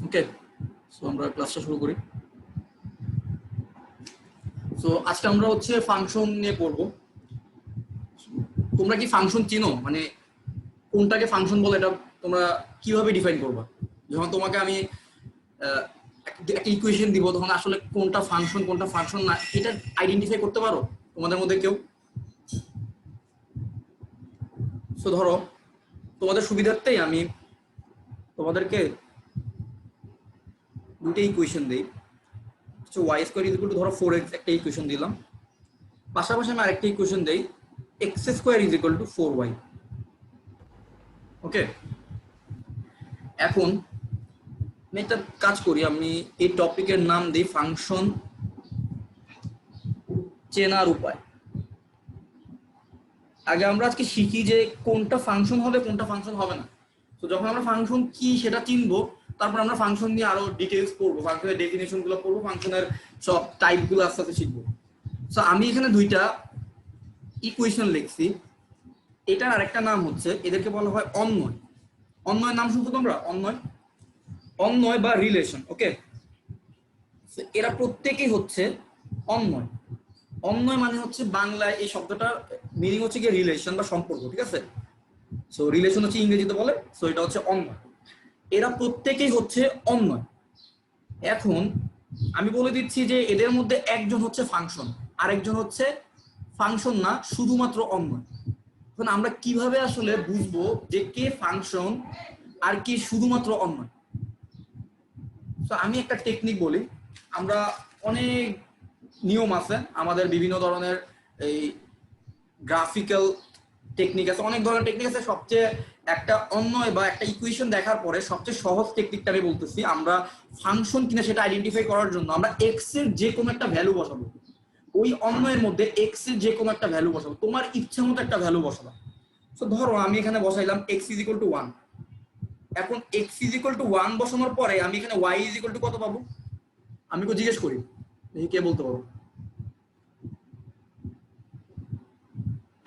ওকে, so আমরা ক্লাসটা শুরু করি। সো আজকে আমরা হচ্ছে ফাংশন নিয়ে পড়বো। তোমরা কি ফাংশন চিনো? মানে কোনটাকে ফাংশন বলে এটা তোমরা কিভাবে ডিফাইন করবা? যখন তোমাকে আমি একটা ইকুয়েশন দিব তখন আসলে কোনটা ফাংশন না এটা আইডেন্টিফাই করতে পারো তোমাদের মধ্যে কেউ? সো ধরো তোমাদের সুবিধার্থেই আমি তোমাদেরকে দুটো ইকুয়েশন দিই। Y square is equal to ধরো 4x একটা ইকুয়েশন দিলাম, পাশাপাশি আমি আরেকটা ইকুয়েশন দেই x square is equal two 4y। ওকে, এখন আমি একটা কাজ করি, আমি এই টপিকের নাম দিই ফাংশন চেনার উপায়। আগে আমরা আজকে শিখি যে কোনটা ফাংশন হবে কোনটা ফাংশন হবে না। তো যখন আমরা ফাংশন কি সেটা চিনবো, তারপর আমরা ফাংশন নিয়ে আরো ডিটেইলস পড়বো, ফাংশনের ডেফিনেশন গুলো পড়বো, ফাংশনের সব টাইপ গুলো আস্তে আস্তে শিখবো। তো আমি এখানে দুইটা ইকুয়েশন লিখছি, এটার আরেকটা নাম হচ্ছে, এদেরকে বলা হয় অন্বয়। অন্বয়ের নাম শুনছো তোমরা? অন্বয় বা রিলেশন। ওকে, এরা প্রত্যেকেই হচ্ছে অন্বয়। অন্বয় মানে হচ্ছে বাংলায় এই শব্দটার মিনিং হচ্ছে কি রিলেশন বা সম্পর্ক, ঠিক আছে? সো রিলেশন হচ্ছে ইংরেজিতে বলে, সো এটা হচ্ছে অন্বয়। এরা প্রত্যেকেই হচ্ছে অন্বয়। এখন আমি বলে দিচ্ছি যে এদের মধ্যে একজন হচ্ছে ফাংশন, আরেকজন হচ্ছে ফাংশন না, শুধুমাত্র অন্বয়। এখন আমরা কিভাবে আসলে বুঝবো যে কে ফাংশন আর কে শুধুমাত্র অন্যয়? তো আমি একটা টেকনিক বলি, আমরা অনেক নিয়ম আছে আমাদের, বিভিন্ন ধরনের এই গ্রাফিক্যাল টেকনিক আছে, অনেক ধরনের টেকনিক আছে। সবচেয়ে একটা অন্যয় বা একটা ইকুয়েশন দেখার পরে সবচেয়ে সহজ টেকনিকটা আমি বলতেছি, আমরা ফাংশন কিনা সেটা আইডেন্টিফাই করার জন্য আমরা এক্স এর যে কোনো একটা ভ্যালু বসাবো, ওই অন্যয়ের মধ্যে এক্স এর যে কোনো একটা ভ্যালু বসাবো, তোমার ইচ্ছা মতো একটা ভ্যালু বসাবো। তো ধরো আমি এখানে বসাইলাম x ইজ ইকুয়াল টু 1। এখন x ইজ ইকুয়াল টু 1 বসানোর পরে আমি এখানে y ইজ ইকুয়াল টু কত পাবো? আমি তো জিজ্ঞেস করি, দেখি কে বলতে পারো।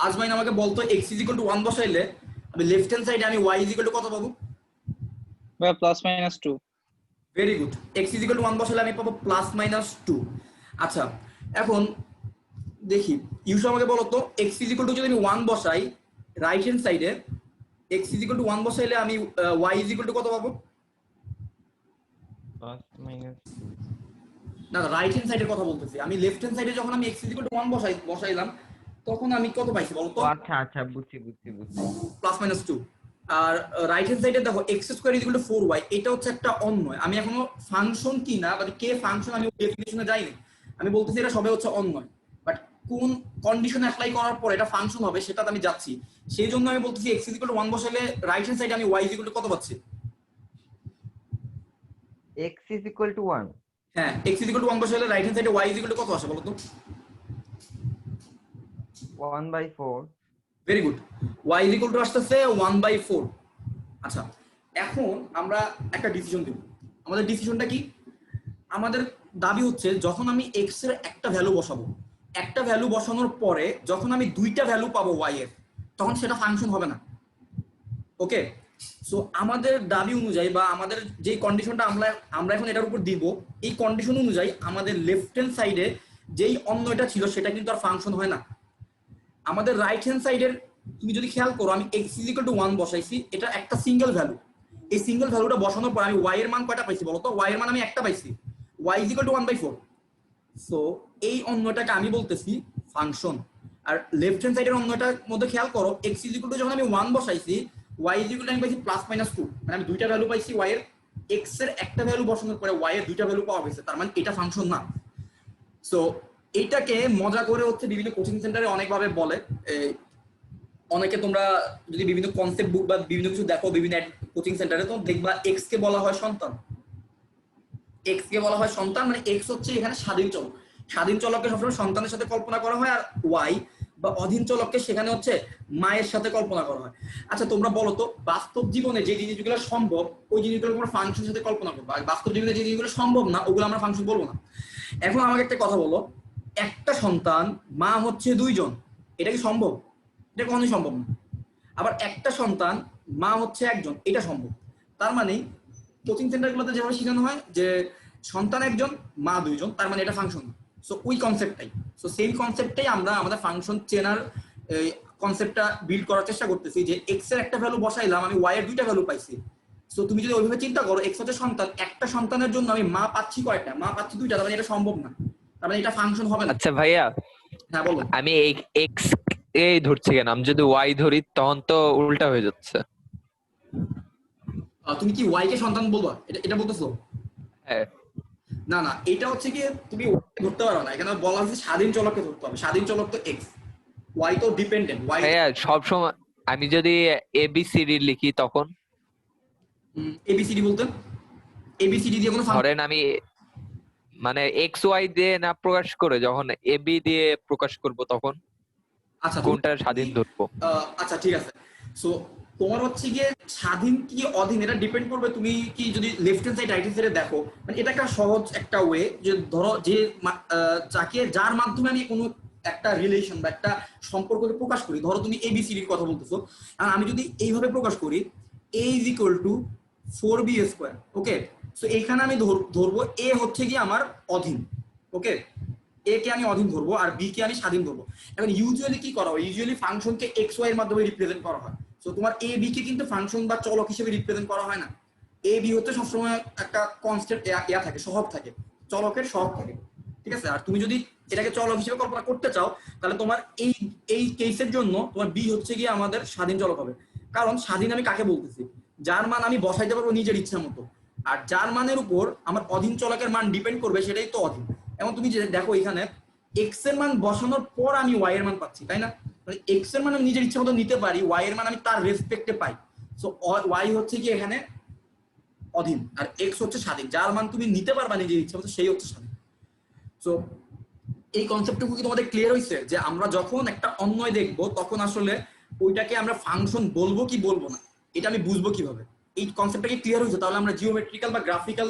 আজমাইন আমাকে বলতো x ইজ ইকুয়াল টু 1 বসাইলে আমি লেফট হ্যান্ড সাইডে আমি y ইজ ইকুয়াল টু কত পাবো? বা +-2। Very good, x is equal to 1 বসাইলে আমি পাবো +-2। আচ্ছা, এখন দেখি ইউসু আমাকে বলো তো x ইজ ইকুয়াল টু যদি আমি 1 বসাই রাইট হ্যান্ড সাইডে, x ইজ ইকুয়াল টু 1 বসাইলে আমি y ইজ ইকুয়াল টু কত পাবো? +-2। না, রাইট হ্যান্ড সাইডের কথা বলতেছি আমি। লেফট হ্যান্ড সাইডে যখন আমি x ইজ ইকুয়াল টু 1 বসাইলাম তখন আমি কত পাইছি বলো তো? আচ্ছা আচ্ছা, বুঝছি। +-2। আর রাইট হ্যান্ড সাইডে দেখো x square is equal two 4y, এটা হচ্ছে একটা অন্যয়। আমি এখনো ফাংশন কি না বা কে ফাংশন আমি ডেফিনিশনে যাইনি, আমি বলতেছি এটা সবে হচ্ছে অন্যয়। বাট কোন কন্ডিশন অ্যাপ্লাই করার পর এটা ফাংশন হবে সেটাতে আমি যাচ্ছি, সেই জন্য আমি বলতেছি x ইজ ইকুয়াল টু 1 বসাইলে রাইট হ্যান্ড সাইডে আমি y ইজ ইকুয়াল টু কত পাচ্ছি? x = 1। হ্যাঁ, x ইজ ইকুয়াল টু 1 বসাইলে রাইট হ্যান্ড সাইডে y ইজ ইকুয়াল টু কত আসে বলো তো? 1/4। Very good, y is equal to আসতেছে 1/4। আচ্ছা, এখন আমরা একটা ডিসিশন দেব। আমাদের ডিসিশনটা কি? আমাদের দাবি হচ্ছে যখন আমি x এর একটা ভ্যালু বসাবো, একটা ভ্যালু বসানোর পরে যখন আমি দুইটা ভ্যালু পাবো y এর, তখন সেটা ফাংশন হবে না। ওকে, সো আমাদের দাবি অনুযায়ী বা আমাদের যে কন্ডিশনটা আমরা এখন এটার উপর দিব, এই কন্ডিশন অনুযায়ী আমাদের লেফট হ্যান্ড সাইডে যেই অন্যটা ছিল সেটা কিন্তু আর ফাংশন হয় না। আমাদের রাইট হ্যান্ড সাইডের তুমি যদি খেয়াল করো, আমি x ইজ ইকুয়াল টু 1 বসাইছি, এটা একটা সিঙ্গেল ভ্যালু। এই সিঙ্গেল ভ্যালুটা বসানোর পর আমি y এর মান কয়টা পাইছি বলো তো? y এর মান আমি একটা পাইছি, y is equal two 1/4। So এই অন্যটাকে আমি বলতেছি ফাংশন। আর লেফট হ্যান্ড সাইডের অন্যটার মধ্যে খেয়াল করো, x ইজ ইকুয়াল টু যখন আমি 1 বসাইছি, y ইজ ইকুয়াল টু আমি পাইছি +-2, মানে আমি দুইটা ভ্যালু পাইছি y এর। x এর একটা ভ্যালু বসানোর পরে y এর দুইটা ভ্যালু পাওয়া গেছে, তার মানে এটা ফাংশন না। সো এইটাকে মজা করে হচ্ছে বিভিন্ন কোচিং সেন্টারে অনেকভাবে বলে। অনেকে তোমরা যদি বিভিন্ন কনসেপ্ট বুক বা বিভিন্ন কিছু দেখো বিভিন্ন কোচিং সেন্টারে, তো দেখবা এক্স কে বলা হয় সন্তান। এক্স কে বলা হয় সন্তান, মানে এক্স হচ্ছে এখানে স্বাধীন চলক। স্বাধীন চলককে সবসময় সন্তানের সাথে কল্পনা করা হয়, আর ওয়াই বা অধীন চলককে সেখানে হচ্ছে মায়ের সাথে কল্পনা করা হয়। আচ্ছা, তোমরা বলো তো বাস্তব জীবনে যে জিনিসগুলো সম্ভব ওই জিনিসগুলো তোমরা ফাংশনের সাথে কল্পনা করবো, আর বাস্তব জীবনে যে জিনিসগুলো সম্ভব না ওগুলো আমরা ফাংশন বলবো না। এখন আমাকে একটা কথা বলো, একটা সন্তান মা হচ্ছে 2 জন, এটা কি সম্ভব? এটা কখনোই সম্ভব না। আবার একটা সন্তান মা হচ্ছে 1 জন, এটা সম্ভব। তার মানে কোচিং সেন্টারগুলোতে যেভাবে শেখানো হয় যে সন্তান একজন মা দুইজন, তার মানে এটা ফাংশন। সো ওই কনসেপ্টটাই, সো সেম কনসেপ্টটাই আমরা আমাদের ফাংশন চেনার কনসেপ্টটা বিল্ড করার চেষ্টা করতেছি, যে এক্স এর একটা ভ্যালু বসাইলাম, আমি ওয়াই এর দুইটা ভ্যালু পাইছি। সো তুমি যদি ওইভাবে চিন্তা করো, এক্স হচ্ছে সন্তান, একটা সন্তানের জন্য আমি মা পাচ্ছি কয়টা? মা পাচ্ছি দুইটা, তার মানে এটা সম্ভব না, তার মানে এটা ফাংশন হবে না। আচ্ছা ভাইয়া, হ্যাঁ বলো। আমি এই এক্স এই ধরছি কেন, আমি যদি ওয়াই ধরি তখন তো উল্টা হয়ে যাচ্ছে। তুমি কি ওয়াই কে সন্তান বলবা, এটা এটা বলতেছো? হ্যাঁ, না না, এটা হচ্ছে কি তুমি Y কে ধরতে পারো না, এখানে বলা হচ্ছে স্বাধীন চলককে ধরতে হবে। স্বাধীন চলক তো এক্স, ওয়াই তো ডিপেন্ডেন্ট। ওয়াই ভাইয়া সবসময় আমি যদি এবিসিডি লিখি তখন এবিসিডি বলতে এবিসিডি দিয়ে কোনো ধরেন আমি মানে এক্স ওয়াই দিয়ে না প্রকাশ করে যখন এবি দিয়ে প্রকাশ করব তখন আচ্ছা কোনটা স্বাধীন ধরবো? আচ্ছা ঠিক আছে। সো তোমার হচ্ছে গিয়ে স্বাধীন কি অধীন এটা ডিপেন্ড করবে তুমি কি যদি left hand side right hand সাইডে দেখো। মানে এটা একটা সহজ একটা ওয়ে, যে ধরো যে যাকে যার মাধ্যমে আমি কোনো একটা রিলেশন বা একটা সম্পর্ককে প্রকাশ করি, ধরো তুমি এবিসিডির কথা বলতেছো, আর আমি যদি এইভাবে প্রকাশ করি a is equal two 4b square. Okay, so এইখানে আমি ধরবো এ হচ্ছে গিয়ে আমার অধীন। ওকে, এ কে আমি অধীন ধরবো আর বি কে আমি স্বাধীন ধরবো। এখন ইউজুয়ালি কি করা হয়, ইউজুয়ালি ফাংশনকে এক্স ওয়াই এর মাধ্যমে রিপ্রেজেন্ট করা হয়। সো তোমার এ বি কে কিন্তু ফাংশন বা চলক হিসেবে রিপ্রেজেন্ট করা হয় না। এ বি হচ্ছে সবসময় একটা কনস্ট্যান্ট ইয়া থাকে, সহগ থাকে, চলকের সহগ থাকে, ঠিক আছে। আর তুমি যদি এটাকে চলক হিসেবে কল্পনা করতে চাও, তাহলে তোমার এই এই কেসের জন্য তোমার বি হচ্ছে গিয়ে আমাদের স্বাধীন চলক হবে। কারণ স্বাধীন আমি কাকে বলতেছি, যার মান আমি বসাইতে পারবো নিজের ইচ্ছা মতো, আর যার মানের উপর আমার অধীন চলকের মান ডিপেন্ড করবে সেটাই তো অধীন। এবং তুমি যে দেখো এখানে এক্স এর মান বসানোর পর আমি ওয়াই এর মান পাচ্ছি, তাই না? মানে এক্স এর মান আমি নিজের ইচ্ছা মতো নিতে পারি, ওয়াই এর মান আমি তার রেসপেক্টে পাই। সো ওয়াই হচ্ছে কি এখানে অধীন, আর এক্স হচ্ছে স্বাধীন। যার মান তুমি নিতে পারবা নিজের ইচ্ছা মতো সেই হচ্ছে স্বাধীন। সো এই কনসেপ্টটুকু কি তোমাদের ক্লিয়ার হয়েছে, যে আমরা যখন একটা অন্যয় দেখব তখন আসলে ওইটাকে আমরা ফাংশন বলবো কি বলবো না, এটা আমি বুঝবো কিভাবে? এই কনসেপ্টটা কি ক্লিয়ার হয়েছে? তাহলে আমরা জিওমেট্রিক্যাল বা গ্রাফিক্যাল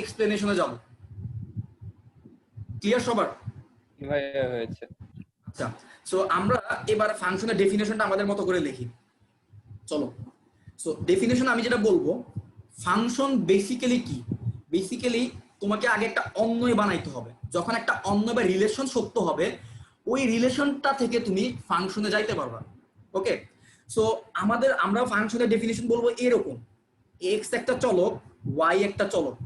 এক্সপ্লেনেশনে যাব। ক্লিয়ার সবার? ভাইয়া হয়েছে। আচ্ছা, সো আমরা এবার ফাংশনের ডেফিনেশনটা আমাদের মতো করে লিখি, চলো। সো ডেফিনেশন আমি যেটা বলবো, ফাংশন বেসিক্যালি কি, বেসিক্যালি তোমাকে আগে একটা অন্যয় বানাইতে হবে। যখন একটা অন্যয় বা রিলেশন সত্য হবে, ওই রিলেশনটা থেকে তুমি ফাংশনে যাইতে পারবা। ওকে, সো আমরা ফাংশনের ডেফিনেশন বলবো এরকম, এক্স একটা চলক, ওয়াই একটা চলক,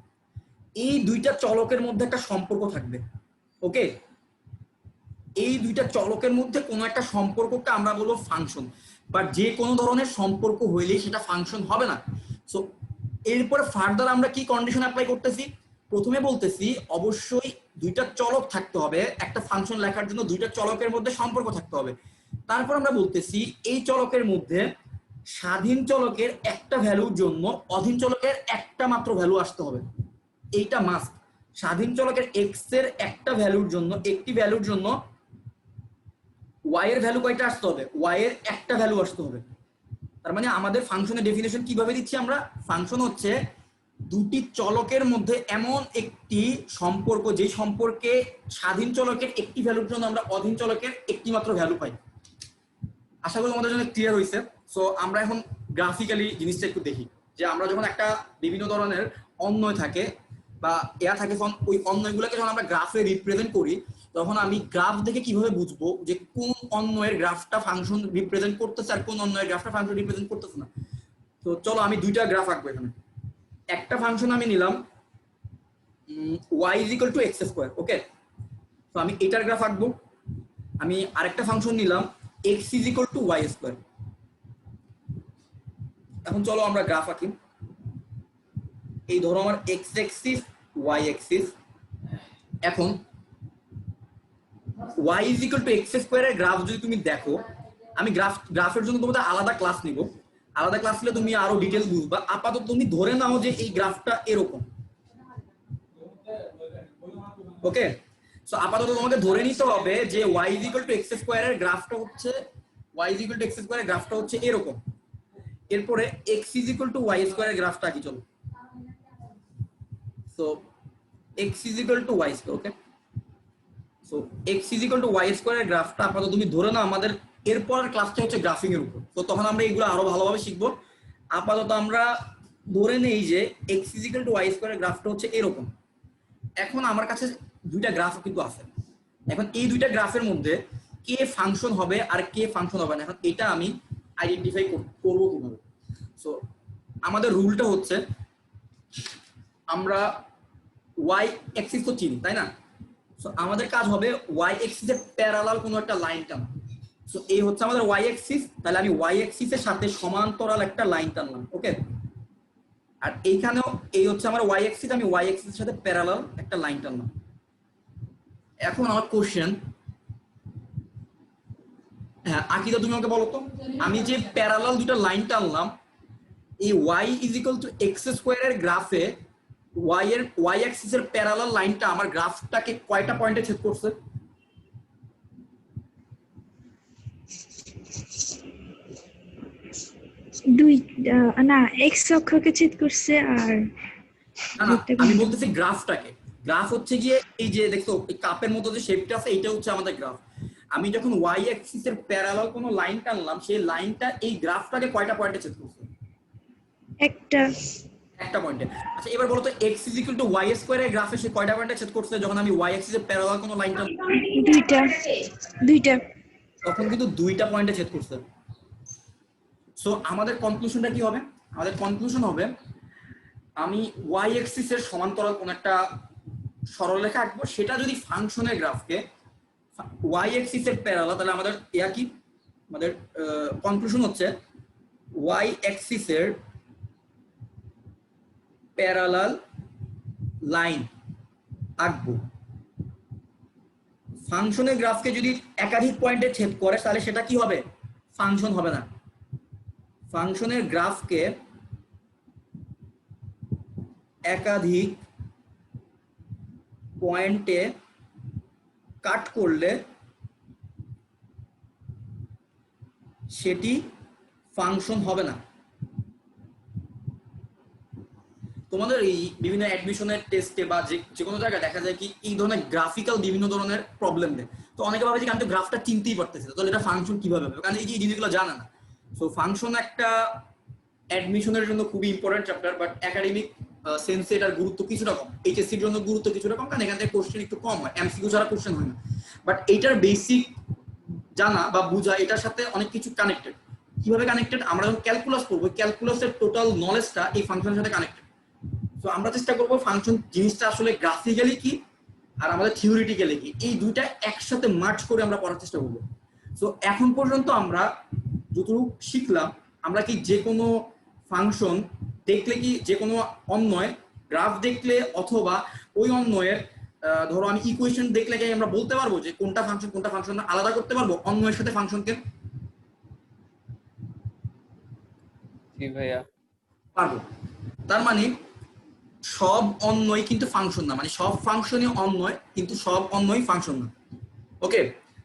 এই দুইটা চলকের মধ্যে একটা সম্পর্ক থাকবে। ওকে, এই দুইটা চলকের মধ্যে কোনো একটা সম্পর্ককে আমরা বলবো ফাংশন, বাট যে কোনো ধরনের সম্পর্ক হইলেই সেটা ফাংশন হবে না। সো এরপরে ফার্দার আমরা কি কন্ডিশন অ্যাপ্লাই করতেছি, প্রথমে বলতেছি অবশ্যই দুইটা চলক থাকতে হবে, একটা ফাংশন লেখার জন্য দুইটা চলকের মধ্যে সম্পর্ক থাকতে হবে। তারপর আমরা বলতেছি এই চলকের মধ্যে স্বাধীন চলকের একটা ভ্যালুর জন্য অধীন চলকের একটা মাত্র ভ্যালু আসতে হবে, এইটা মাস্ট। স্বাধীন চলকের এক্স এর একটা ভ্যালুর জন্য, একটি ভ্যালুর জন্য ওয়াই এর ভ্যালু কয়টা আসতে হবে, ওয়াই এর একটা ভ্যালু আসতে হবে। তার মানে আমাদের ফাংশনের ডেফিনেশন কিভাবে দিচ্ছি আমরা, ফাংশন হচ্ছে দুটি চলকের মধ্যে এমন একটি সম্পর্ক যে সম্পর্কে স্বাধীন চলকের একটি ভ্যালুর জন্য আমরা অধীন চলকের একটি মাত্র ভ্যালু পাই। আশা করি আমাদের জন্য ক্লিয়ার হয়েছে। সো আমরা এখন গ্রাফিক্যালি জিনিসটা একটু দেখি, যে আমরা যখন একটা বিভিন্ন ধরনের অন্যয় থাকে বা এয়া থাকে, তখন ওই অন্যয়গুলোকে যখন আমরা গ্রাফে রিপ্রেজেন্ট করি, তখন আমি গ্রাফ দেখে কিভাবে বুঝবো যে কোন অন্যয়ের গ্রাফটা ফাংশন রিপ্রেজেন্ট করতেছে আর কোন অন্যয়ের গ্রাফটা ফাংশন রিপ্রেজেন্ট করতেছে না। তো চলো আমি দুইটা গ্রাফ আঁকবো এখানে। একটা ফাংশন আমি নিলাম y is equal to x square. ওকে, তো আমি এটার গ্রাফ আঁকবো। আমি আরেকটা ফাংশন নিলাম x is equal to y square. এখন চলো আমরা গ্রাফ আঁকি। এই ধরো আমার x অ্যাক্সিস y অ্যাক্সিস। এখন y is equal to x স্কয়ারের গ্রাফ যদি তুমি দেখো, আমি গ্রাফের জন্য তোমাদের আলাদা ক্লাস নিব, আলাদা ক্লাস নিলে তুমি আরো ডিটেইলস বুঝবা। আপাতত তুমি ধরে নাও যে এই গ্রাফটা এরকম। ওকে, সো আপাতত তোমাকে ধরে নিতে হবে যে y is equal to x স্কয়ারের গ্রাফটা হচ্ছে y is equal to x স্কয়ারের গ্রাফটা হচ্ছে এরকম। এরপরে x is equal to y স্কয়ারের গ্রাফটা কি, চলো। So x is equal to y square. Okay, so x is equal to y স্কয়ারের গ্রাফটা আপাতত তুমি ধরে নাও। আমাদের এরপর ক্লাসটা হচ্ছে গ্রাফিং এর উপর, তো তখন আমরা এগুলো আরো ভালোভাবে শিখবো। আপাতত আমরা ধরে নেই যে x ইকুয়াল টু y স্কয়ারের গ্রাফটা হচ্ছে এরকম। এখন আমার কাছে দুইটা গ্রাফ কিন্তু আছে। এখন এই দুইটা গ্রাফের মধ্যে কে ফাংশন হবে আর কে ফাংশন হবে না, এখন এটা আমি আইডেন্টিফাই করব কিভাবে? সো আমাদের রুলটা হচ্ছে আমরা y অ্যাক্সিস তো চিনি, তাই না? সো আমাদের কাজ হবে y অ্যাক্সিসের প্যারালাল কোনো একটা লাইন টানা। সো এই হচ্ছে আমাদের y অ্যাক্সিস, তাহলে আমি y অ্যাক্সিসের সাথে সমান্তরাল একটা লাইন টানলাম, ওকে? আর এইখানেও এই হচ্ছে আমার y অ্যাক্সিস, আমি y অ্যাক্সিসের সাথে প্যারালাল একটা লাইন টানলাম। এখন আমার কোশ্চেন, হ্যাঁ আকিদা তুমি আমাকে বলো তো, আমি যে প্যারালাল দুটো লাইন টানলাম, এই y is equal to x স্কোয়ারের গ্রাফে y অ্যাক্সিসের প্যারালাল লাইনটা আমার গ্রাফটাকে কয়টা পয়েন্টে ছেদ করছে? না এক্স অক্ষকে ছেদ করছে আর না না, আমি বলতেছি গ্রাফটাকে। গ্রাফ হচ্ছে গিয়ে এই যে দেখো এই কাপের মতো যে শেপটা আছে, এইটা হচ্ছে আমাদের গ্রাফ। আমি যখন y অ্যাক্সিসের প্যারালাল কোনো লাইন টানলাম, সেই লাইনটা এই গ্রাফটাকে কয়টা পয়েন্টে ছেদ করছে? একটা পয়েন্টে। আচ্ছা এবার বলো তো x is equal two y square এর গ্রাফে সে কয়টা পয়েন্টে ছেদ করছে যখন আমি y অ্যাক্সিসের প্যারালাল কোনো লাইন টানলাম? দুইটা। তখন কিন্তু দুইটা পয়েন্টে ছেদ করছে। সো আমাদের কনক্লুশনটা কি হবে? আমাদের কনক্লুশন হবে আমি y অ্যাক্সিসের সমান্তরাল কোন একটা সরলরেখা আঁকবো, সেটা যদি ফাংশনের গ্রাফকে y অ্যাক্সিসের প্যারালাল, তাহলে আমাদের ইয়া কি, আমাদের কনক্লুশন হচ্ছে y অ্যাক্সিসের প্যারালাল লাইন আঁকবো। ফাংশনের গ্রাফকে যদি একাধিক পয়েন্টে ছেদ করে তাহলে সেটা কি হবে? ফাংশন হবে না। ফাংশনের গ্রাফকে একাধিক পয়েন্টে কাট করলে সেটি ফাংশন হবে না। তোমাদের এই বিভিন্ন অ্যাডমিশনের টেস্টে বা যে কোনো জায়গায় দেখা যায় কি এই ধরনের গ্রাফিক্যাল বিভিন্ন ধরনের প্রবলেম দেয়। তো অনেকে ভাবে যে আমি তো গ্রাফটা চিনতেই পারতেছি না, তাহলে এটা ফাংশন কিভাবে হবে, কারণ এই যে জিনিসগুলো জানে না। সো ফাংশন একটা অ্যাডমিশনের জন্য খুবই ইম্পর্টেন্ট চ্যাপ্টার, বাট একাডেমিক সেন্সে এটার গুরুত্ব কিছুটা কম। এইচএসসির জন্য গুরুত্ব কিছুটা কম, কারণ এখান থেকে কোশ্চেন একটু কম হয়, এমসিকিউ ছাড়া কোশ্চেন হয় না। বাট এইটার বেসিক জানা বা বোঝা এটার সাথে অনেক কিছু কানেক্টেড। কিভাবে কানেক্টেড? আমরা যখন ক্যালকুলাস করবো, ক্যালকুলাসের টোটাল নলেজটা এই ফাংশনের সাথে কানেক্টেড। তো আমরা চেষ্টা করবো ফাংশন জিনিসটা আসলে গ্রাফিক্যালি কি আর আমাদের থিওরিটিক্যালি কি, এই দুইটা একসাথে মার্জ করে আমরা পড়ার চেষ্টা করবো। তো এখন পর্যন্ত আমরা যতটুকু শিখলাম, আমরা কি যে কোনো ফাংশন দেখলে কি যে কোনো অন্বয় গ্রাফ দেখলে অথবা ওই অন্বয়ের ধরো আমি ইকুয়েশন দেখলে কি আমরা বলতে পারবো যে কোনটা ফাংশন না, আলাদা করতে পারবো অন্বয়ের সাথে ফাংশনকে? জি ভাইয়া পারবো। তার মানে সব অন্বয় কিন্তু ফাংশন না, মানে সব ফাংশনই অন্বয় কিন্তু সব অন্বয় ফাংশন না। ওকে,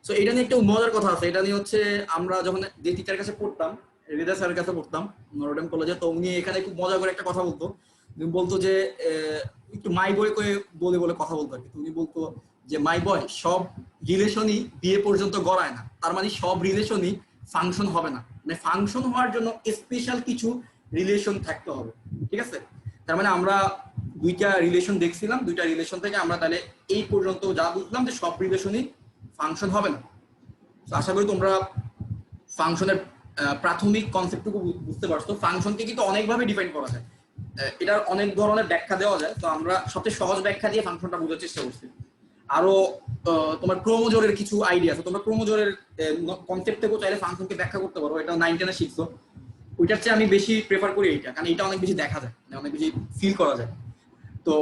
সো এটা নিয়ে একটা মজার কথা আছে। এটা নিয়ে হচ্ছে আমরা যখন যে টিচারের কাছে পড়তাম, রিদা স্যারের কাছে পড়তাম নরডেম কলেজে, তো উনি এখানে খুব মজা করে একটা কথা বলতো। বলতো যে একটু মাই বয় করে বলে বলে কথা বলতো আর কি। উনি বলতো যে মাই বয়, সব রিলেশনই বিয়ে পর্যন্ত গড়ায় না, তার মানে সব রিলেশনই ফাংশন হবে না, মানে ফাংশন হওয়ার জন্য স্পেশাল কিছু রিলেশন থাকতে হবে। ঠিক আছে, তার মানে আমরা দুইটা রিলেশন দেখছিলাম, দুইটা রিলেশন থেকে আমরা তাহলে এই পর্যন্ত যা বুঝলাম যে সব রিলেশনই ফাংশন হবে না। আশা করি তোমরা ফাংশনের প্রাথমিক কনসেপ্টটুকু বুঝতে পারছো। ফাংশনকে কিন্তু অনেকভাবে ডিফাইন করা যায়, এটার অনেক ধরনের ব্যাখ্যা দেওয়া যায়। তো আমরা সবচেয়ে সহজ ব্যাখ্যা দিয়ে ফাংশনটা বোঝার চেষ্টা করছি। আরো তোমার ক্রোমোজোরের কিছু আইডিয়া আছে, তোমরা ক্রোমোজোরের কনসেপ্ট থেকেও চাইলে ফাংশনকে ব্যাখ্যা করতে পারো। এটা 9 10-এ শিখছো, ওইটার চেয়ে আমি বেশি প্রেফার করি এইটা, কারণ এটা অনেক বেশি দেখা যায়, অনেক বেশি ফিল করা যায়। তো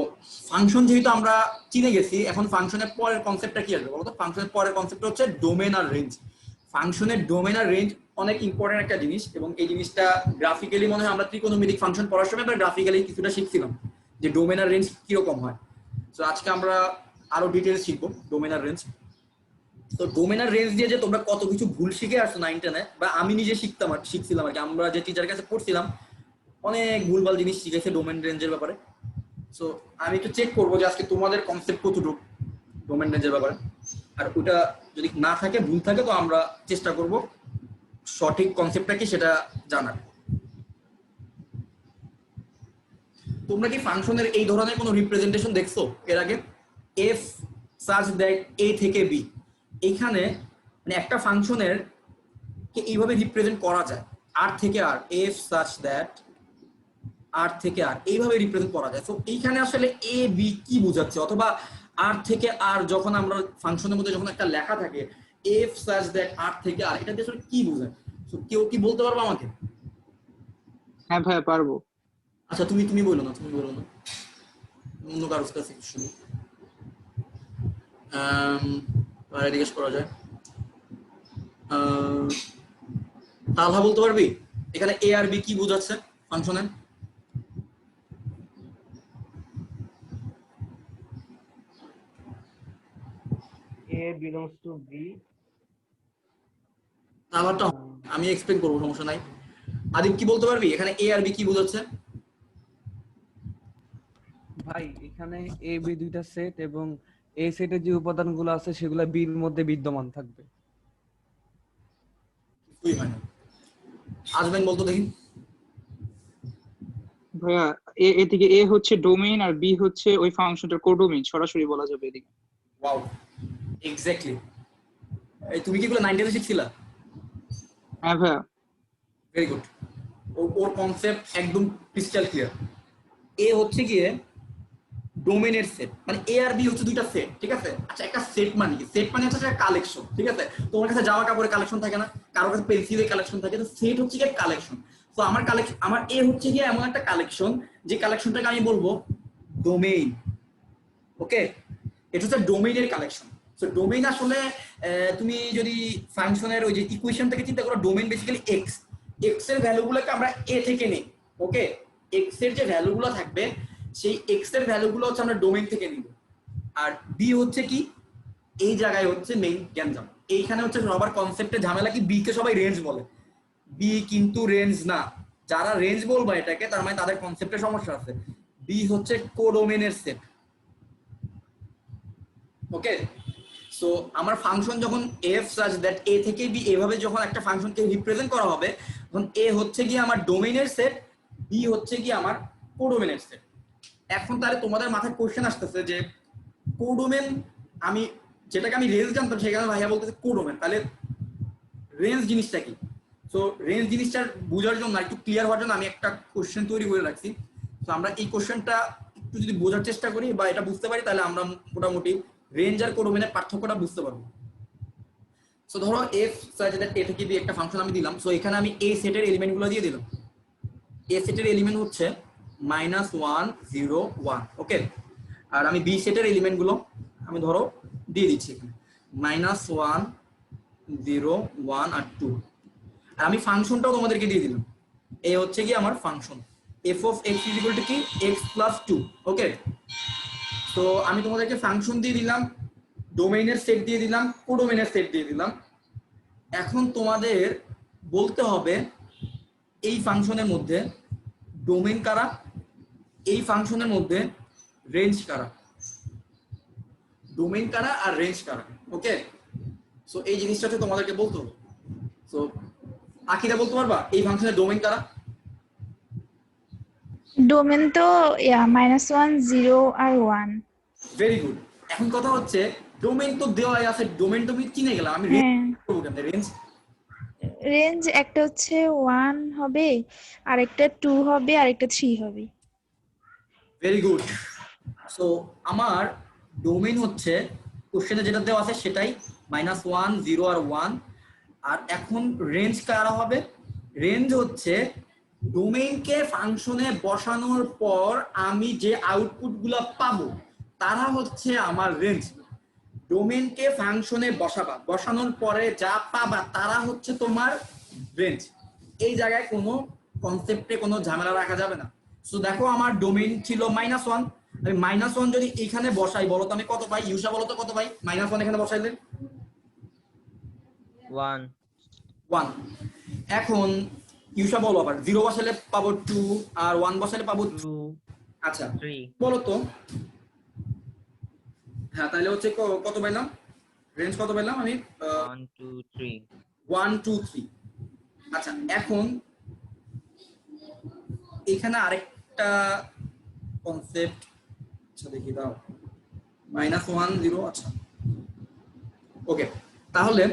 ফাংশন যেহেতু আমরা চিনে গেছি, এখন ফাংশনের পরের কনসেপ্টটা কি আসবে বলতো? ফাংশনের পরের কনসেপ্ট হচ্ছে ডোমেন আর রেঞ্জ। ফাংশনের ডোমেন আর রেঞ্জ অনেক ইম্পর্টেন্ট একটা জিনিস, এবং এই জিনিসটা গ্রাফিক্যালি মনে হয় আমরা ত্রিকোণমিতিক ফাংশন পড়ার সময় আমরা গ্রাফিক্যালি কিছুটা শিখছিলাম যে ডোমেন আর রেঞ্জ কিরকম হয়। তো আজকে আমরা আরো ডিটেলস শিখবো ডোমেন আর রেঞ্জ। তো ডোমেন আর রেঞ্জ দিয়ে যে তোমরা কত কিছু ভুল শিখে আসছো 9 10-এ, বা আমি নিজে শিখছিলাম আর কি, আমরা যে টিচার কাছে পড়ছিলাম অনেক ভুলভাল জিনিস শিখেছে ডোমেন রেঞ্জের ব্যাপারে। সো আমি একটু চেক করবো যে আজকে তোমাদের কনসেপ্ট কতটুকু ডোমেন রেঞ্জের ব্যাপারে, আর ওটা যদি না থাকে, ভুল থাকে, তো আমরা চেষ্টা করব সঠিক কনসেপ্টটা কি সেটা জানার। তোমরা কি ফাংশনের এই ধরনের কোনো রিপ্রেজেন্টেশন দেখছো এর আগে? এফ সাচ দ্যাট এ থেকে বি, এইখানে মানে একটা ফাংশনের কে এইভাবে রিপ্রেজেন্ট করা যায়, আর থেকে আর, এফ সাচ দ্যাট আর থেকে আর, এইভাবে রিপ্রেজেন্ট করা যায়। তো এইখানে আসলে এ বি কি বোঝাচ্ছে, অথবা আর থেকে আর যখন আমরা ফাংশনের মধ্যে যখন একটা লেখা থাকে এফ সাচ দ্যাট আর থেকে আর, এটা দিয়ে আসলে কি বোঝায়? তো কেউ কি বলতে পারবে আমাকে? হ্যাঁ ভাইয়া পারবো। আচ্ছা তুমি বলো না, অন্য কারোর কাছে শুনি। জিজ্ঞেস করা যায়, তালহা বলতে পারবি এখানে এ আর বি কি বোঝাচ্ছে ফাংশনে? A belongs to B. তালহাটা আমি এক্সপ্লেইন করবো, সমস্যা নাই। আদিব কি বলতে পারবি এখানে এ আর বি কি বোঝাচ্ছে? ভাই এখানে এ বি দুইটা সেট এবং এ সেটের যে উপাদানগুলো আছে সেগুলো বির মধ্যে বিদ্যমান থাকবে। কিছুই হয় না। আজমেন বলতো দেখি। ভাইয়া এদিকে এ হচ্ছে ডোমেইন আর বি হচ্ছে ওই ফাংশনটার কোডোমেইন, সরাসরি বলা যাবে এদিকে। Wow, exactly. এই তুমি কি এগুলো 9 এ শিখছিলা? হ্যাঁ ভাইয়া। Very good. ওর কনসেপ্ট একদম ক্রিস্টাল ক্লিয়ার। এ হচ্ছে গিয়ে ডোমেনের সেট, মানে এ আর বি হচ্ছে দুইটা সেট, ঠিক আছে? আচ্ছা একটা সেট মানে কি? সেট মানে হচ্ছে একটা কালেকশন, ঠিক আছে? তোমার কাছে জামা কাপড়ের কালেকশন থাকে না, কারোর কাছে পেন্সিলের কালেকশন থাকে, তো সেট হচ্ছে গিয়ে কালেকশন। তো আমার এ হচ্ছে গিয়ে এমন একটা কালেকশন যে কালেকশনটাকে আমি বলবো ডোমেইন। ওকে, এটা হচ্ছে ডোমেইনের কালেকশন। সো ডোমেইন আসলে তুমি যদি ফাংশনের ওই যে ইকুয়েশন থেকে চিন্তা করো, ডোমেইন বেসিক্যালি এক্স, এক্স এর ভ্যালুগুলোকে আমরা এ থেকে নিই। ওকে, এক্স এর যে ভ্যালুগুলো থাকবে সেই এক্স এর ভ্যালুগুলো হচ্ছে আমরা ডোমেইন থেকে নিব। আর বি হচ্ছে কি, এই জায়গায় হচ্ছে মেইন গ্যাঞ্জাম। এইখানে হচ্ছে সবার কনসেপ্টে ঝামেলা কি, বি কে সবাই রেঞ্জ বলে, বি কিন্তু রেঞ্জ না। যারা রেঞ্জ বলবে এটাকে তার মানে তাদের কনসেপ্টে সমস্যা আছে। বি হচ্ছে কোডোমেনের সেট। ওকে, সো আমার ফাংশন যখন এফ সাচ দ্যাট এ থেকে বি এভাবে যখন একটা ফাংশনকে রিপ্রেজেন্ট করা হবে, তখন এ হচ্ছে গিয়ে আমার ডোমেইনের সেট, বি হচ্ছে গিয়ে আমার কোডোমেনের সেট। এখন তাহলে তোমাদের মাথায় কোশ্চেন আসতেছে যে কোডোমেন, আমি যেটাকে আমি রেঞ্জ জানতাম সেখানে ভাইয়া বলতেছে কোডোমেন, তাহলে রেঞ্জ জিনিসটা কি? সো রেঞ্জ জিনিসটা বোঝার জন্য, একটু ক্লিয়ার হওয়ার জন্য আমি একটা কোশ্চেন তৈরি করে রাখছি। তো আমরা এই কোশ্চেনটা একটু যদি বোঝার চেষ্টা করি বা এটা বুঝতে পারি, তাহলে আমরা মোটামুটি রেঞ্জ আর কোডোমেনের পার্থক্যটা বুঝতে পারবো। সো ধরো এফ সাচ দ্যাট এ থেকে বি একটা ফাংশন আমি দিলাম। সো এখানে আমি এ সেটের এলিমেন্টগুলো দিয়ে দিলাম। এ সেটের এলিমেন্ট হচ্ছে -1 0 1। ওকে, আর আমি বি সেটের এলিমেন্ট গুলো আমি ধরো দিয়ে দিচ্ছি এখানে -1 0 1 আর 2। আর আমি ফাংশনটাও তোমাদেরকে দিয়ে দিলাম। এ হচ্ছে কি আমার function, f of x is equal to কি x plus 2। ওকে, তো আমি তোমাদেরকে ফাংশন দিয়ে দিলাম, ডোমেইনের সেট দিয়ে দিলাম, কোডোমেইনের সেট দিয়ে দিলাম। এখন তোমাদের বলতে হবে এই ফাংশনের মধ্যে ডোমেইন কারা, এই ফাংশনের মধ্যে রেঞ্জ কারা, ডোমেইন কারা আর রেঞ্জ কারা। ওকে, সো এই জিনিসটা হচ্ছে তোমাদেরকে বলতে হবে। সো আকিরা বলতে পারবা এই ফাংশনের ডোমেইন কারা? ডোমেন তো -1 0 আর 1। Very good. এখন কথা হচ্ছে ডোমেইন তো দেওয়াই আছে, ডোমেইন তুমি চিনে গেলাম, আমি রেঞ্জ হ্যাঁ, করব কেমনে? রেঞ্জ রেঞ্জ একটা হচ্ছে 1 হবে, আরেকটা 2 হবে, আরেকটা 3 হবে। Very good. সো আমার ডোমেইন হচ্ছে কোশ্চেনে যেটা দেওয়া আছে সেটাই, -1 0 আর 1। আর এখন রেঞ্জ কারা হবে? রেঞ্জ হচ্ছে ডোমেইনকে ফাংশনে বসানোর পর আমি যে আউটপুট গুলা পাবো তারা হচ্ছে আমার রেঞ্জ। ডোমেইনকে ফাংশনে বসানোর পরে যা পাবা তারা হচ্ছে তোমার রেঞ্জ। এই জায়গায় কোনো কনসেপ্টে কোনো ঝামেলা রাখা যাবে না। সো দেখো আমার ডোমেইন ছিল -1, আমি -1 যদি এখানে বসাই, বলো তো আমি কত পাই? ইউসা বলো তো কত পাই -1 এখানে বসাইলে? 1 1। এখন ইউসা বলো আবার 0 বসালে পাবো 2 আর 1 বসালে পাবো 2। 2 আচ্ছা 3 বলো তো, হ্যাঁ তাহলে হচ্ছে কত পাইলাম, রেঞ্জ কত পাইলাম আমি? 1 2 3 1 2 3। আচ্ছা এখন এখানে আরেকটা কনসেপ্ট, আচ্ছা দেখি দাও, -1 0, আচ্ছা ওকে। তাহলে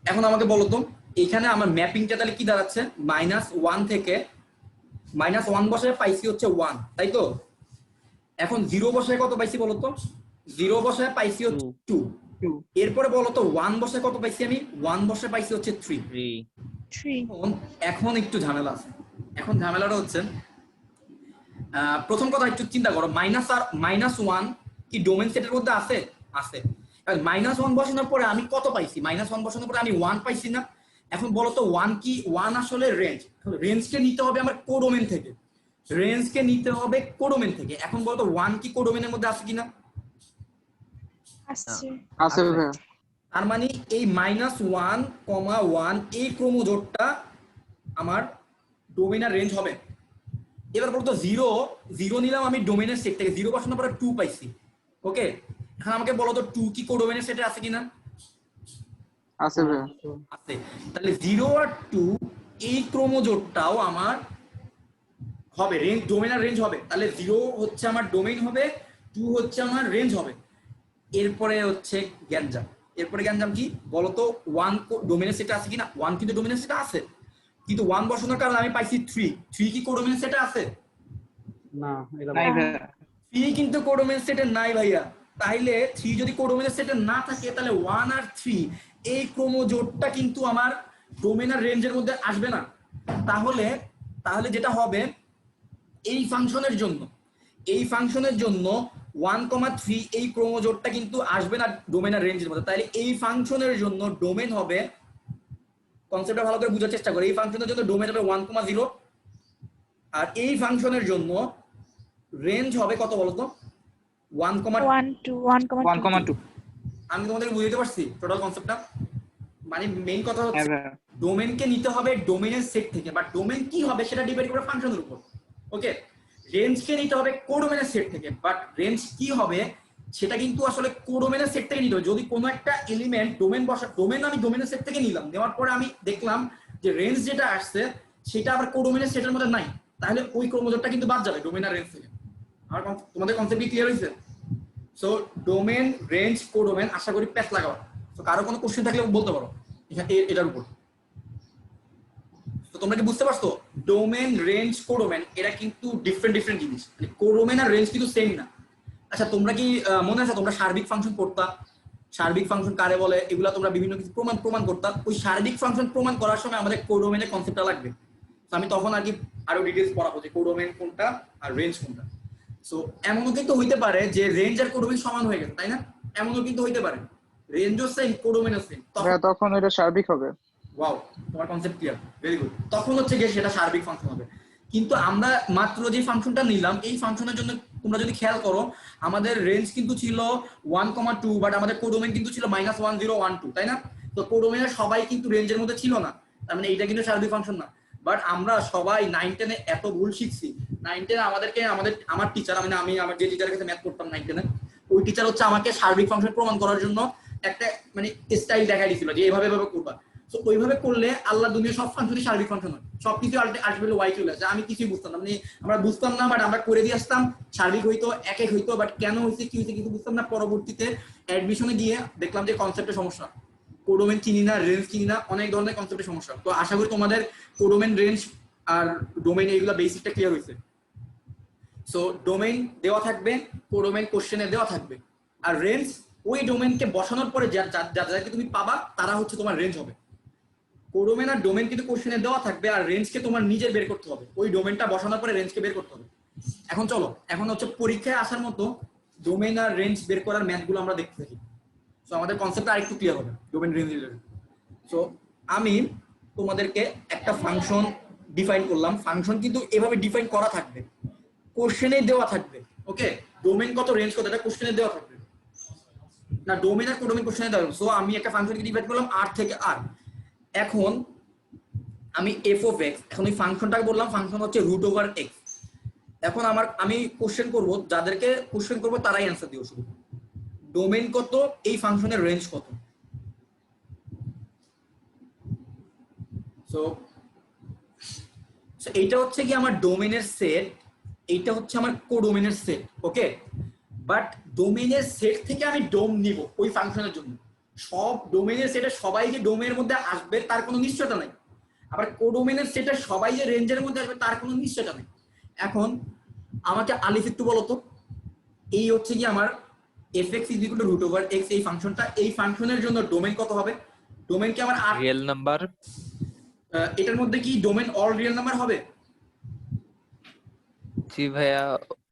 এখন আমাকে বলো তো এখানে আমার ম্যাপিংটা তাহলে কি দাঁড়াচ্ছে, -1 থেকে -1 বসায় পাইছি হচ্ছে 1, তাই তো? এখন 0 বসায় কত পাইছি বলো তো? 0 বসায় পাইছি হচ্ছে 2। এরপরে বলো তো 1 বসায় কত পাইছি আমি? 1 বসায় পাইছি হচ্ছে 3। 3 এখন একটু ঝামেলা আছে। এখন ঝামেলাটা হচ্ছে প্রথম কথা একটু চিন্তা করো, -1 কি ডোমেন সেটের মধ্যে আছে? আছে। -1 বসানোর পরে আমি কত পাইছি? -1 বসানোর পরে আমি 1 পাইছি না? এখন বলো তো 1 কি? 1 আসলে রেঞ্জকে নিতে হবে আমার কোডোমেন থেকে, রেঞ্জকে নিতে হবে কোডোমেন থেকে। এখন বলো তো 1 কি কোডোমেনের মধ্যে আছে কিনা? আসছে। আছে ভাইয়া। তার মানে এই -1, 1 এই ক্রমজোড়টা আমার ডোমেন আর রেঞ্জ হবে। এবার বলতো 0 নিলাম আমি ডোমেনের সেট থেকে, 0 বসানোর পরে 2 পাইছি। ওকে, এখন আমাকে বলো তো 2 কি কোডোমেনের সেটে আছে কিনা? আছে ভাইয়া। আছে। তাহলে 0 আর 2 এই ক্রমজোড়টাও আমার হবে রেঞ্জ, ডোমেন আর রেঞ্জ হবে। তাহলে 0 হচ্ছে আমার ডোমেন হবে, 2 হচ্ছে আমার রেঞ্জ হবে। এরপরে হচ্ছে গ্যাঞ্জাম। এরপরে গ্যাঞ্জাম কি বলতো, 1 ডোমেনের সেটে আছে কিনা? 1 কিন্তু ডোমেনের সেটে আছে, কিন্তু 1 বসানোর কারণে আমি পাইছি 3 কি কোডোমেনের সেটে আছে? না, এটা নাই ভাইয়া। 3 কিন্তু কোডোমেন সেটে নাই ভাইয়া। তাইলে 3 যদি কোডোমেনের সেটে না থাকে তাহলে 1 আর 3 এই ক্রমজোড়টা কিন্তু আমার ডোমেন আর রেঞ্জের মধ্যে আসবে না। তাহলে তাহলে যেটা হবে, এই ফাংশনের জন্য 1,3 এই ক্রমজোড়টা কিন্তু আসবে না ডোমেন আর রেঞ্জের মধ্যে। তাহলে এই ফাংশনের জন্য ডোমেন হবে, কনসেপ্টটা ভালো করে বোঝার চেষ্টা করে, এই ফাংশনের জন্য ডোমেন হবে 1,0 আর এই ফাংশনের জন্য রেঞ্জ হবে কত বলতো? 1,2। 1,2। আমি তোমাদেরকে বুঝাতে পারছি টোটাল কনসেপ্টটা? মানে মেইন কথা হ্যাঁ হচ্ছে ভাইয়া। ডোমেনকে নিতে হবে ডোমেনের সেট থেকে, বাট ডোমেন কি হবে সেটা ডিপেন্ড করে ফাংশনের উপর। ওকে, রেঞ্জকে নিতে হবে কোডোমেনের সেট থেকে, বাট রেঞ্জ কি হবে সেটা কিন্তু আসলে কোডোমেনের সেট থেকে নিতে হবে। যদি কোনো একটা এলিমেন্ট ডোমেন আমি ডোমেনের সেট থেকে নিলাম, নেওয়ার পরে আমি দেখলাম যে রেঞ্জ যেটা আসছে সেটা আবার কোডোমেনের সেটের মধ্যে নাই, তাহলে ওই ক্রমজোড়টা কিন্তু বাদ যাবে ডোমেন আর রেঞ্জ থেকে। আর তোমাদের কনসেপ্ট কি ক্লিয়ার হয়েছে? সো ডোমেন, রেঞ্জ, কোডোমেন, আশা করি প্যাচ লাগাও। তো কারো কোনো কোশ্চেন থাকলে বলতে পারো এটার উপর। তো তোমরা কি বুঝতে পারছো ডোমেন, রেঞ্জ, কোডোমেন এরা কিন্তু ডিফারেন্ট জিনিস, মানে কোডোমেন আর রেঞ্জ কিন্তু সেম না। আচ্ছা তোমরা কি মনে আছে তোমরা সার্বিক ফাংশন পড়তা? সার্বিক ফাংশন কারে বলে এগুলা তোমরা বিভিন্ন কিছু প্রমাণ করতা। ওই সার্বিক ফাংশন প্রমাণ করার সময় আমাদের কোডোমেনের কনসেপ্টটা লাগবে। তো আমি তখন আর কি আরো ডিটেইলস পড়াবো যে কোডোমেন কোনটা আর রেঞ্জ কোনটা। সো এমনও কিন্তু হইতে পারে যে রেঞ্জ আর কোডোমেন সমান হয়ে গেছে, তাই না? এমনও কিন্তু হইতে পারে রেঞ্জও সেম কোডোমেনও সেম, ভাইয়া তখন এটা সার্বিক হবে। ওয়াও, তোমার কনসেপ্ট ক্লিয়ার, ভেরি গুড। তখন হচ্ছে গিয়ে সেটা সার্বিক ফাংশন হবে। কিন্তু আমরা মাত্র যে ফাংশনটা নিলাম এই ফাংশনের জন্য তোমরা যদি খেয়াল করো আমাদের রেঞ্জ কিন্তু ছিল 1,2, বাট আমাদের কোডোমেন কিন্তু ছিল -1012, তাই না? তো কোডোমেনের সবাই কিন্তু রেঞ্জের মধ্যে ছিল না, তার মানে এইটা কিন্তু সার্বিক ফাংশন না। বাট আমরা সবাই 9-10 এত ভুল শিখছি। 9-10 আমার টিচার, মানে আমি আমার যে টিচারের কাছে ম্যাথ করতাম 9-10 ওই টিচার হচ্ছে আমাকে সার্বিক ফাংশন প্রমাণ করার জন্য একটা মানে স্টাইল দেখাই দিছিল যে এভাবে করবা। তো ওইভাবে করলে আল্লাহ দুনিয়া সব ফাংশনই সার্বিক ফাংশন হয়, সবকিছু আলটিমেটলি ওয়াই চলে আসে। আমি কিছুই বুঝতাম না, মানে আমরা বুঝতাম না, বাট আমরা করে দিয়ে আসতাম, সার্বিক হইতো, এক হইতো, বাট কেন হয়েছে কি হয়েছে কিছু বুঝতাম না। পরবর্তীতে অ্যাডমিশনে গিয়ে দেখলাম যে কনসেপ্টের সমস্যা, কোডোমেন চিনি না, রেঞ্জ চিনি না, অনেক ধরনের কনসেপ্টের সমস্যা। তো আশা করি তোমাদের কোডোমেন, রেঞ্জ আর ডোমেন এইগুলো বেসিকটা ক্লিয়ার হয়েছে। সো ডোমেইন দেওয়া থাকবে, কোডোমেন কোশ্চেনে দেওয়া থাকবে, আর রেঞ্জ ওই ডোমেনকে বসানোর পরে যাদেরকে তুমি পাবা তারা হচ্ছে তোমার রেঞ্জ হবে। কোডোমেন আর ডোমেন কিন্তু কোশ্চেনে দেওয়া থাকবে, আর রেঞ্জকে তোমার নিজের বের করতে হবে, ওই ডোমেনটা বসানোর পরে রেঞ্জকে বের করতে হবে। এখন চলো, এখন হচ্ছে পরীক্ষায় আসার মতো ডোমেন আর রেঞ্জ বের করার ম্যাথগুলো আমরা দেখতে থাকি। সো আমাদের কনসেপ্টটা আরেকটু ক্লিয়ার হবে ডোমেন, রেঞ্জ রিলেটেড। সো আমি তোমাদেরকে একটা ফাংশন ডিফাইন করলাম, ফাংশন কিন্তু এভাবে ডিফাইন করা থাকবে, কোশ্চেনে দেওয়া থাকবে। ওকে, ডোমেন কত, রেঞ্জ কত, এটা কোশ্চেনে দেওয়া থাকবে না, ডোমেন আর কোডোমেন কোশ্চেনে দেওয়া হবে। সো আমি একটা ফাংশনকে ডিফাইন করলাম r থেকে r। এখন আমি f of x, এখন এই ফাংশনটাকে বললাম ফাংশন হচ্ছে √x। এখন আমি কোশ্চেন করব, যাদেরকে কোশ্চেন করব তারাই অ্যানসার দিও শুধু। ডোমেন কত, এই ফাংশনের রেঞ্জ কত। সো এইটা হচ্ছে কি আমার ডোমেনের সেট, এইটা হচ্ছে আমার কোডোমেনের সেট, ওকে। বাট ডোমেনের সেট থেকে আমি ডোম নিব ওই ফাংশনের জন্য। সব ডোমেনের সেটে সবাই যে ডোমেনের মধ্যে আসবে তার কোনো নিশ্চয়তা নাই, আবার কোডোমেনের সেটে সবাই যে রেঞ্জের মধ্যে আসবে তার কোনো নিশ্চয়তা নেই। এখন আমাকে আলিফ একটু বলো তো, এই হচ্ছে কি আমার fx √x, এই ফাংশনটা, এই ফাংশনের জন্য ডোমেন কত হবে? ডোমেন কি আমার রিয়েল নাম্বার। এটার মধ্যে কি ডোমেন অল রিয়েল নাম্বার হবে? জি ভাইয়া,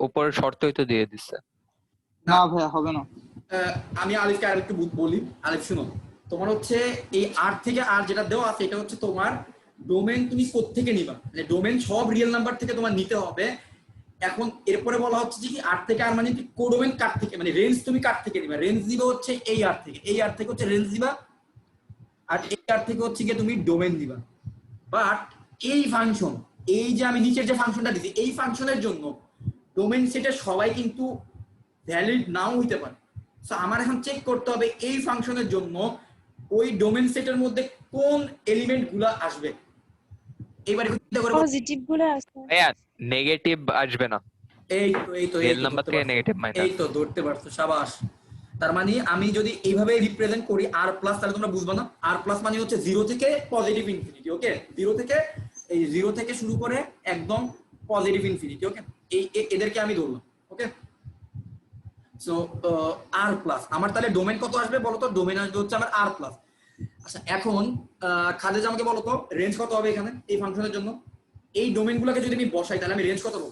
উপর শর্তই তো দিয়ে দিচ্ছে। না ভাইয়া, হবে না। আমি আলিফকে আর একটু বলি। আলিফ শুনো, তোমার হচ্ছে এই আর থেকে আর যেটা দেওয়া আছে এটা হচ্ছে তোমার ডোমেন, তুমি কোত্থেকে নিবা, মানে ডোমেন সব রিয়েল নাম্বার থেকে তোমার নিতে হবে। এখন এরপরে বলা হচ্ছে যে কি আর থেকে আর মানে কি কোডোমেন কার থেকে, মানে রেঞ্জ তুমি কার থেকে নিবা? রেঞ্জ দিবা হচ্ছে এই আর থেকে, এই আর থেকে হচ্ছে রেঞ্জ দিবা, আর এই আর থেকে হচ্ছে গিয়ে তুমি ডোমেন দিবা। বাট এই ফাংশন, এই যে আমি নিচের যে ফাংশনটা দিছি, এই ফাংশনের জন্য ডোমেন সেটের সবাই কিন্তু ভ্যালিড নাও হইতে পারে। সো আমার এখন চেক করতে হবে এই ফাংশনের জন্য ওই ডোমেন সেটের মধ্যে কোন এলিমেন্ট গুলা আসবে। এবারে চিন্তা করে পজিটিভ গুলো আছে। ভাইয়া নেগেটিভ আসবে না, এই তো রিয়েল নাম্বার থেকে নেগেটিভ মাইনাস। এই তো ধরতে পারছো, সাবাস। তার মানে আমি যদি এইভাবে রিপ্রেজেন্ট করি আর প্লাস, তাহলে তোমরা বুঝবা না। আর প্লাস মানে হচ্ছে 0 থেকে পজিটিভ ইনফিনিটি, ওকে। 0 থেকে শুরু করে একদম পজিটিভ ইনফিনিটি, ওকে। এদেরকে আমি ধরলাম, ওকে। সো আর প্লাস আমার তাহলে ডোমেন কত আসবে বলো তো? ডোমেন আসবে হচ্ছে আমার আর প্লাস। আচ্ছা, এখন খালেদ আমাকে বলো তো রেঞ্জ কত হবে এখানে এই ফাংশনের জন্য? এই ডোমেন গুলোকে যদি আমি বসাই তাহলে আমি রেঞ্জ কত পাবো?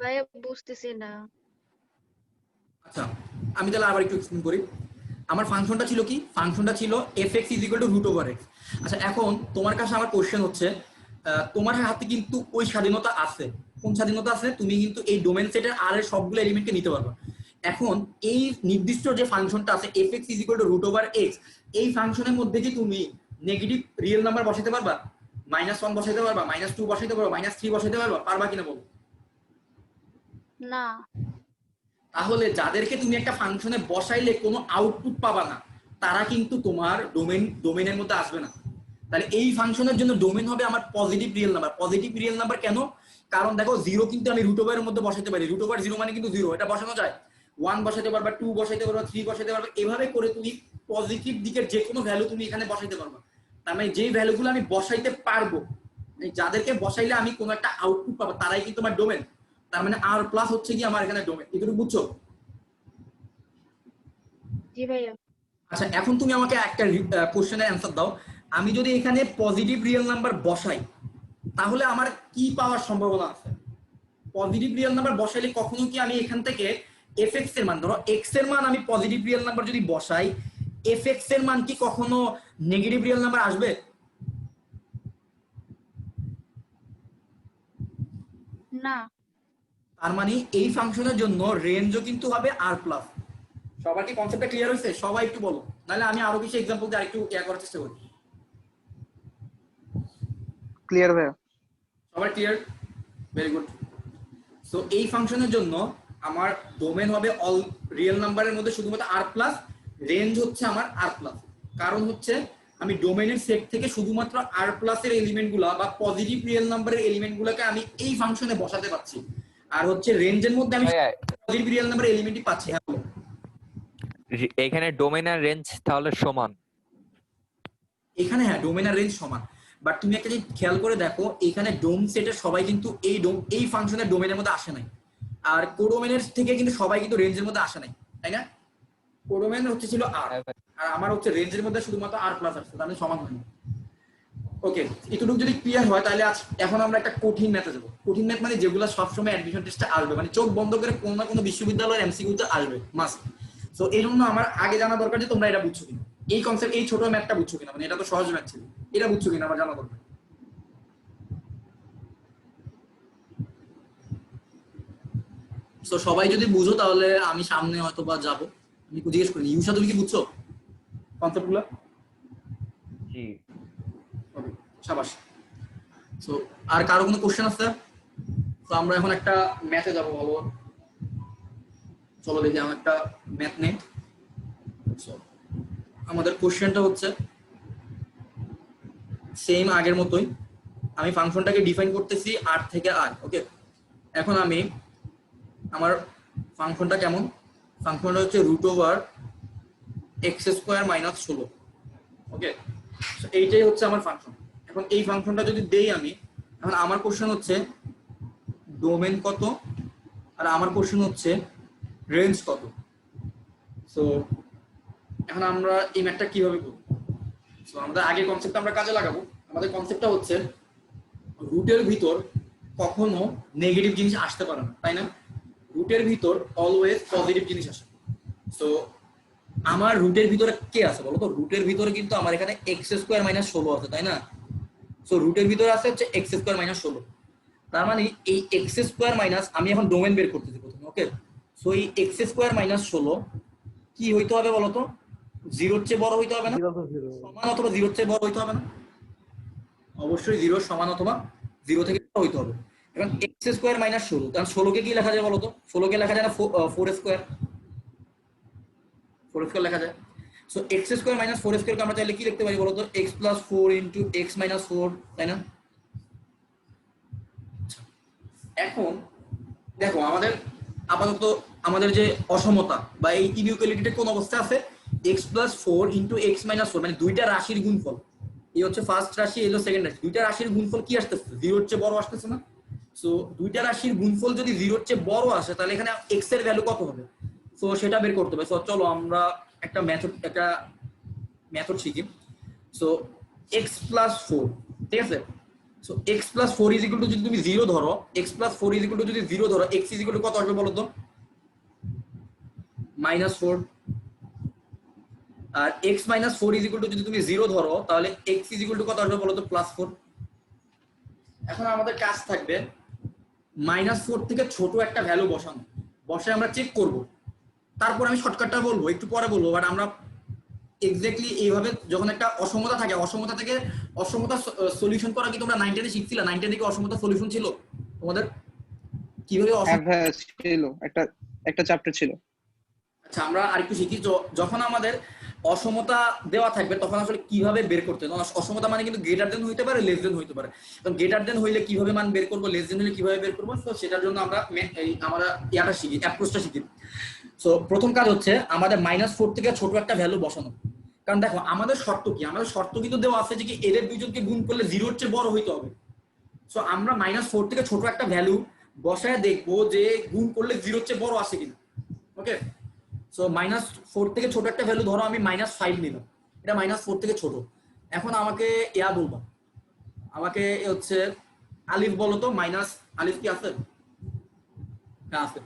ভাইয়া বুঝতেছি না। আচ্ছা, আমি তাহলে আবার একটু এক্সপ্লেইন করি। আমার ফাংশনটা ছিল কি? ফাংশনটা ছিল fx √x। আচ্ছা, এখন তোমার কাছে আমার কোশ্চেন হচ্ছে, তোমার হাতে কিন্তু ওই স্বাধীনতা আছে। কোন স্বাধীনতা আছে? তুমি কিন্তু এই ডোমেন সেটের আর এর সবগুলো এলিমেন্টকে নিতে পারবা। এখন এই নির্দিষ্ট যে ফাংশনটা আছে fx √x, এই ফাংশনের মধ্যে কি তুমি নেগেটিভ রিয়েল নাম্বার বসাতে পারবা? -1 বসাইতে পারবা, -2 বসাইতে পারবা, -3 বসাইতে পারবা? পারবা কিনা বলো? না। তাহলে যাদেরকে তুমি একটা ফাংশনে বসাইলে কোনো আউটপুট পাবা না, তারা কিন্তু তোমার ডোমেনের মধ্যে আসবে না। তাহলে এই ফাংশনের জন্য ডোমেন হবে আমার positive real number. Positive real number কেন? কারণ দেখো 0 কিন্তু আমি √এর মধ্যে বসাইতে পারি। √0 মানে কিন্তু 0, এটা বসানো যায়। 1 বসাইতে পারবা, 2 বসাইতে পারবা, 3 বসাইতে পারবা। এভাবে করে তুমি পজিটিভ দিকের যে কোনো ভ্যালু তুমি এখানে বসাইতে পারবা। তার মানে যেই ভ্যালুগুলো আমি বসাইতে পারবো, মানে যাদেরকে বসাইলে আমি কোনো একটা আউটপুট পাবো, তারাই কিন্তু আমার ডোমেন। তার মানে আর প্লাস হচ্ছে কি আমার এখানে ডোমেন। এটুকু বুঝছো? জি ভাইয়া। আচ্ছা, এখন তুমি আমাকে একটা কোশ্চেনের অ্যান্সার দাও। আমি যদি এখানে পজিটিভ রিয়েল নাম্বার বসাই তাহলে আমার কি পাওয়ার সম্ভাবনা আছে? পজিটিভ রিয়েল নাম্বার বসাইলে কখনো কি আমি এখান থেকে fx এর মান, ধরো x এর মান আমি পজিটিভ রিয়েল নাম্বার যদি বসাই, fx এর মান কি কখনো নেগেটিভ রিয়েল নাম্বার আসবে? না। তার মানে এই ফাংশনের জন্য রেঞ্জও কিন্তু হবে আর প্লাস। সবার কি কনসেপ্টটা ক্লিয়ার হয়েছে? সবাই একটু বলো, নাহলে আমি আরো কিছু এক্সাম্পল দিয়ে আরেকটু করার চেষ্টা করি। ক্লিয়ার ভাইয়া? সবার ক্লিয়ার? Very good. সো এই ফাংশনের জন্য আমার ডোমেন হবে অল রিয়েল নাম্বারের মধ্যে শুধুমাত্র আর প্লাস, রেঞ্জ হচ্ছে আমার আর প্লাস। কারণ হচ্ছে আমি ডোমেনের সেট থেকে শুধুমাত্র আর প্লাসের এলিমেন্টগুলো বা পজিটিভ রিয়েল নাম্বারের এলিমেন্টগুলোকে আমি এই ফাংশনে বসাতে পারছি। আর হচ্ছে রেঞ্জের মধ্যে আমি পজিটিভ রিয়েল নাম্বারের এলিমেন্টই পাচ্ছি। হ্যাঁ, এখানে ডোমেন আর রেঞ্জ তাহলে সমান। এখানে হ্যাঁ, ডোমেন আর রেঞ্জ সমান। বাট তুমি একটা জিনিস খেয়াল করে দেখো, এখানে ডোম সেটের সবাই কিন্তু এই ফাংশনের ডোমেনের মধ্যে আসে নাই, আর কোডোমেনের থেকে কিন্তু সবাই কিন্তু রেঞ্জের মধ্যে আসে নাই, তাই না? কোডোমেন হচ্ছে ছিল আর, আর আমার হচ্ছে রেঞ্জের মধ্যে শুধুমাত্র আর প্লাস আসছে, তাহলে সমান হয়নি। ওকে, এতটুকু যদি ক্লিয়ার হয় তাহলে এখন আমরা একটা কঠিন ম্যাথে যাবো। কঠিন ম্যাথ মানে যেগুলো সবসময় অ্যাডমিশন টেস্টে আসবে, মানে চোখ বন্ধ করে কোনো না কোনো বিশ্ববিদ্যালয়ের এমসিকিউতে আসবে মাস্ট। সো এই জন্য আমার আগে জানা দরকার যে তোমরা এটা বুঝছো কিনা, এই কনসেপ্ট, এই ছোট ম্যাথটা বুঝছো কিনা, মানে এটা তো সহজ ম্যাথ ছিল, এটা বুঝছো কিনা আমার জানা দরকার। তো সবাই যদি বুঝো তাহলে আমি সামনে হয়তো বা যাবো। আমি জিজ্ঞেস করি, ইউসা তুমি কি বুঝছো কনসেপ্টগুলো? জি। শাবাশ। সো আর কারো কোনো কোশ্চেন আছে? তো আমরা এখন একটা ম্যাথে যাবো। ভালো, চলো দেখি আমার একটা ম্যাথ নেই। আমাদের কোশ্চেনটা হচ্ছে সেম আগের মতোই আমি ফাংশনটাকে ডিফাইন করতেছি আর থেকে আর। ওকে, এখন আমি আমার ফাংশনটা কেমন, ফাংশনটা হচ্ছে √(x² - 16). ওকে, এইটাই হচ্ছে আমার ফাংশন। এখন এই ফাংশনটা যদি দেই আমি, এখন আমার কোশ্চেন হচ্ছে ডোমেন কত, আর আমার কোশ্চেন হচ্ছে রেঞ্জ কত। সো এখন আমরা এই ম্যাথটা কিভাবে করব? সো আমাদের আগের কনসেপ্টটা আমরা কাজে লাগাবো। আমাদের কনসেপ্টটা হচ্ছে রুটের ভিতর কখনো নেগেটিভ জিনিস আসতে পারে না, তাই না? রুটের ভিতর অলওয়েজ পজিটিভ জিনিস আসে। সো আমার রুটের ভিতরে কে আছে বলো তো? রুটের ভিতরে কিন্তু আমার এখানে x² - 16 আছে, তাই না? সো রুটের ভিতরে আছে হচ্ছে x² - 16। তার মানে এই x² আমি এখন ডোমেন বের করতেছি প্রথমে। ওকে, সো এই x² - 16 কি হইতে হবে বলতো? 0-র চেয়ে বড় হইতে হবে না, সমান অথবা 0-র চেয়ে বড় হইতে হবে না? অবশ্যই 0 সমান অথবা 0 থেকে বড় হইতে হবে। এখন x² - 16, কারণ 16 কে কি লেখা যায় বলতো? 16 কে লেখা যায় না 4² 4² লেখা যায়। সো x² - 4² কে আমরা চাইলে কি লিখতে পারি বলতো? x + 4 × x - 4, তাই না? এখন দেখো আমাদের আপাতত আমাদের যে অসমতা বা এই ইনইকুয়ালিটিটা কোন অবস্থায় আছে? x + 4 × x - 4, মানে দুইটা রাশির গুণফল। এই হচ্ছে ফার্স্ট রাশি, এই হলো সেকেন্ড রাশি। দুইটা রাশির গুণফল কি আসতেছে? 0-র চেয়ে বড় আসতেছে না? সো দুইটা রাশির গুণফল যদি 0-র চেয়ে বড় আসে তাহলে এখানে x এর ভ্যালু কত হবে? সো সেটা বের করতে হবে। সো চলো আমরা একটা মেথড শিখি। সো x + 4, ঠিক আছে? সো x + 4 = যদি তুমি 0 ধরো, x + 4 = যদি 0 ধরো, x = কত আসবে বলো তো? -4। আর x - 4 = যদি তুমি 0 ধরো তাহলে x কত আসবে বলো তো? +4। এখন আমাদের কাজ থাকবে -4 থেকে ছোট একটা ভ্যালু বসানো, বসায় আমরা চেক করব। তারপর আমি শর্টকাটটা বলবো, একটু পরে বলবো, বাট আমরা এক্স্যাক্টলি এইভাবে যখন একটা অসমতা থাকে, অসমতা থেকে অসমতা সলিউশন করা কি তোমরা 9-10 এ শিখছিলা? 9-10 কি অসমতা সলিউশন ছিল তোমাদের? কিভাবে হ্যাঁ ভাইয়া ছিল, একটা চ্যাপ্টার ছিল। আচ্ছা, আমরা আরেকটু শিখি। যখন আমাদের অসমতা দেওয়া থাকবে তখন আসলে কিভাবে বের করতে হয়। অসমতা মানে কিন্তু গ্রেটার দেন হইতে পারে, লেস দেন হইতে পারে। কারণ গ্রেটার দেন হইলে কিভাবে মান বের করবো, লেস দেন হইলে কিভাবে বের করবো, তো সেটার জন্য আমরা আমরা ইয়াটা শিখি, অ্যাপ্রোচটা শিখি। সো প্রথম কাজ হচ্ছে আমাদের -4 থেকে ছোট একটা ভ্যালু বসানো। কারণ দেখো আমাদের শর্ত কি? আমাদের শর্ত কিন্তু দেওয়া আছে যে কি এদের দুইজনকে গুণ করলে 0-র চেয়ে বড় হইতে হবে। সো আমরা -4 থেকে ছোট একটা ভ্যালু বসায় দেখবো যে গুণ করলে 0-র চেয়ে বড় আসে কিনা। ওকে, সো -4 থেকে ছোট একটা ভ্যালু ধরো আমি -5 নিলাম, এটা -4 থেকে ছোট। এখন আমাকে বলবো, আমাকে হচ্ছে আলিফ বলো তো, আলিফ কি আছে? হ্যাঁ আছে।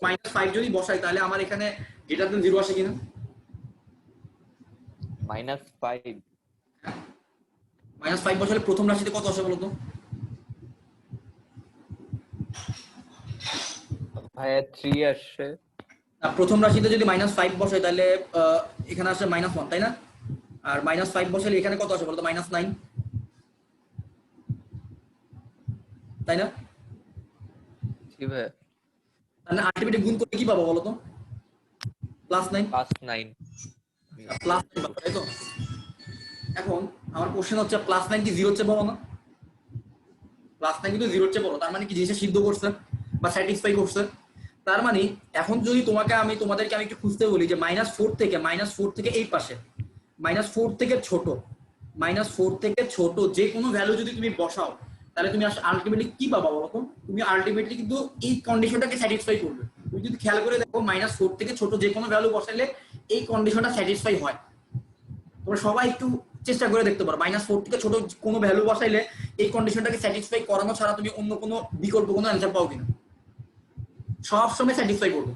-5 যদি বসাই তাহলে আমার এখানে গ্রেটার দেন 0 আসে কিনা? -5 -5 বসালে প্রথম রাশিতে কত আসে বলো তো? ভাইয়া 3 আসছে। প্রথম রাশিতে যদি -5 বসাই তাহলে এখানে আসে -1, তাই না? আর -5 বসালে এখানে কত আসে বলতো? -9, তাই না? জি ভাইয়া। তাহলে আলটিমেটলি গুণ করলে কি পাবো বলো তো? +9। +9। +9 পাবো, তাই তো? এখন আমার কোশ্চেন হচ্ছে +9 কি 0-র চেয়ে বড় না? +9 কিন্তু 0-র চেয়ে বড়, তার মানে কি জিনিসটা সিদ্ধ করছে বা স্যাটিসফাই করছে। তার মানে এখন যদি তোমাদেরকে আমি একটু খুঁজতে বলি যে -4 থেকে এই পাশে, -4 থেকে ছোট, -4 থেকে ছোট যে কোনো ভ্যালু যদি তুমি বসাও তাহলে তুমি আলটিমেটলি কি পাবা বলতো? তুমি আলটিমেটলি কিন্তু এই কন্ডিশনটাকে স্যাটিসফাই করবে। তুমি যদি খেয়াল করে দেখো -4 থেকে ছোট যে কোনো ভ্যালু বসালে এই কন্ডিশনটা স্যাটিসফাই হয়। তোমরা সবাই একটু চেষ্টা করে দেখতে পারো, -4 থেকে ছোট কোনো ভ্যালু বসাইলে এই কন্ডিশনটাকে স্যাটিসফাই করানো ছাড়া তুমি অন্য কোনো বিকল্প কোনো অ্যান্সার পাও কিনা। সব সময় স্যাটিসফাই করবে।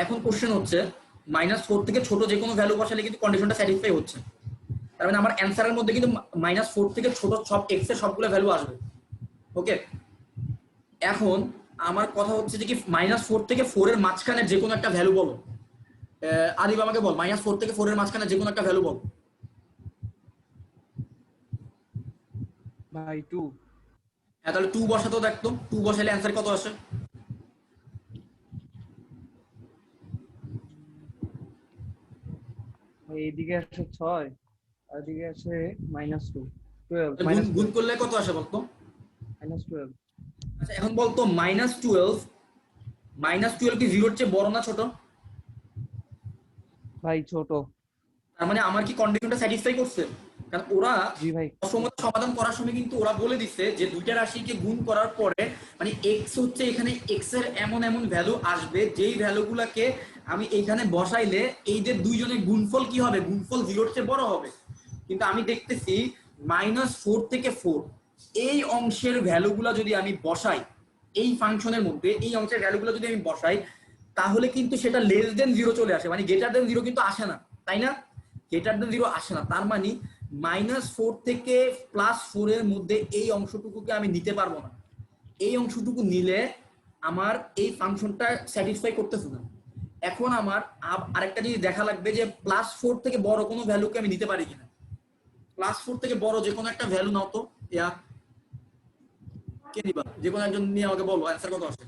এখন কোশ্চেন হচ্ছে -4 থেকে ছোট যে কোনো ভ্যালু বসালে কিন্তু কন্ডিশনটা স্যাটিসফাই হচ্ছে। তার মানে আমার অ্যান্সারের মধ্যে কিন্তু -4 থেকে ছোট সব x এর সবগুলো ভ্যালু আসবে। ওকে, এখন আমার কথা হচ্ছে যে কি -4 থেকে 4 এর মাঝখানে যে কোনো একটা ভ্যালু বলো। আদিব আমাকে বল, -4 থেকে 4 এর মাঝখানে যে কোনো একটা ভ্যালু বল। ভাই 2। হ্যাঁ, তাহলে 2 বসাতো, দেখতো 2 বসাইলে অ্যান্সার কত আসে? এইদিকে আসে 6 আর এদিকে আসে -2 12 গুণ গুণ করলে কত আসে বলতো? -12 আচ্ছা এখন বলতো -12 কি 0 এর চেয়ে বড় না ছোট? ভাই ছোট। তার মানে আমার কি কন্ডিশনটা স্যাটিসফাই করছে? কারণ ওরা জি ভাই। অসমতা সমাধান করার সময় কিন্তু ওরা বলে দিচ্ছে যে দুইটা রাশিকে গুণ করার পরে মানে x হচ্ছে এখানে x এর এমন এমন ভ্যালু আসবে যেই ভ্যালুগুলোকে আমি এইখানে বসাইলে এই যে দুইজনের গুণফল কি হবে? গুণফল 0 এর চেয়ে বড় হবে। কিন্তু আমি দেখতেছি -4 থেকে 4 এই অংশের ভ্যালুগুলো যদি আমি বসাই এই ফাংশনের মধ্যে, এই অংশের ভ্যালুগুলো যদি আমি বসাই তাহলে কিন্তু সেটা লেস দেন 0 চলে আসে, মানে গ্রেটার দেন 0 কিন্তু আসে না, তাই না? গ্রেটার দেন 0 আসে না, তার মানে -4 থেকে +4 এর মধ্যে এই অংশটুকুকে আমি নিতে পারবো না। এই অংশটুকু নিলে আমার এই ফাংশনটা স্যাটিসফাই করতেছে না। এখন আমার আরেকটা জিনিস দেখা লাগবে যে +4 থেকে বড় কোনো ভ্যালুকে আমি নিতে পারি কিনা। +4 থেকে বড় যে কোনো একটা ভ্যালু নাও তো, কে নিবা? যে কোনো একজন নিয়ে আমাকে বলো অ্যানসার কত আসে।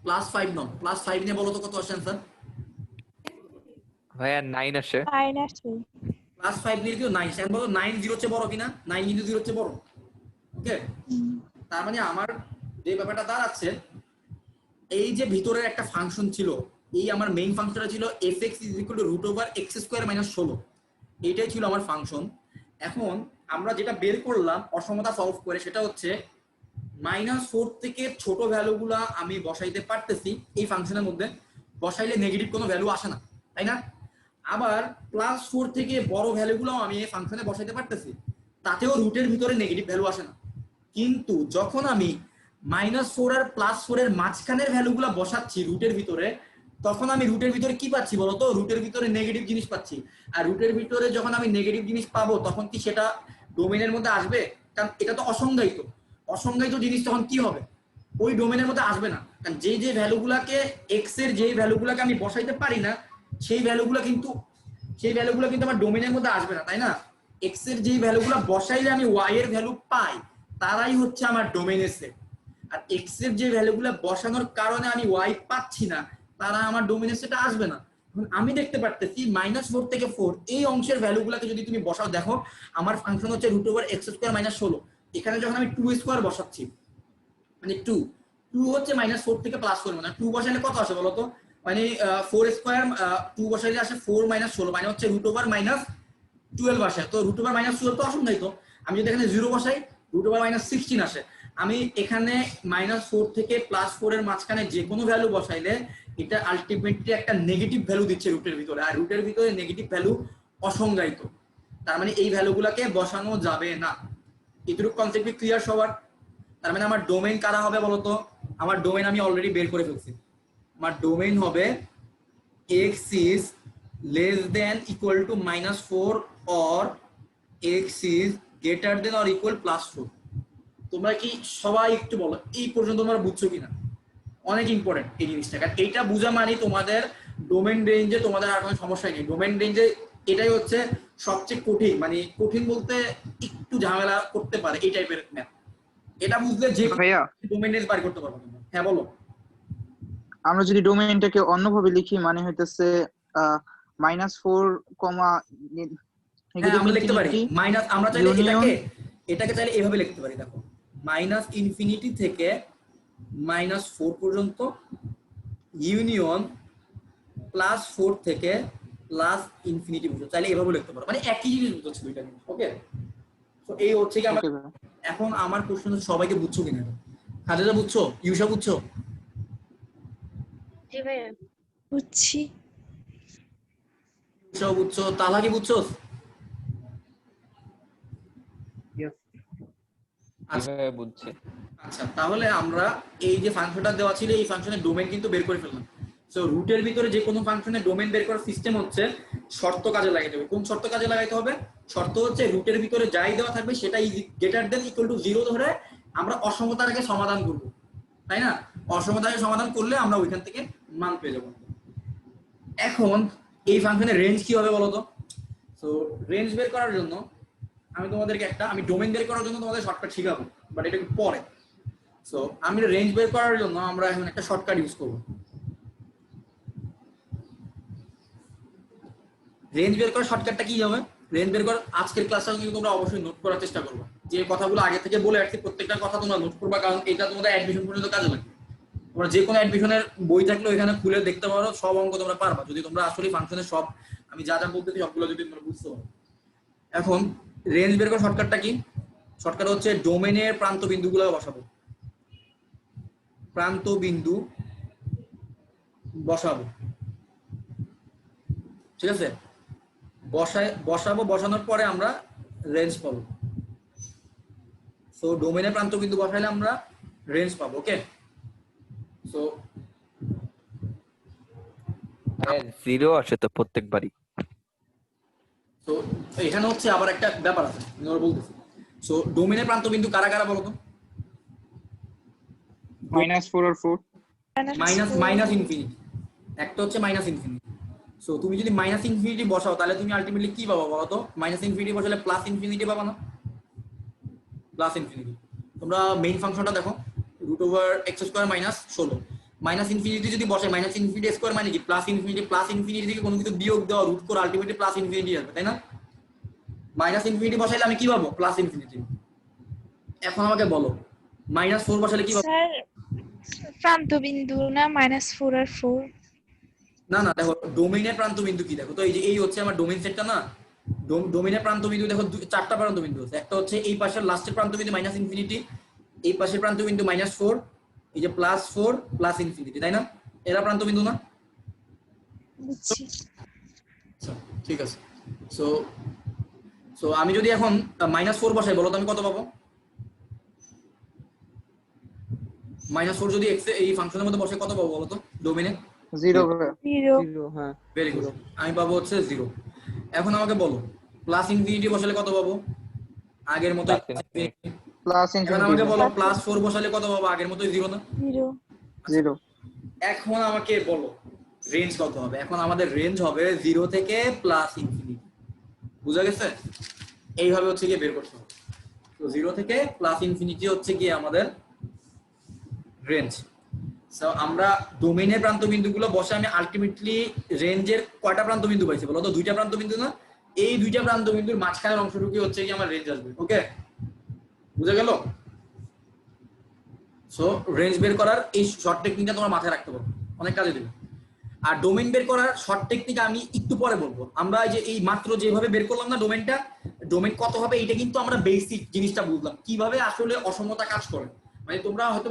+5 নাও, +5 নিয়ে বলো তো কত আসে অ্যানসার। ভাইয়া 9 আসে। +5 নিয়ে কিন্তু 9 সেন বলো 9 0 চেয়ে বড় কিনা? 9 কিন্তু 0 চেয়ে বড়। ওকে, তার মানে আমার যে ব্যাপারটা দাঁড়াচ্ছে এই যে ভিতরের একটা ফাংশন ছিল, এই আমার মেইন ফাংশনটা ছিল fx √x² - 16, এইটাই ছিল আমার ফাংশন। এখন আমরা যেটা বের করলাম অসমতা সলভ করে সেটা হচ্ছে -4 থেকে ছোট ভ্যালুগুলা আমি বসাইতে পারতেছি এই ফাংশনের মধ্যে, বসাইলে নেগেটিভ কোনো ভ্যালু আসে না, তাই না? আবার +4 থেকে বড় ভ্যালুগুলোও আমি এই ফাংশনে বসাইতে পারতেছি, তাতেও রুটের ভিতরে নেগেটিভ ভ্যালু আসে না। কিন্তু যখন আমি -4 আর +4 এর মাঝখানের ভ্যালুগুলো বসাচ্ছি রুটের ভিতরে, তখন আমি রুটের ভিতরে কি পাচ্ছি বলতো? রুটের ভিতরে নেগেটিভ জিনিস পাচ্ছি। আর রুটের ভিতরে যখন আমি নেগেটিভ জিনিস পাবো তখন কি সেটা ডোমেনের মধ্যে আসবে? কারণ এটা তো অসংজ্ঞায়িত, অসংজ্ঞায়িত জিনিস তখন কি হবে? ওই ডোমেনের মধ্যে আসবে না। কারণ যে যে ভ্যালুগুলাকে এক্স এর যে ভ্যালুগুলাকে আমি বসাইতে পারি না সেই ভ্যালুগুলো কিন্তু আমার ডোমেনের মধ্যে আসবে না, তাই না? এক্স এর যে ভ্যালুগুলো বসাইলে আমি ওয়াই এর ভ্যালু পাই তারাই হচ্ছে আমার ডোমেনের সেট। আর এক্স এর যে ভ্যালুগুলো বসানোর কারণে আমি ওয়াই পাচ্ছি না তারা আমার ডোমেনের সেটে আসবে না। আমি দেখতে পারতেছি -4 থেকে 4 এই অংশের ভ্যালুগুলোকে যদি তুমি বসাও, দেখো আমার ফাংশন হচ্ছে √x² - 16। এখানে যখন আমি 2² বসাচ্ছি মানে 2 হচ্ছে -4 থেকে +4, মানে 2 বসাইলে কত আসে বলতো? মানে 4² 2 বসাইলে আসে 4 - 16, মানে হচ্ছে √12 আসে। তো √12 তো অসংজ্ঞায়িত, আমি যদি এখানে 0 বসাই √16 আসে। আমি এখানে -4 থেকে +4 এর মাঝখানে যে কোনো ভ্যালু বসাইলে এটা আলটিমেটলি একটা নেগেটিভ ভ্যালু দিচ্ছে রুটের ভিতরে, আর রুটের ভিতরে নেগেটিভ ভ্যালু অসংজ্ঞায়িত, তার মানে এই ভ্যালুগুলোকে বসানো যাবে না। এটুকু কনসেপ্ট ক্লিয়ার সবার? তার মানে আমার ডোমেইন কারা হবে বলতো? আমার ডোমেইন আমি অলরেডি বের করে ফেলছি। আমার ডোমেইন হবে x is less than equal to -4 or x is greater than or equal +4। তোমরা কি সবাই একটু বলো এই পর্যন্ত তোমরা বুঝছো কিনা? অনেক ইম্পর্টেন্ট এই জিনিসটা, কারণ এইটা বোঝা মানে তোমাদের ডোমেইন রেঞ্জে তোমাদের আর কোনো সমস্যা নেই। ডোমেইন রেঞ্জে এটাই হচ্ছে সবচেয়ে কঠিন, মানে কঠিন বলতে একটু ঝামেলা করতে পারে এই টাইপের ম্যাথ। এটা বুঝলে যে ভাইয়া ডোমেইন রেঞ্জ বার করতে পারবো তোমরা। হ্যাঁ বলো। আমরা যদি ডোমেইনটাকে অন্যভাবে লিখি মানে হইতেছে -4, হ্যাঁ আমরা লিখতে পারি মাইনাস, আমরা চাইলে Union- এটাকে চাইলে এভাবে লিখতে পারি, দেখো -∞ থেকে -4 পর্যন্ত, ইউনিয়ন +4 থেকে +∞ পর্যন্ত, চাইলে এভাবে লিখতে পারো, মানে একই জিনিস বুঝাচ্ছে দুইটা জিনিস। ওকে, তো এই হচ্ছে কি আমরা Okay ভাইয়া। এখন আমার প্রশ্ন হচ্ছে সবাইকে বুঝছো কিনা? খালেদা বুঝছো? ইউসা বুঝছো? জি ভাইয়া। বুঝছি। ইউসা বুঝছো? তালা কি বুঝছো? Yes. আচ্ছা কিভাবে বুঝছি? আচ্ছা, তাহলে আমরা এই যে ফাংশনটা দেওয়া ছিল এই ফাংশনের ডোমেইন কিন্তু বের করে ফেললাম। সো রুটের ভিতরে যে কোনো ফাংশনের ডোমেইন বের করার সিস্টেম হচ্ছে শর্ত কাজে লাগাইতে হবে। কোন শর্ত কাজে লাগাইতে হবে? শর্ত হচ্ছে রুটের ভিতরে যাই দেওয়া থাকবে সেটা গ্রেটার দেন ইকুয়াল টু 0 ধরে আমরা অসমতাটাকে সমাধান করব, তাই না? অসমতাকে সমাধান করলে আমরা ওইখান থেকে মান পেয়ে যাব। এখন এই ফাংশনের রেঞ্জ কি হবে বলো তো? সো রেঞ্জ বের করার জন্য আমি তোমাদেরকে আমি ডোমেইন বের করার জন্য তোমাদের শর্টকাট শেখাবো, বাট এটা একটু পরে। সো আমি রেঞ্জ বের করার জন্য আমরা এখন একটা শর্টকাট ইউজ করব। রেঞ্জ বের করার শর্টকাটটা কি হবে? রেঞ্জ বের করার আজকের ক্লাসটা কিন্তু তোমরা অবশ্যই নোট করার চেষ্টা করবে। যে কথাগুলো আগে থেকে বলে আসছি প্রত্যেকটা কথা তোমরা নোট করবা, কারণ এটা তোমাদের অ্যাডমিশন পর্যন্ত কাজে লাগবে। তোমরা যে কোনো অ্যাডমিশনের বই থাকলে এখানে খুলে দেখতে পারো, সব অঙ্ক তোমরা পারবা যদি তোমরা আসলে ফাংশনের সব আমি যা যা বলতেছি সবগুলো যদি তোমরা বুঝতে পারো। এখন রেঞ্জ বের করার শর্টকাটটা কি? শর্টকাট হচ্ছে ডোমেনের প্রান্ত বিন্দুগুলো বসাবো, প্রান্ত বিন্দু বসাবো, ঠিক আছে? বসাবো, বসানোর পরে আমরা রেঞ্জ পাবো। সো ডোমেনের প্রান্ত বিন্দু বসাইলে আমরা রেঞ্জ পাবো। ওকে, সো জিরো আসে তো প্রত্যেকবারই। তো এখানে হচ্ছে আবার একটা ব্যাপার আছে আমি ওর বলতেছি। সো ডোমেনের প্রান্ত বিন্দু কারা কারা বলো তো? -4 আর 4। মাইনাস ইনফিনিটি, একটা হচ্ছে মাইনাস ইনফিনিটি। সো তুমি যদি মাইনাস ইনফিনিটি বসাও তাহলে তুমি আলটিমেটলি কি পাবা বলো তো? মাইনাস ইনফিনিটি বসালে প্লাস ইনফিনিটি পাবা না? Plus infinity. তোমরা মেইন ফাংশনটা দেখো, √x² - 16। মাইনাস ইনফিনিটি যদি বসে, মাইনাস ইনফিনিটি স্কোয়ার মানে কি? Plus infinity. প্লাস ইনফিনিটি থেকে কোনো কিছু বিয়োগ দেওয়া, রুট করে আলটিমেটলি প্লাস ইনফিনিটি আসবে, তাই না? মাইনাস ইনফিনিটি বসাইলে আমি কি পাবো? Plus infinity. এখন আমাকে বলো -4 বসালে কি পাবো? স্যার প্রান্ত বিন্দু না -4 আর 4? না না, দেখো ডোমেইনের প্রান্ত বিন্দু কি দেখো তো, এই যে এই হচ্ছে আমার ডোমেইন সেটটা না। ডোমেইনের প্রান্ত বিন্দু দেখো চারটা প্রান্ত বিন্দু আছে। একটা হচ্ছে এই পাশের লাস্টের প্রান্ত বিন্দু -ইনফিনিটি, এই পাশের প্রান্ত বিন্দু -4, এই যে +4 প্লাস ইনফিনিটি, তাই না? এরা প্রান্ত বিন্দু না? বুঝছি। আচ্ছা ঠিক আছে। সো সো আমি যদি এখন -4 বসাই, বলো তো আমি কত পাবো? -4 যদি x এই ফাংশনের মধ্যে বসে কত পাবো বলো তো ডোমেইনে? 0। 0। 0 হ্যাঁ। ভেরি গুড, আমি পাবো হচ্ছে 0। এখন আমাকে বলো প্লাস ইনফিনিটি বসালে কত পাবো? আগের মতো। প্লাস এখন আমাকে বলো +4 বসালে কত পাবো? আগের মতোই 0 না? 0। এখন আমাকে বলো রেঞ্জ কত হবে? এখন আমাদের রেঞ্জ হবে 0 থেকে প্লাস ইনফিনিটি। বুঝা গেছে? এইভাবে হচ্ছে গিয়ে বের করতে হবে। তো 0 থেকে প্লাস ইনফিনিটি হচ্ছে গিয়ে আমাদের রেঞ্জ। সো আমরা ডোমেইনের প্রান্ত বিন্দুগুলো বসে আমি আলটিমেটলি রেঞ্জের কয়টা প্রান্ত বিন্দু পাইছি বলো তো? 2টা প্রান্ত বিন্দু না? এই 2টা প্রান্ত বিন্দুর মাঝখানের অংশটুকু হচ্ছে কি আমার রেঞ্জ আসবে। ওকে, বুঝা গেল? সো রেঞ্জ বের করার এই শর্ট টেকনিকটা তোমরা মাথায় রাখতে পারো, অনেক কাজে দেবে। আর ডোমেইন বের করার শর্ট টেকনিক আমি একটু পরে বলবো। আমরা যে এই মাত্র যেভাবে বের করলাম না ডোমেইনটা, ডোমেইন কত হবে এটা কিন্তু আমরা বেসিক জিনিসটা বুঝলাম, কিভাবে আসলে অসমতা কাজ করে। মানে তোমরা হয়তো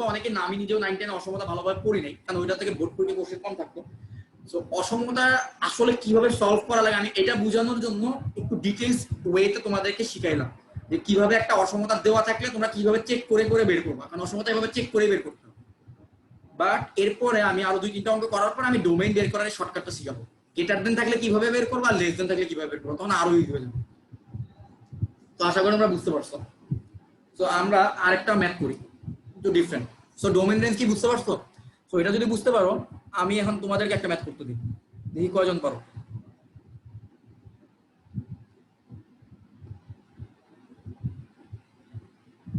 আমি নিজেও 9-10 অসমতা ভালোভাবে পড়ি নাই, কারণ ওইটা থেকে বোর্ড পরীক্ষা কোশ্চেন কম থাকতো। সো অসমতা আসলে কিভাবে সলভ করা লাগে আমি এটা বোঝানোর জন্য একটু ডিটেইলস ওয়েতে তোমাদেরকে শিখাইলাম যে কিভাবে একটা অসমতা দেওয়া থাকলে তোমরা কিভাবে চেক করে করে বের করবা, কারণ অসমতা এভাবে চেক করে বের করতে হবে। বাট এরপরে আমি আরো 2-3টা অঙ্ক করার পর আমি ডোমেইন বের করার শর্টকাটটা শিখাবো। গ্রেটার দেন থাকলে কিভাবে বের করবা, লেস দেন থাকলে কিভাবে বের করবা, তখন আরো ইজি হয়ে যাবে। তো আশা করি আমরা বুঝতে পারছো। তো আমরা আরেকটা ম্যাথ করি একটু ডিফারেন্ট। সো ডোমেইন রেঞ্জ কি বুঝতে পারছো? সো এটা যদি বুঝতে পারো, আমি এখন তোমাদেরকে একটা ম্যাথ করতে দিই, দেখি কয়জন পারো।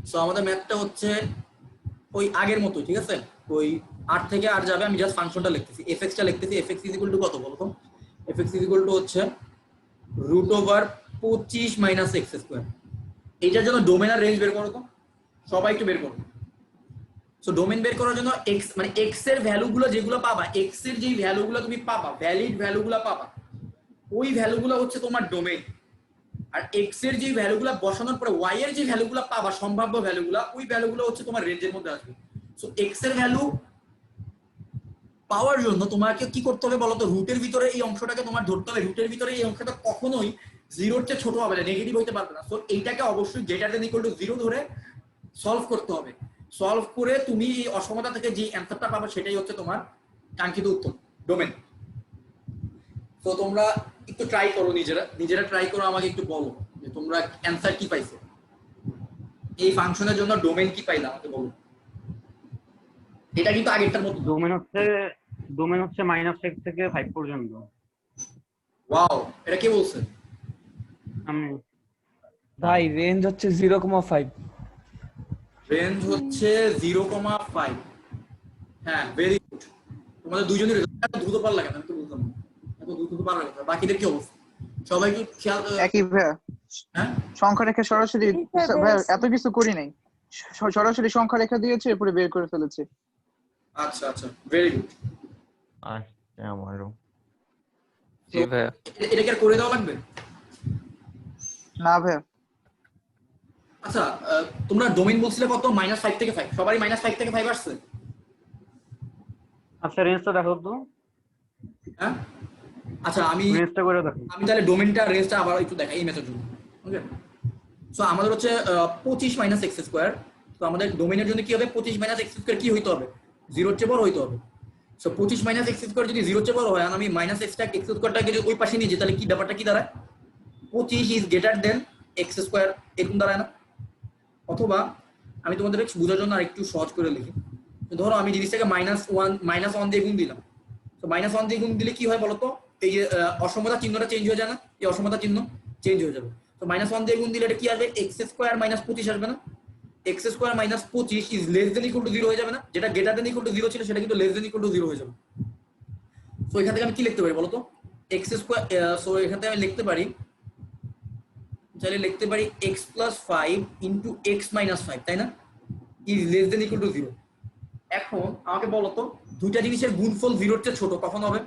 সো আমাদের ম্যাথটা হচ্ছে ওই আগের মতো, ঠিক আছে? ওই 8 থেকে 8 যাবে, আমি জাস্ট ফাংশনটা লিখতেছি, fx টা লিখতেছি। fx = কত বলো তো? fx হচ্ছে √25 - x²। এইটার জন্য ডোমেইন আর রেঞ্জ বের করো তো, সবাই একটু বের করো। সো ডোমেইন বের করার জন্য x মানে x এর ভ্যালুগুলো যেগুলো পাবা, x এর যেই ভ্যালুগুলো তুমি পাবা, ভ্যালিড ভ্যালুগুলো পাবা, ওই ভ্যালুগুলো হচ্ছে তোমার ডোমেইন। আর x এর যে ভ্যালুগুলো বসানোর পরে y এর যে ভ্যালুগুলো পাবা, সম্ভাব্য ভ্যালুগুলো, ওই ভ্যালুগুলো হচ্ছে তোমার রেঞ্জের মধ্যে আসবে। সো x এর ভ্যালু পাওয়ার জন্য তোমাকে কি করতে হবে বলো তো? রুটের ভিতরে এই অংশটাকে তোমার ধরতে হবে। রুটের ভিতরে এই অংশটা কখনোই 0-র চেয়ে ছোট হবে না, নেগেটিভ হইতে পারবে না। সো এইটাকে অবশ্যই গ্রেটার দেন ইকুয়াল টু 0 ধরে সলভ করতে হবে। সলভ করে তুমি এই অসমতা থেকে যে অ্যানসারটা পাবে সেটাই হচ্ছে তোমার কাঙ্ক্ষিত উত্তর, ডোমেইন। তো তোমরা একটু ট্রাই করো, নিজেরা ট্রাই করো, আমাকে একটু বলো যে তোমরা অ্যানসার কি পাইছো, এই ফাংশনের জন্য ডোমেইন কি পাইলা আমাকে বলো। এটা কিন্তু আগেরটার মতো। ডোমেন হচ্ছে -6 থেকে 5 পর্যন্ত। ওয়াও, এটা কে বলছে? আমি ভাই রেঞ্জ হচ্ছে 0,5। রেঞ্জ হচ্ছে 0,5। হ্যাঁ, ভেরি গুড। তোমাদের দুইজনের এত দ্রুত পারলা কেন? আমি তো বুঝলাম না, এত দ্রুত পারলা কেন? বাকিদের কি অবস্থা? সবাই কি খেয়াল একই ভাইয়া, হ্যাঁ সংখ্যা রেখা সরাসরি এইভাবে ভাইয়া আছে। এত কিছু করি নাই, সরাসরি সংখ্যা রেখা দিয়েছে এরপরে বের করে ফেলেছে। আচ্ছা আচ্ছা, ভেরি গুড। আসছে আমারও। জি ভাইয়া। এটা কি আর করে দেওয়া লাগবে? না ভাইয়া, আচ্ছা তোমরা ডোমেইন বলছিলে কত? -5 থেকে 5, সবারই -5 থেকে 5 আসছে? আচ্ছা রেঞ্জটা দেখো তো, হ্যাঁ আচ্ছা, আমি রেঞ্জটা করে দেখো। তাহলে ডোমেইনটা রেঞ্জটা আবার একটু দেখাই এই মেথড জন্য। ওকে, সো আমাদের হচ্ছে 25 - x²। তো আমাদের ডোমেইনের জন্য কি হবে? 25 - x² কি হইতে হবে? 0 এর চেয়ে বড় হইতে হবে। সো 25 - x² যদি 0 এর চেয়ে বড় হয়, আর আমি -x²টাকে যদি ওই পাশে নিয়ে যাই, তাহলে কি ব্যাপারটা কি দাঁড়ায়? 25 ইজ গ্রেটার দেন x², এরকম দাঁড়ায় না? অথবা আমি তোমাদের বোঝার জন্য আরেকটু সহজ করে লিখি। ধরো আমি জিনিসটাকে -1 দিয়ে গুণ দিলাম। তো -1 দিয়ে গুণ দিলে কি হয় বলতো? এই যে অসমতা চিহ্নটা চেঞ্জ হয়ে যায় না? এই অসমতা চিহ্ন চেঞ্জ হয়ে যাবে। তো -1 দিয়ে গুণ দিলে এটা কি আসবে? x² - 25 আসবে না? x² - 25 is less than equal to 0 হয়ে যাবে না? যেটা গ্রেটার দেন ইকুয়াল টু 0 ছিল সেটা কিন্তু লেস দেন ইকুয়াল টু 0 হয়ে যাবে। সো এখান থেকে আমি কি লিখতে পারি বলতো? x², সো এখান থেকে আমি লিখতে পারি, তাহলে লিখতে পারি x + 5 ইনটু x - 5, তাই না? Is less than equal to 0। এখন আমাকে বলো তো, দুইটা জিনিসের গুণফল 0 এর চেয়ে ছোট কখন হবে?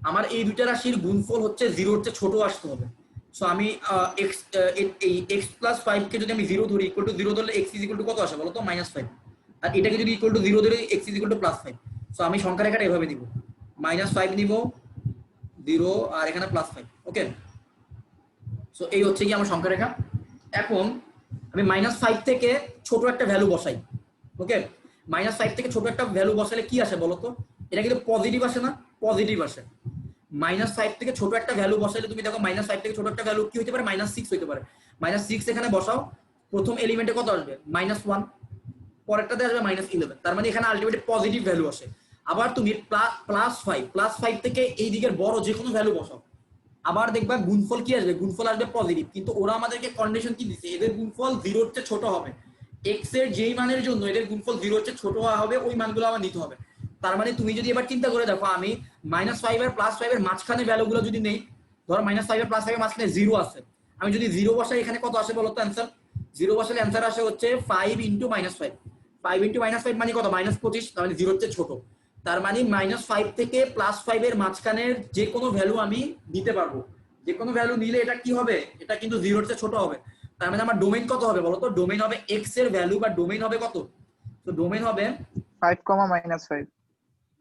আমার এই দুইটা রাশির গুণফল হচ্ছে 0 এর চেয়ে ছোট আসতে হবে। সো আমি এই x + 5 কে যদি আমি 0 ধরি, ইকুয়াল টু 0 ধরলে x ইজ ইকুয়াল টু কত আসে বলো তো? -5। আর এটাকে যদি ইকুয়াল টু 0 ধরে x is equal two +5। So আমি সংখ্যা রেখাটা এভাবে দিব, -5 নিব, 0 আর এখানে +5। ওকে, সো এই হচ্ছে কি আমার সংখ্যা রেখা। এখন আমি -5 থেকে ছোট একটা ভ্যালু বসাই। ওকে, -5 থেকে ছোট একটা ভ্যালু বসালে কি আসে বলতো? এটা কিন্তু পজিটিভ আসে না? পজিটিভ আসে। -5 থেকে ছোট একটা ভ্যালু বসাইলে তুমি দেখো, -5 থেকে ছোট একটা ভ্যালু কি হতে পারে? -6 হতে পারে। -6 এখানে বসাও, প্রথম এলিমেন্টে কত আসবে? -1, পরেরটাতে আসবে -11। তার মানে এখানে আলটিমেটলি পজিটিভ ভ্যালু আসে। আবার তুমি +5 থেকে এই দিকের বড় যে কোনো ভ্যালু বসাও, আবার দেখবা গুণফল কি আসবে? গুণফল আসবে পজিটিভ। কিন্তু ওরা আমাদেরকে কন্ডিশন কি দিচ্ছে? এদের গুণফল 0 এর চেয়ে ছোট হবে। x এর যেই মানের জন্য এদের গুণফল 0 এর চেয়ে ছোট হওয়া হবে, ওই মানগুলো আমার নিতে হবে। তার মানে তুমি যদি এবার চিন্তা করে দেখো, আমি -5 আর +5 এর মাঝখানে ভ্যালুগুলো যদি নেই, ধরো -5 আর +5 এর মাঝখানে 0 আছে, আমি যদি 0 বসাই, এখানে কত আসে বলো তো অ্যান্সার? 0 বসালে অ্যান্সার আসে হচ্ছে 5 * -5। 5 * -5 মানে কত? -25। তার মানে 0 এর চেয়ে ছোট। তার মানে -5 থেকে +5 এর মাঝখানের যে কোনো ভ্যালু আমি নিতে পারবো। যে কোনো ভ্যালু নিলে এটা কি হবে? এটা কিন্তু 0 এর চেয়ে ছোট হবে। তার মানে আমার ডোমেইন কত হবে বলতো? ডোমেইন হবে x এর ভ্যালু, বা ডোমেইন হবে কত? তো ডোমেইন হবে 5, -5।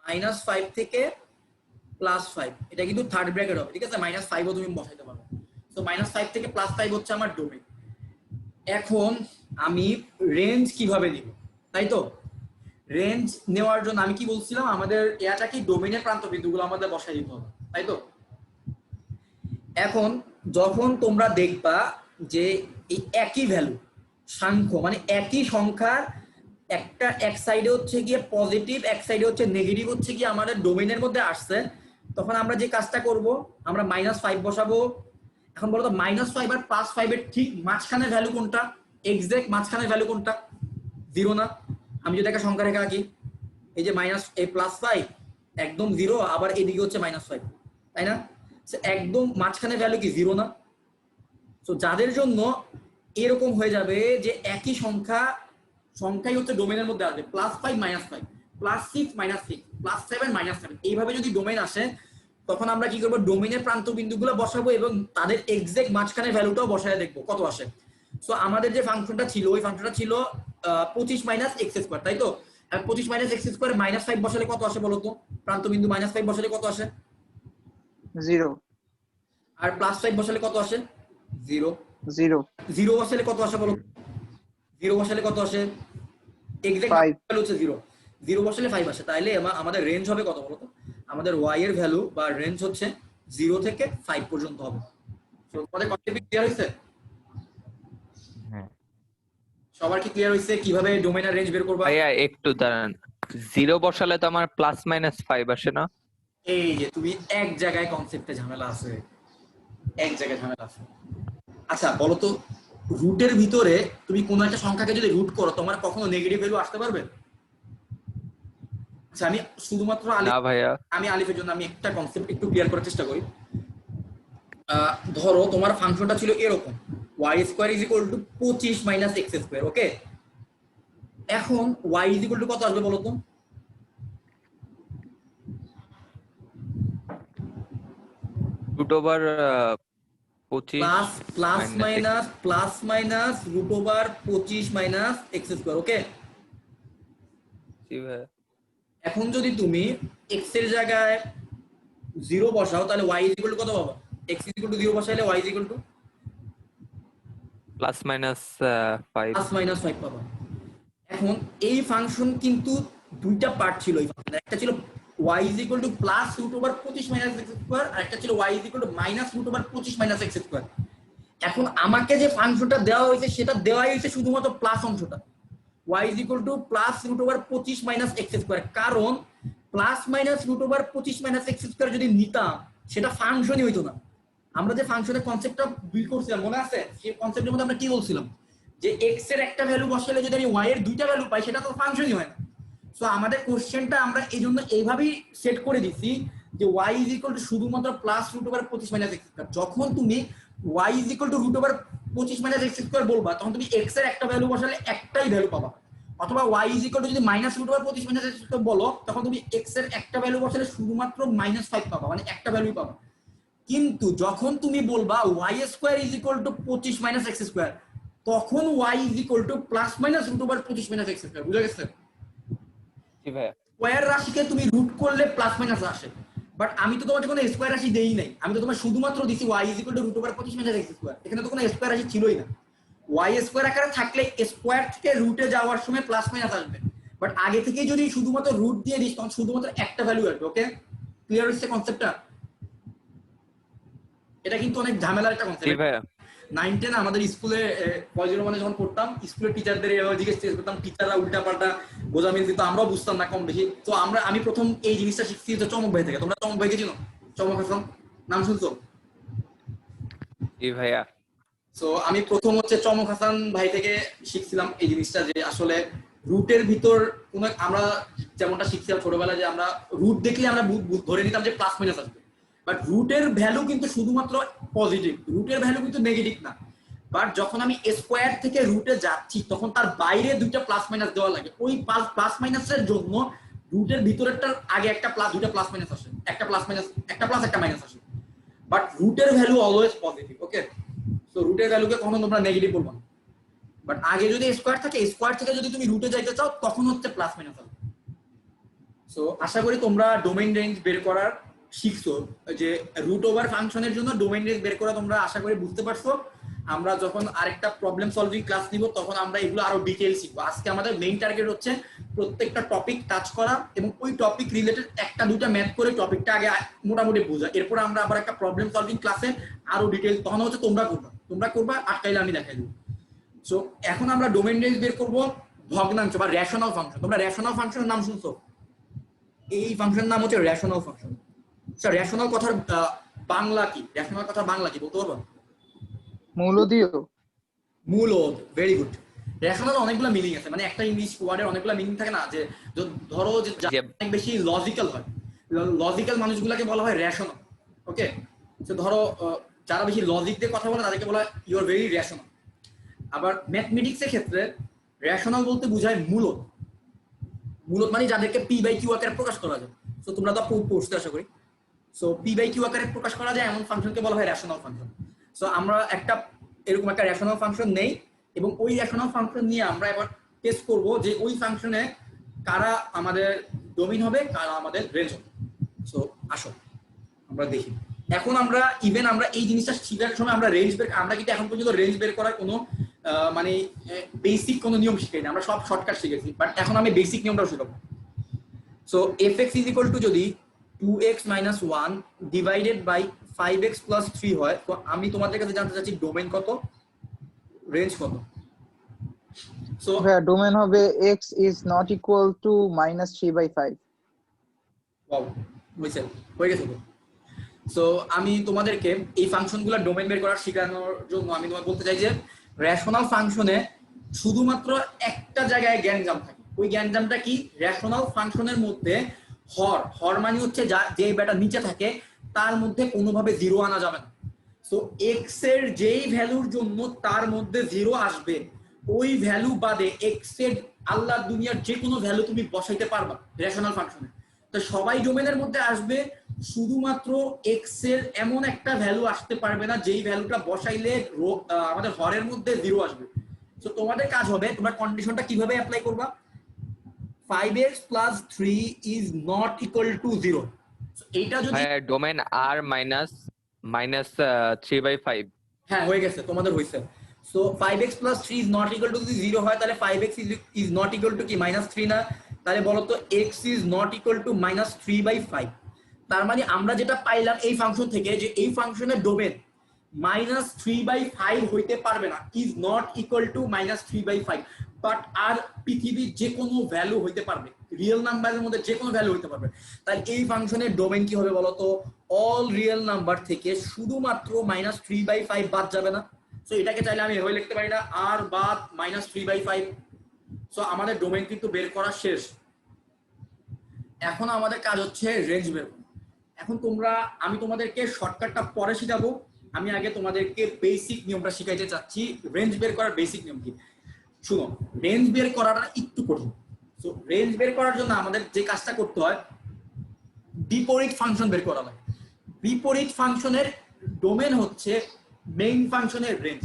-5 থেকে +5। এটা কিন্তু থার্ড ব্র্যাকেট হবে, ঠিক আছে? -5 ও তুমি বসাইতে পারো। তো -5 থেকে +5 হচ্ছে আমার ডোমেইন। এখন আমি রেঞ্জ কিভাবে নিব, তাই তো? রেঞ্জ নেওয়ার জন্য আমি কি বলছিলাম? আমাদের এটা কি ডোমেইনের প্রান্ত বিন্দুগুলো আমাদের বসাই দিতে হবে, তাই তো? এখন যখন তোমরা দেখবা যে এই একই ভ্যালু সাংখ্য, মানে একই সংখ্যার একটা এক সাইডে হচ্ছে গিয়ে পজিটিভ, এক সাইডে হচ্ছে নেগেটিভ হচ্ছে গিয়ে আমাদের ডোমেইনের মধ্যে আসছে, তখন আমরা যে কাজটা করব, আমরা -5 বসাবো। এখন বলো তো, -5 আর +5 এর ঠিক মাঝখানে ভ্যালু কোনটা? এক্সাক্ট মাঝখানে ভ্যালু কোনটা? 0 না? আমি যদি একটা সংখ্যা রেখা আঁকি, এই যে +5 একদম 0, আবার এদিকে হচ্ছে -5, তাই না? একদম মাঝখানে ভ্যালু কি 0 না? তো যাদের জন্য এরকম হয়ে যাবে যে একই সংখ্যাই হচ্ছে ডোমেইনের মধ্যে আসবে, +5 -5, +6 -6, +7 -7, এইভাবে যদি ডোমেইন আসে, তখন আমরা কি করবো? ডোমেইনের প্রান্ত বিন্দুগুলো বসাবো এবং তাদের এক্সাক্ট মাঝখানে ভ্যালুটাও বসায় দেখবো কত আসে। সো আমাদের যে ফাংশনটা ছিল, ওই ফাংশনটা ছিল 25 - x², তাই তো? 25 - x² -5 বসালে কত আসে বলতো? প্রান্ত বিন্দু -5 বসালে কত আসে? 0, আর +5 বসালে কত আসে? 0। 0, 0 বসালে কত আসে বলো? 0 বসালে কত আসে? এক্সাক্ট 5, ভ্যালু হচ্ছে 0। 0 বসালে 5 আসে। তাইলে আমাদের রেঞ্জ হবে কত বলো তো? আমাদের y এর ভ্যালু বা রেঞ্জ হচ্ছে 0 থেকে 5 পর্যন্ত হবে। তো তোমাদের কনসেপ্ট ক্লিয়ার হইছে? হ্যাঁ। সবার কি ক্লিয়ার হইছে কিভাবে ডোমেইন আর রেঞ্জ বের করবা? ভাইয়া একটু দাঁড়ান, 0 বসালে তো আমার +-5 আসে না? এই যে তুমি এক জায়গায় কনসেপ্টে ঝামেলা আছে, এক জায়গায় ঝামেলা আছে। আচ্ছা বলো তো, রুটের ভিতরে তুমি কোন একটা সংখ্যাকে যদি রুট করো, তোমার কখনো নেগেটিভ ভ্যালু আসতে পারবে? আচ্ছা আমি শুধুমাত্র না ভাইয়া। আমি আলিফের জন্য আমি একটা কনসেপ্ট একটু ক্লিয়ার করার চেষ্টা করি। ধরো তোমার ফাংশনটা ছিল এরকম y square is equal to 25 minus x square, okay? এখন y ইজ ইকুয়াল টু কত আসবে বলো তো? Root over 25 plus minus root over 25 minus x square, okay? জি ভাইয়া। এখন যদি তুমি x এর জায়গায় 0 বসাও তাহলে y ইজ ইকুয়াল টু কত পাবা? x is equal two 0 বসাইলে y is equal to plus minus 5। Plus minus 5 পাবা। এখন এই ফাংশন কিন্তু দুইটা পার্ট ছিল এই ফাংশনের, একটা ছিল y is equal to plus root over 25 minus x square আর একটা ছিল y is equal to minus root over 25 minus x square. এখন আমাকে যে ফাংশনটা দেওয়া হয়েছে সেটা দেওয়াই হয়েছে শুধুমাত্র প্লাস অংশটা, y is equal to plus root over 25 minus x square, কারণ plus minus root over 25 minus x square যদি নিতাম সেটা ফাংশনই হইতো না। আমরা যে ফাংশনের কনসেপ্টটা বিল করছিলাম মনে আছে? সেই কনসেপ্টের মধ্যে আমরা কি বলছিলাম যে x এর একটা ভ্যালু বসালে যদি আমি y এর দুইটা ভ্যালু পাই সেটা তো ফাংশনই হয় না। সো আমাদের কোশ্চেনটা আমরা এইজন্য এইভাবেই সেট করে দিছি যে y ইজ ইকুয়াল টু শুধুমাত্র plus root over 25 minus x square. যখন তুমি y is equal to root over 25 minus x square বলবা তখন তুমি x এর একটা ভ্যালু বসালে একটাই ভ্যালু পাবা, অথবা y ইজ ইকুয়াল টু যদি minus root over 25 minus x square বলো তখন তুমি x এর একটা ভ্যালু বসালে শুধুমাত্র -5 পাবা, মানে একটা ভ্যালুই পাবা। কিন্তু যখন তুমি বলবা y square is equal to 25 minus x square তখন y is equal to plus minus root over 25 minus x square. বুঝা গেছে? জি ভাইয়া। স্কয়ার রাশিকে তুমি রুট করলে প্লাস মাইনাস আসে, বাট আমি তো তোমাকে কোনো স্কয়ার রাশি দেই নাই, আমি তো তোমার শুধুমাত্র দিছি y is equal to root over 25 minus x square. এখানে তো কোনো স্কয়ার রাশি ছিলই না। y স্কয়ার আকারে থাকলে স্কয়ার থেকে রুটে যাওয়ার সময় প্লাস মাইনাস আসবে, বাট আগে থেকে যদি শুধুমাত্র রুট দিয়ে দিস তখন শুধুমাত্র একটা ভ্যালু আসবে। ওকে, ক্লিয়ার হচ্ছে কনসেপ্টটা? এটা কিন্তু অনেক ঝামেলার একটা জি কনসেপ্ট। ভাইয়া। 9 10 আমাদের স্কুলে কলেজের মানে যখন পড়তাম স্কুলের টিচারদের এভাবে জিজ্ঞেস করতাম, টিচাররা উল্টা পাল্টা গোজামিল দিত, আমরাও বুঝতাম না কম বেশি। তো আমি প্রথম এই জিনিসটা শিখছি তো চমক ভাই থেকে। তোমরা চমক ভাইকে চিনো? চমক হাসান নাম শুনছো? জি ভাইয়া। সো আমি প্রথম হচ্ছে চমক হাসান ভাই থেকে শিখছিলাম এই জিনিসটা যে আসলে রুটের ভিতর কোনো আমরা যেমনটা শিখছিলাম ছোটবেলায় যে আমরা রুট দেখলে আমরা ধরে নিতাম যে প্লাস মাইনাস আসবে, বাট রুটের ভ্যালু কিন্তু শুধুমাত্র পজিটিভ, রুটের ভ্যালু কিন্তু নেগেটিভ না। বাট যখন আমি স্কোয়ার থেকে রুটে যাচ্ছি তখন তার বাইরে দুইটা প্লাস মাইনাস দেওয়া লাগে। ওই প্লাস মাইনাসের জন্য রুটের ভিতরেরটার আগে একটা প্লাস দুইটা প্লাস মাইনাস আসে, একটা প্লাস মাইনাস একটা প্লাস একটা মাইনাস আসে, বাট রুটের ভ্যালু অলওয়েজ পজিটিভ। ওকে, সো রুটের ভ্যালুকে কখনো তোমরা নেগেটিভ বলবো না, বাট আগে যদি স্কোয়ার থাকে স্কোয়ার থেকে যদি তুমি রুটে যাইতে চাও তখন হচ্ছে প্লাস মাইনাস হবে। সো আশা করি তোমরা ডোমেইন রেঞ্জ বের করার শিখছো, যে রুট ওভার ফাংশনের জন্য ডোমেইন রেঞ্জ বের করা তোমরা আশা করি বুঝতে পারছো। আমরা যখন আরেকটা প্রবলেম সলভিং ক্লাস নিব তখন আমরা এগুলো আরো ডিটেইল শিখবো। আজকে আমাদের মেইন টার্গেট হচ্ছে প্রত্যেকটা টপিক টাচ করা এবং ওই টপিক রিলেটেড একটা দুইটা ম্যাথ করে টপিকটা আগে মোটামুটি বোঝা, এরপর আমরা আবার একটা প্রবলেম সলভিং ক্লাসে আরো ডিটেইল তখন হচ্ছে তোমরা করবা আটকাইলে আমি দেখাই দেবো। সো এখন আমরা ডোমেইন রেঞ্জ বের করবো ভগ্নাংশ বা রেশনাল ফাংশন। তোমরা রেশনাল ফাংশনের নাম শুনছো? এই ফাংশনের নাম হচ্ছে রেশনাল ফাংশন। স্যার রেশনাল কথার বাংলা কি? রেশনাল কথার বাংলা কি বলতে পারবো? মৌলদীয়। মূলদ, ভেরি গুড। রেশনাল অনেকগুলো মিনিং আছে, মানে একটা ইংলিশ ওয়ার্ডের অনেকগুলো মিনিং থাকে না, যে ধরো যে অনেক বেশি লজিক্যাল হয়, লজিক্যাল মানুষগুলোকে বলা হয় রেশনাল। ওকে, তো ধরো যারা বেশি লজিক দিয়ে কথা বলে তাদেরকে বলা হয় ইউ আর ভেরি রেশনাল। আবার ম্যাথমেটিক্সের ক্ষেত্রে রেশনাল বলতে বোঝায় মূলদ। মূলদ মানে যাদেরকে পি বাই কিউ আকারে প্রকাশ করা যায়। তো তোমরা তো পড়তে আশা করি। সো পি বাই কিউ আকারে প্রকাশ করা যায় এমন ফাংশনকে বলা হয় রেশনাল ফাংশন। সো আমরা এরকম একটা রেশনাল ফাংশন নেই এবং ওই রেশনাল ফাংশন নিয়ে আমরা এবার টেস্ট করব যে ওই ফাংশনে কারা আমাদের ডোমেইন হবে, কারা আমাদের রেঞ্জ হবে। সো আসো আমরা দেখি। এখন আমরা এই জিনিসটা শেখার সময় আমরা কিন্তু এখন পর্যন্ত রেঞ্জ বের করার কোনো মানে বেসিক কোনো নিয়ম শিখাইনি, আমরা সব শর্টকাট শিখেছি, বাট এখন আমি বেসিক নিয়মটাও শেখাবো। So fx is equal to যদি 2x minus 1 divided by 5x plus 3 হয়, তো আমি তোমাদের কাছে জানতে চাচ্ছি ডোমেইন কত, রেঞ্জ কত? সো ডোমেইন হবে x is not equal to -3/5। Wow, হয়ে গেছে তো। সো আমি তোমাদেরকে এই ফাংশনগুলো ডোমেইন বের করার শেখানোর জন্য আমি তোমাকে বলতে চাই যে রেশনাল ফাংশনে শুধুমাত্র একটা জায়গায় গ্যাঞ্জাম থাকে। ওই গ্যাঞ্জামটা কি? রেশনাল ফাংশনের মধ্যে হর মানে হচ্ছে যে বেটা নিচে থাকে তার মধ্যে কোনোভাবে জিরো আনা যাবে না। সো এক্স এর যেই ভ্যালুর জন্য তার মধ্যে 0 আসবে ওই ভ্যালু বাদে এক্স এর আল্লাহর দুনিয়ার যে কোনো ভ্যালু তুমি বসাইতে পারবা রেশনাল ফাংশনে। তো সবাই ডোমেনের মধ্যে আসবে, শুধুমাত্র এক্স এর এমন একটা ভ্যালু আসতে পারবে না যেই ভ্যালুটা বসাইলে আমাদের হরের মধ্যে 0 আসবে। তো তোমাদের কাজ হবে তোমরা কন্ডিশনটা কিভাবে অ্যাপ্লাই করবা, 5x plus 3 is not equal to 0। এইটা যদি ডোমেন আর মাইনাস 3/5। হ্যাঁ হয়ে গেছে, তোমাদের হয়েছে। So 5x plus 3 is not equal to যদি 0 হয় তাহলে 5x is not equal to কি -3 না? তাহলে বলো তো x is not equal to -3/5। তার মানে আমরা যেটা পাইলাম এই ফাংশন থেকে যে এই ফাংশনের ডোমেন -3/5 হইতে পারবে না, is not equal to -3/5, but আর পৃথিবীর যে কোনো ভ্যালু হইতে পারবে, রিয়েল নাম্বারের মধ্যে যে কোনো ভ্যালু হইতে পারবে। তাই এই ফাংশনের ডোমেন কি হবে বলো তো, অল রিয়েল নাম্বার থেকে শুধুমাত্র -3/5 বাদ যাবে না। সো এটাকে চাইলে আমি এভাবে লিখতে পারি না, আর বাদ -3/5। সো আমাদের ডোমেন কিন্তু বের করা শেষ। এখন আমাদের কাজ হচ্ছে রেঞ্জ বের করা। এখন আমি তোমাদেরকে শর্টকাটটা পরে শিখাবো, আমি আগে তোমাদেরকে বেসিক নিয়মটা শিখাইতে চাচ্ছি। রেঞ্জ বের করার বেসিক নিয়ম কি শুনো। রেঞ্জ বের করাটা একটু কঠিন। সো রেঞ্জ বের করার জন্য আমাদের যে কাজটা করতে হয়, বিপরীত ফাংশন বের করা লাগে। বিপরীত ফাংশনের ডোমেন হচ্ছে মেইন ফাংশনের রেঞ্জ।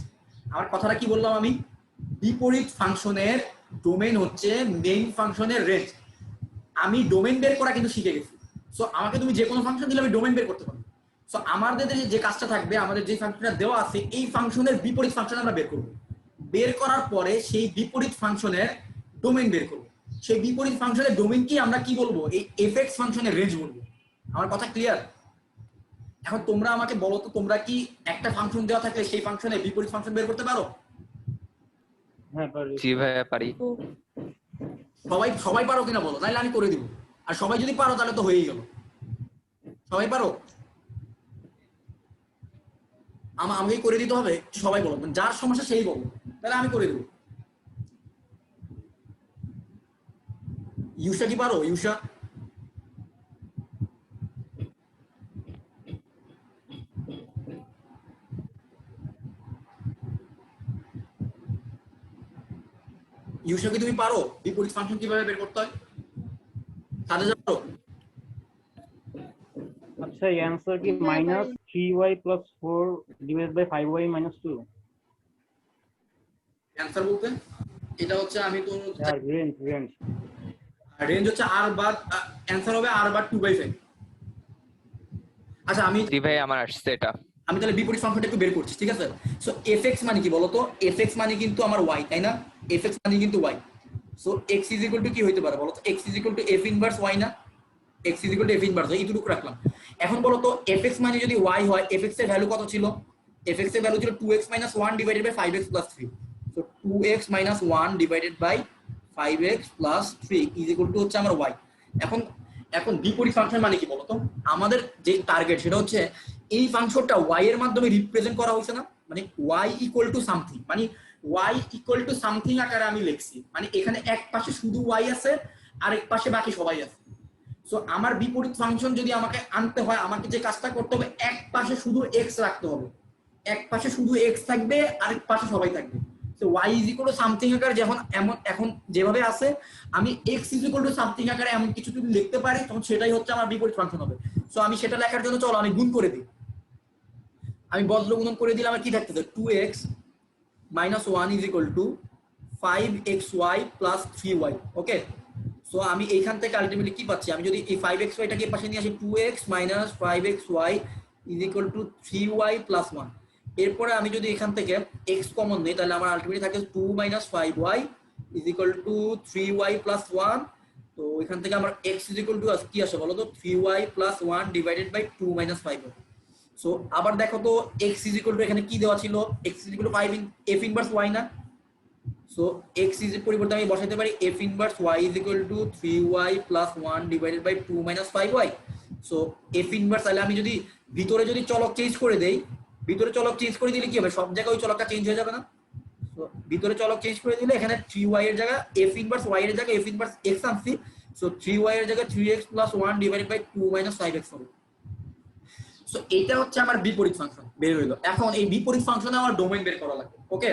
আমার কথাটা কি বললাম আমি, বিপরীত ফাংশনের ডোমেন হচ্ছে মেইন ফাংশনের রেঞ্জ। আমি ডোমেন বের করা কিন্তু শিখে গেছি। সো আমাকে তুমি যে কোনো ফাংশন দিলে আমি ডোমেন বের করতে পারবো। সো আমাদের যে কাজটা থাকবে, আমাদের যে ফাংশনটা দেওয়া আছে এই ফাংশনের বিপরীত ফাংশন আমরা বের করব। বের করার পরে সেই বিপরীত ফাংশনের ডোমেন বের করব। সেই বিপরীত ফাংশনের ডোমেন কি আমরা কি বলবো, এই এফএক্স ফাংশনের রেঞ্জ বলবো। আমার কথা ক্লিয়ার? এখন তোমরা আমাকে বলো তো, তোমরা কি একটা ফাংশন দেওয়া থাকলে সেই ফাংশনের বিপরীত ফাংশন বের করতে পারো? হ্যাঁ পারি। জি ভাইয়া পারি। সবাই পারো কিনা বলো, তাহলে আমি করে দিব। আর সবাই যদি পারো তাহলে তো হয়েই গেল। সবাই পারো? আমাকেই করে দিতে হবে? সবাই বলো, যার সমস্যা সেই বলো, তাহলে আমি করে দেবো। ইউষা কি পারো? ইউষা কি তুমি পারো বিপরীত ফাংশন কিভাবে বের করতে হয়? সাথে যাও। আচ্ছা এই অ্যানসার কি -3y + 4 / 5y - 2? অ্যানসার বলতে এটা হচ্ছে আমি তো রেঞ্জ রেঞ্জ হচ্ছে আর বাদ, অ্যানসার হবে আর বাদ 2/5। আচ্ছা আমি জি ভাই আমার আসছে এটা। আমি তাহলে বিপরীত ফাংশনটা একটু বের করছি, ঠিক আছে? সো এফএক্স মানে কি বলতো, এফএক্স মানে কিন্তু আমার ওয়াই, তাই না? এফএক্স মানে কিন্তু y. So x is equal to কি হইতে পারে বলতো, x is equal to f inverse y না? X is equal to f inverse, এইটুকু রাখলাম। এখন বলতো এফএক্স মানে যদি ওয়াই হয়, এফএক্স এর ভ্যালু কত ছিল? এফএক্স এর ভ্যালু ছিল 2x - 1 divided by 5x + 3। So 2x - 1 divided by 5x + 3 is equal to হচ্ছে আমার ওয়াই। এখন বিপরীত ফাংশন মানে কি বলতো, আমাদের যে টার্গেট সেটা হচ্ছে এই ফাংশনটা y এর মাধ্যমে রিপ্রেজেন্ট করা হয়েছে না, মানে y = সামথিং, মানে y = সামথিং আকারে আমি লিখছি। মানে এখানে এক পাশে শুধু y আছে আর এক পাশে বাকি সবাই আছে। সো আমার বিপরীত ফাংশন যদি আমাকে আনতে হয়, আমাকে যে কাজটা করতে হবে, এক পাশে শুধু x রাখতে হবে, এক পাশে শুধু x থাকবে আর এক পাশে সবাই থাকবে। সো y = সামথিং আকারে যখন এখন যেভাবে আছে, আমি x = সামথিং আকারে এমন কিছু যদি লিখতে পারি তখন সেটাই হচ্ছে আমার বিপরীত ফাংশন হবে। সো আমি সেটা লেখার জন্য চলো আমি গুণ করে দিই। আমি বজ্র গুণন করে দিলে আমার কি থাকতেছে, 2x - 1 = 5xy + 3y। ওকে, সো আমি এইখান থেকে আলটিমেটলি কি পাচ্ছি, আমি যদি এই 5xy টাকে পাশে নিয়ে আসি, 2x - 5xy = 3y + 1। এরপরে আমি যদি এখান থেকে x কমন নেই তাহলে আমার আলটিমেটলি থাকে 2 - 5y = 3y + 1। তো এখান থেকে আমার x = কি আসে বলো তো, 3y + 1 divided by 2 - 5y। So আবার দেখো তো x = এখানে কি দেওয়া ছিল, x = 5 f ইনভার্স y না? সো x এর পরিবর্তে আমি বসাইতে পারি f inverse y = 3y + 1 divided by 2 - 5y। So f inverse, তাহলে আমি যদি ভিতরে যদি চলক চেঞ্জ করে দেই, ভিতরে চলক চেঞ্জ করে দিলে কি হবে, সব জায়গায় ওই চলকটা চেঞ্জ হয়ে যাবে না? সো ভিতরে চলক চেঞ্জ করে দিলে এখানে 3y এর জায়গা f ইনভার্স y এর জায়গা f ইনভার্স x আনছি। সো 3y এর জায়গা 3x + 1 ডিভাইডেড বাই 2 - 5x হবে। সো এটা হচ্ছে আমার বিপরীত ফাংশন বের হইলো। এখন এই বিপরীত ফাংশনে আমার ডোমেন বের করা লাগবে। ওকে,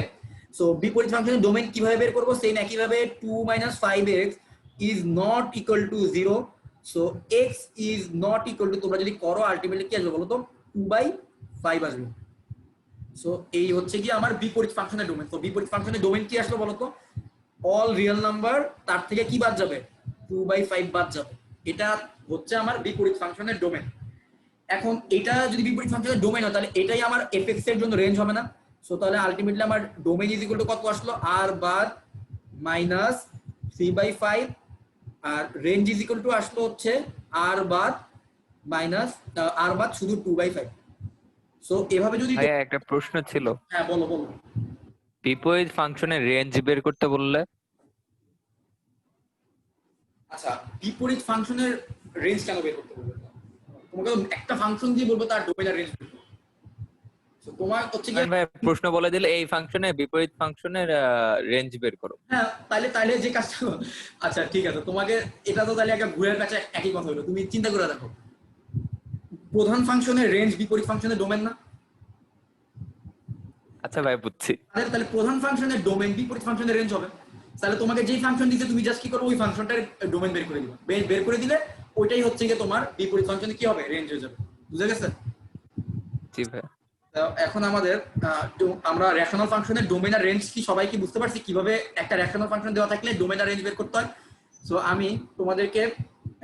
সো বিপরীত ফাংশনের ডোমেন কিভাবে বের করব? সেম একইভাবে 2 - 5x is not equal to 0। So x is not equal to, তোমরা যদি করো আলটিমেটলি কি আসবে বলো তো, 2/5 আসবে। সো এই হচ্ছে কি আমার বিপরীত ফাংশনের ডোমেন। তো বিপরীত ফাংশনের ডোমেন কি আসলো বলো তো? অল রিয়েল নাম্বার, তার থেকে কি বাদ যাবে? 2/5 বাদ যাবে। এটা হচ্ছে আমার বিপরীত ফাংশনের ডোমেন। এখন এটা যদি বিপরীত ফাংশনের ডোমেন হয় তাহলে এটাই আমার fx এর জন্য রেঞ্জ হবে না? সো তাহলে আলটিমেটলি আমার ডোমেন ইজ ইকুয়াল টু কত আসলো? r বাদ মাইনাস 3/5, আর রেঞ্জ ইজ ইকুয়াল টু আসলো হচ্ছে r বাদ মাইনাস r বাদ শুধু 2/5। সো এভাবে যদি, ভাইয়া একটা প্রশ্ন ছিল, হ্যাঁ বলো বলো। বিপরীত ফাংশনের রেঞ্জ বের করতে বললে? আচ্ছা, বিপরীত ফাংশনের রেঞ্জ কেন বের করতে বলবো? তোমাকে তো একটা ফাংশন দিয়ে বলবো তার ডোমেন আর রেঞ্জ বের করতে। সো তোমার হচ্ছে কি, ভাই প্রশ্ন বলে দিলে এই ফাংশনে বিপরীত ফাংশনের রেঞ্জ বের করো। হ্যাঁ তাহলে যে কাজটা, আচ্ছা ঠিক আছে, তোমাকে এটা তো তাহলে একটা ঘুরের কাছে একই কথা হলো। তুমি চিন্তা করে দেখো, প্রধান ফাংশনের রেঞ্জ বিপরীত ফাংশনের ডোমেন না? আচ্ছা ভাই বুঝছি। তাহলে প্রধান ফাংশনের ডোমেন বিপরীত ফাংশনের রেঞ্জ হবে। তাহলে তোমাকে যেই ফাংশন দিতে তুমি জাস্ট কি করো, ওই ফাংশনটার ডোমেন বের করে দিবা। বের করে দিলে ওইটাই হচ্ছে গিয়ে তোমার বিপরীত ফাংশনে কি হবে, রেঞ্জ হয়ে যাবে। বুঝে গেছে? জি ভাই। এখন আমাদের আমরা রেশনাল ফাংশনের ডোমেন আর রেঞ্জ কি সবাই কি বুঝতে পারছি কিভাবে একটা রেশনাল ফাংশন দেওয়া থাকলে ডোমেন আর রেঞ্জ বের করতে হয়? সো আমি তোমাদেরকে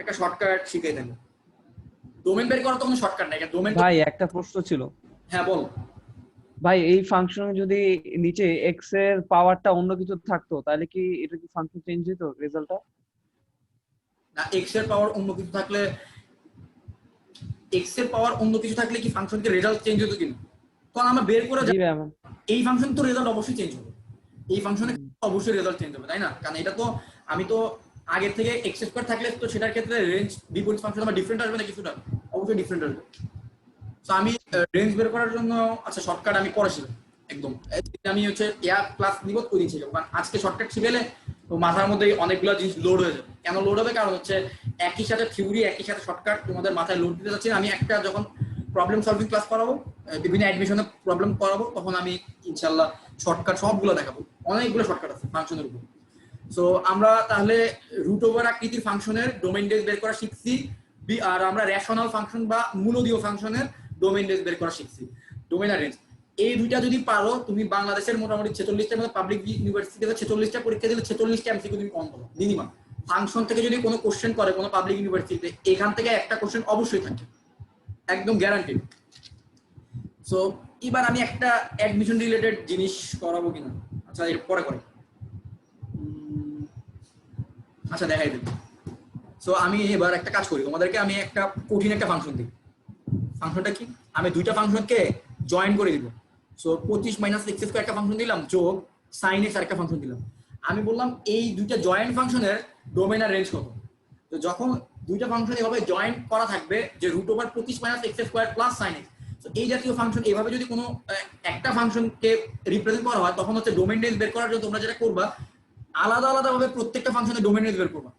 একটা শর্টকাট শিখিয়ে দেব। ডোমেন বের করার তো কোনো শর্টকাট নাই, ডোমেন। ভাই একটা প্রশ্ন ছিল। হ্যাঁ বল। ভাই এই ফাংশনে যদি নিচে x এর পাওয়ারটা অন্য কিছু থাকতো তাহলে কি এটা কি ফাংশন চেঞ্জ হতো রেজাল্টটা? না, এক্স এর পাওয়ার অন্য কিছু থাকলে, এক্স এর পাওয়ার অন্য কিছু থাকলে কি ফাংশনকে রেজাল্ট চেঞ্জ হতো কিনা? কারণ আমরা বের করে জি ভাই আমার এই ফাংশন তো রেজাল্ট অবশ্যই চেঞ্জ হবে। এই ফাংশনে অবশ্যই রেজাল্ট চেঞ্জ হবে, তাই না? কারণ এটা তো আমি তো আগে থেকে এক্স স্কয়ার থাকলে তো সেটার ক্ষেত্রে রেঞ্জ বিপরীত ফাংশন আমার ডিফারেন্ট আসবে না কিছুটা? অবশ্যই ডিফারেন্ট আসবে। তো আমি রেঞ্জ বের করার জন্য আচ্ছা শর্টকাট আমি করেছিলাম একদম। আমি হচ্ছে ক্লাস নিব ওই দিন শিখবো, কারণ আজকে শর্টকাট শিখেলে মাথার মধ্যে অনেকগুলো জিনিস লোড হয়ে যাবে। কেন লোড হবে? কারণ হচ্ছে একই সাথে থিওরি একই সাথে শর্টকাট তোমাদের মাথায় লোড দিতে যাচ্ছি। আমি একটা যখন প্রবলেম সলভিং ক্লাস করাবো, বিভিন্ন অ্যাডমিশনে প্রবলেম করাবো, তখন আমি ইনশাল্লাহ শর্টকাট সবগুলো দেখাবো। অনেকগুলো শর্টকাট আছে ফাংশনের উপর। সো আমরা তাহলে রুট ওভার আকৃতির ফাংশনের ডোমেইন রেঞ্জ বের করা শিখছি, আর আমরা রেশনাল ফাংশন বা মূলদীয় ফাংশনের ডোমেইন রেঞ্জ বের করা শিখছি, ডোমেইন আর রেঞ্জ। এই দুইটা যদি পারো তুমি বাংলাদেশের মোটামুটি 46টার মধ্যে পাবলিক ইউনিভার্সিটিতে 46টা পরীক্ষা দিলে 46টা এমসিকিউ তুমি কম পাবো মিনিমাম। ফাংশন থেকে যদি কোনো কোশ্চেন করে কোনো পাবলিক ইউনিভার্সিটিতে, এখান থেকে একটা কোশ্চেন অবশ্যই থাকে, একদম গ্যারান্টি। সো এবার আমি একটা অ্যাডমিশন রিলেটেড জিনিস করাবো কিনা, আচ্ছা এর পরে করে, আচ্ছা দেখাই দেব। সো আমি এবার একটা কাজ করি, তোমাদেরকে আমি একটা কঠিন একটা ফাংশন দিই। ফাংশনটা কি? আমি দুইটা ফাংশনকে জয়েন করে দিব। সো 25 - x² একটা ফাংশন দিলাম, যোগ sin x আরেকটা ফাংশন দিলাম। আমি বললাম এই দুইটা জয়েন্ট ফাংশনের ডোমেইন আর রেঞ্জ কত। তো যখন দুইটা ফাংশন এভাবে জয়েন করা থাকবে যে √25 - x² + sin x, তো এই জাতীয় ফাংশন এভাবে যদি কোনো একটা ফাংশনকে রিপ্রেজেন্ট করা হয়, তখন হচ্ছে ডোমেইন রেঞ্জ বের করার জন্য তোমরা যেটা করবা, আলাদা আলাদা ভাবে প্রত্যেকটা ফাংশনের ডোমেইন রেঞ্জ বের করবা।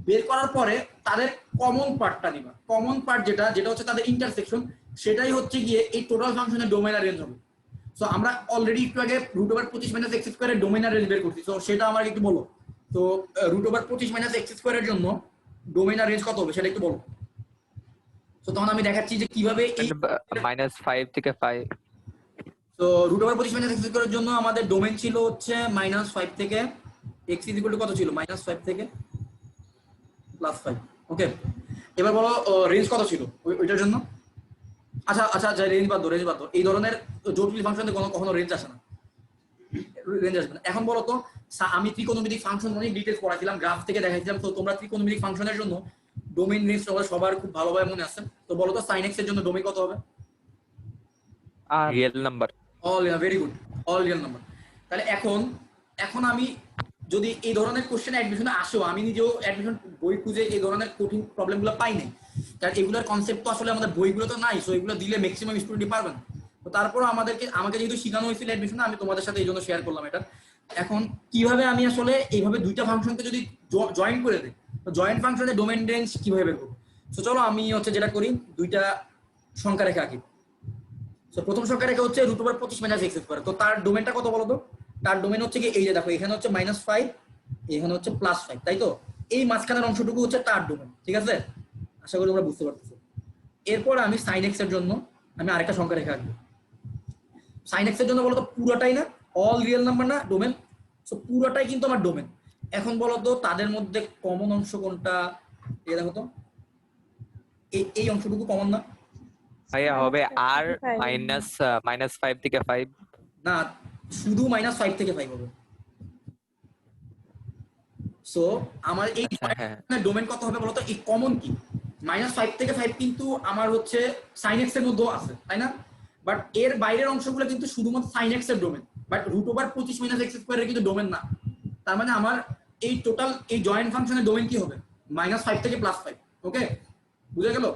বের করার পরে তাদের কমন পার্টটা নিবা। কমন পার্ট যেটা হচ্ছে তাদের ইন্টারসেকশন, সেটাই হচ্ছে গিয়ে এই টোটাল ফাংশনের ডোমেইন আর রেঞ্জ হবে। সো আমরা অলরেডি একটু আগে √25 - x² এর ডোমেইন আর রেঞ্জ বের করছি। সো সেটা আমাকে একটু বলো। তো √25 - x² এর জন্য ডোমেইন আর রেঞ্জ কত হবে সেটা একটু বলো। তো তখন আমি দেখাচ্ছি যে কিভাবে এই -5 থেকে 5। তো √25 - x² এর জন্য আমাদের ডোমেইন ছিল হচ্ছে -5 থেকে x কত ছিল, -5 থেকে +5। ওকে, এবার বলো রেঞ্জ কত ছিল ওইটার জন্য। আচ্ছা আচ্ছা আচ্ছা, রেঞ্জ বাদ দাও। এই ধরনের জটিল ফাংশনে কখনো রেঞ্জ আসে না, রেঞ্জ আসবে না। এখন বলো তো, আমি ত্রিকোণমিতিক ফাংশন অনেক ডিটেইলস পড়াইছিলাম, গ্রাফ থেকে দেখাইছিলাম। তো তোমরা ত্রিকোণমিতিক ফাংশনের জন্য ডোমেইন রেঞ্জ সবার খুব ভালোভাবে মনে আছে। তো বলো তো sin x এর জন্য ডোমেইন কত হবে? আর real number. All very good, all real number. তাহলে এখন আমি যদি এই ধরনের কোশ্চেন অ্যাডমিশনে আসো, আমি নিজেও অ্যাডমিশন বই খুঁজে এই ধরনের কঠিন প্রবলেমগুলো পাই নাই, কারণ এগুলোর কনসেপ্ট তো আসলে আমাদের বইগুলো তো নাই। সো এগুলো দিলে ম্যাক্সিমাম স্টুডেন্টই পারবে না। তো তারপরও আমাকে যেহেতু শেখানো হয়েছিল অ্যাডমিশনে, আমি তোমাদের সাথে এই জন্য শেয়ার করলাম এটা। এখন কিভাবে আমি আসলে এইভাবে দুইটা ফাংশনকে যদি জয়েন করে দিই, তো জয়েন্ট ফাংশনের ডোমেইন রেঞ্জ কিভাবে বের করবো? সো চলো আমি হচ্ছে যেটা করি, দুইটা সংখ্যা রেখা আঁকি। তো প্রথম সংখ্যা রেখা হচ্ছে √25 মাইনাস এক্স স্কয়ার। তো তার ডোমেনটা কত বলো তো? তার ডোমেন হচ্ছে কি এই যে দেখো এখানে হচ্ছে -5, এখানে হচ্ছে +5, তাই তো? এই মাঝখানের অংশটুকু হচ্ছে তার ডোমেন, ঠিক আছে? আশা করি তোমরা বুঝতে পারতেছো। এরপর আমি sin x এর জন্য আমি আরেকটা সংখ্যা রেখা আঁকবো। sin x এর জন্য বলো তো পুরোটাই না, অল রিয়েল নাম্বার না ডোমেন, সো পুরোটাই কিন্তু আমার ডোমেন। এখন বলো তো তাদের মধ্যে কমন অংশ কোনটা? এই দেখো তো এই অংশটুকু কমন না? ভাইয়া হবে আর -5 -5 থেকে 5। না, শুধু -5 থেকে 5 হবে। সো আমার এই হ্যাঁ ডোমেন কত হবে বলতো? এই কমন কি -5 থেকে 5 কিন্তু আমার হচ্ছে sin x এর মধ্যেও আছে, তাই না? বাট এর বাইরের অংশগুলো কিন্তু শুধুমাত্র sin x এর ডোমেন, বাট √25 মাইনাস এক্স স্কয়ারের কিন্তু ডোমেন না। তার মানে আমার এই টোটাল এই জয়েন্ট ফাংশনের ডোমেন কি হবে? -5 থেকে +5। ওকে, বুঝে গেল?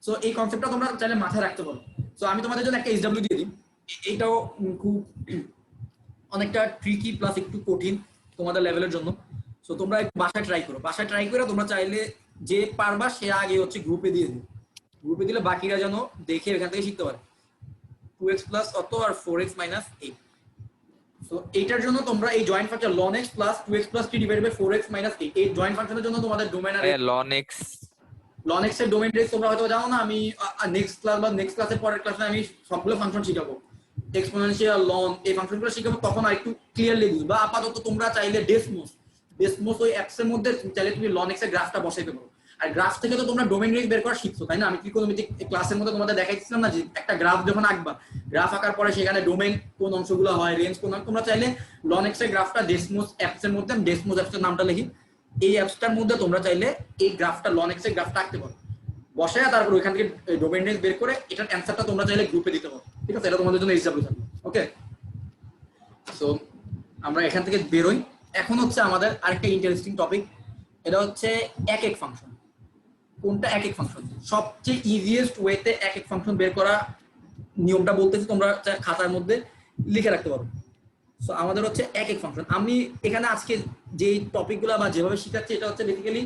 সো এই কনসেপ্টটা তোমরা চাইলে মাথায় রাখতে পারো। সো আমি তোমাদের জন্য একটা SW দিয়ে দিই, এইটাও খুব অনেকটা ট্রিকি প্লাস একটু কঠিন তোমাদের লেভেলের জন্য। সো তোমরা একটু বাসায় ট্রাই করো, বাসায় ট্রাই করে তোমরা চাইলে যে পারবা সে আগে হচ্ছে গ্রুপে দিয়ে দিও, গ্রুপে দিলে বাকিরা যেন দেখে এখান থেকে শিখতে পারে। 2x প্লাস অত আর 4x মাইনাস 8। সো এইটার জন্য তোমরা এই joint function ln x plus 2x plus 3 divided by 4x minus 8 এই জয়েন্ট ফাংশনের জন্য তোমাদের ডোমেন আর ln x ln x এর ডোমেন রেঞ্জ তোমরা হয়তো জানো না। আমি নেক্সট ক্লাস বা নেক্সট ক্লাসের পরের ক্লাসে আমি সবগুলো ফাংশন শিখাবো, এক্সপোনেনশিয়াল, লন, এই ফাংশনগুলো শিখাবো, তখন আর একটু ক্লিয়ারলি বুঝবা। আপাতত তোমরা চাইলে ডেসমোস ওই এক্স এর মধ্যে চাইলে তুমি ln x এর গ্রাফটা বসাইতে পারো। আর গ্রাফ থেকে তো তোমরা ডোমেন রেঞ্জ বের করা শিখছো, তাই না? আমি ত্রিকোণমিতিক ক্লাসের মধ্যে তোমাদের দেখাইছিলাম না যে একটা গ্রাফ যখন আঁকবা, গ্রাফ আঁকার পরে সেখানে ডোমেন কোন অংশগুলো হয়, রেঞ্জ কোন, তোমরা চাইলে ln x এর গ্রাফটা ডেসমোস অ্যাপস এর মধ্যে, ডেসমোস অ্যাপস এর নামটা লিখি, এই অ্যাপসটার মধ্যে তোমরা চাইলে এই গ্রাফটা ln x এর গ্রাফটা আঁকতে পারো, বসায় তারপর ওইখান থেকে ডোমেন রেঞ্জ বের করে এটার অ্যানসারটা তোমরা চাইলে গ্রুপে দিতে পারো, ঠিক আছে? এটা তোমাদের জন্য SW থাকবে। ওকে, সো আমরা এখান থেকে বেরোই। এখন হচ্ছে আমাদের আরেকটা ইন্টারেস্টিং টপিক, এটা হচ্ছে এক এক ফাংশন। কোনটা এক এক ফাংশন? সবচেয়ে ইজিয়েস্ট ওয়েতে এক এক ফাংশন বের করা নিয়মটা বলতেছি, তোমরা খাতার মধ্যে লিখে রাখতে পারো। সো আমাদের হচ্ছে এক এক ফাংশন। আমি এখানে আজকে যে টপিকগুলো বা যেভাবে শেখাচ্ছি এটা হচ্ছে বেসিক্যালি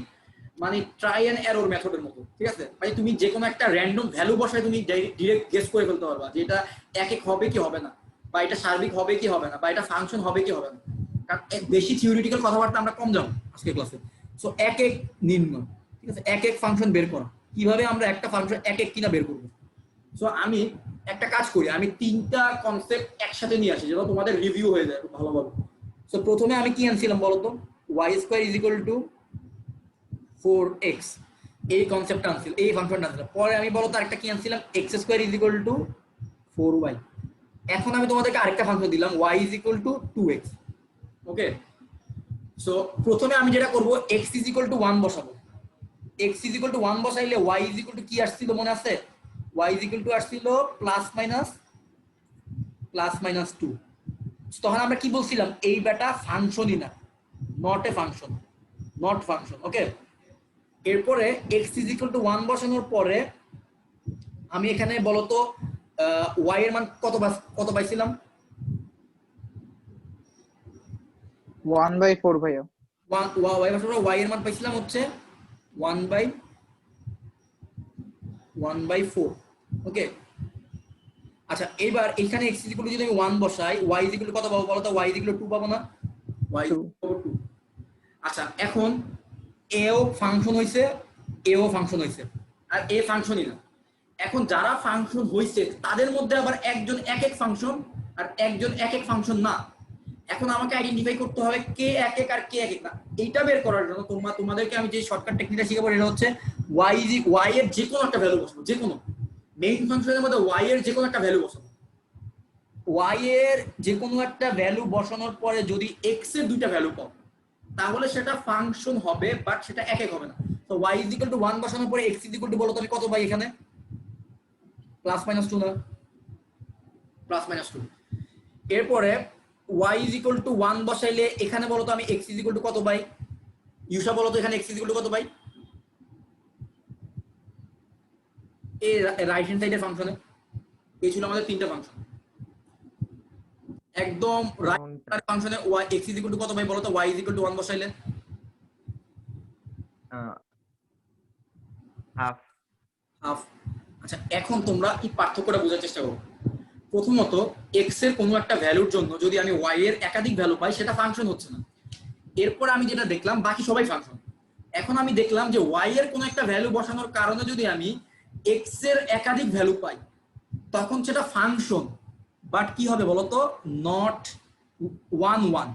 মানে ট্রাই অ্যান্ড এরর মেথডের মতো, ঠিক আছে? মানে তুমি যে কোনো একটা র্যান্ডম ভ্যালু বসায় তুমি ডিরেক্ট গেস করে ফেলতে পারবা যে এটা এক এক হবে কি হবে না, বা এটা সার্বিক হবে কি হবে না, বা এটা ফাংশন হবে কি হবে না। কারণ বেশি থিওরিটিক্যাল কথাবার্তা আমরা কম জানো আজকে ক্লাসে। সো এক এক নির্ণয়, ঠিক আছে? এক এক ফাংশন বের করা, কিভাবে আমরা একটা ফাংশন এক এক কিনা বের করবো। সো আমি একটা কাজ করি, আমি 3টা কনসেপ্ট একসাথে নিয়ে আসি যেন তোমাদের রিভিউ হয়ে যায় ভালোভাবে। সো প্রথমে আমি কি আনছিলাম বলতো? y² = 4x, এই কনসেপ্টটা আনছিল, এই ফাংশনটা আনছিলাম। পরে আমি বলতো আরেকটা কি আনছিলাম, x² = 4y। এখন আমি তোমাদেরকে আরেকটা ফাংশন দিলাম y = 2x। ওকে, সো প্রথমে আমি যেটা করব x = 1 বসাবো। x = 1 বসাইলে y = কি আসছিল মনে আছে? y = আসছিল +-2। তখন আমরা কি বলছিলাম? এই বেটা ফাংশনই না, not a function, not function. Okay, এরপরে x = 1 বসানোর পরে আমি এখানে বলতো y এর মান কত পাইছিলাম? 1/4 ভাইয়া। y এর মান পাইছিলাম হচ্ছে 1/4। ওকে, আচ্ছা এবার এখানে x = যদি আমি 1 বসাই, y = কত পাবো বলতো? y = 2 পাবো না? y = 2। আচ্ছা এখন এও ফাংশন হইছে, এও ফাংশন হইছে, আর এ ফাংশনই না। এখন যারা ফাংশন হইছে তাদের মধ্যে আবার একজন এক এক ফাংশন আর একজন এক এক ফাংশন না। এখন আমাকে আইডেন্টিফাই করতে হবে কে এক এক আর কে এক এক না। এইটা বের করার জন্য তোমাদেরকে আমি যে শর্টকাট টেকনিকটা শিখাবো এটা হচ্ছে y এর যে কোনো একটা ভ্যালু বসাবো, যে কোনো মেইন ফাংশনের মধ্যে y এর যে কোনো একটা ভ্যালু বসাবো। y এর যে কোনো একটা ভ্যালু বসানোর পরে যদি x এর দুইটা ভ্যালু পাও তাহলে সেটা ফাংশন হবে, বাট সেটা এক এক হবে না। তো y = 1 বসানোর পরে x = বলো তুমি কত পাই এখানে? +-2 না? +-2। এরপরে y = 1 বসাইলে এখানে বলো তো আমি x = কত পাই? ইউসা বলো তো এখানে x = কত পাই? এই রাইট হ্যান্ড সাইডের ফাংশনে এই ছিল আমাদের 3টা ফাংশন। একদম রাইট ফাংশনে x = কত পাই বলো তো? y = 1 বসাইলে হাফ। হাফ। আচ্ছা, এখন তোমরা এই পার্থক্যটা বোঝার চেষ্টা করো। প্রথমত, এক্স এর কোনো একটা ভ্যালুর জন্য যদি আমি ওয়াই এর একাধিক ভ্যালু পাই, সেটা ফাংশন হচ্ছে না। এরপর আমি যেটা দেখলাম, বাকি সবাই ফাংশন। এখন আমি দেখলাম যে ওয়াই এর কোনো একটা ভ্যালু বসানোর কারণে যদি আমি এক্স এর একাধিক ভ্যালু পাই, তখন সেটা ফাংশন, বাট কি হবে বলতো, নট 1 1।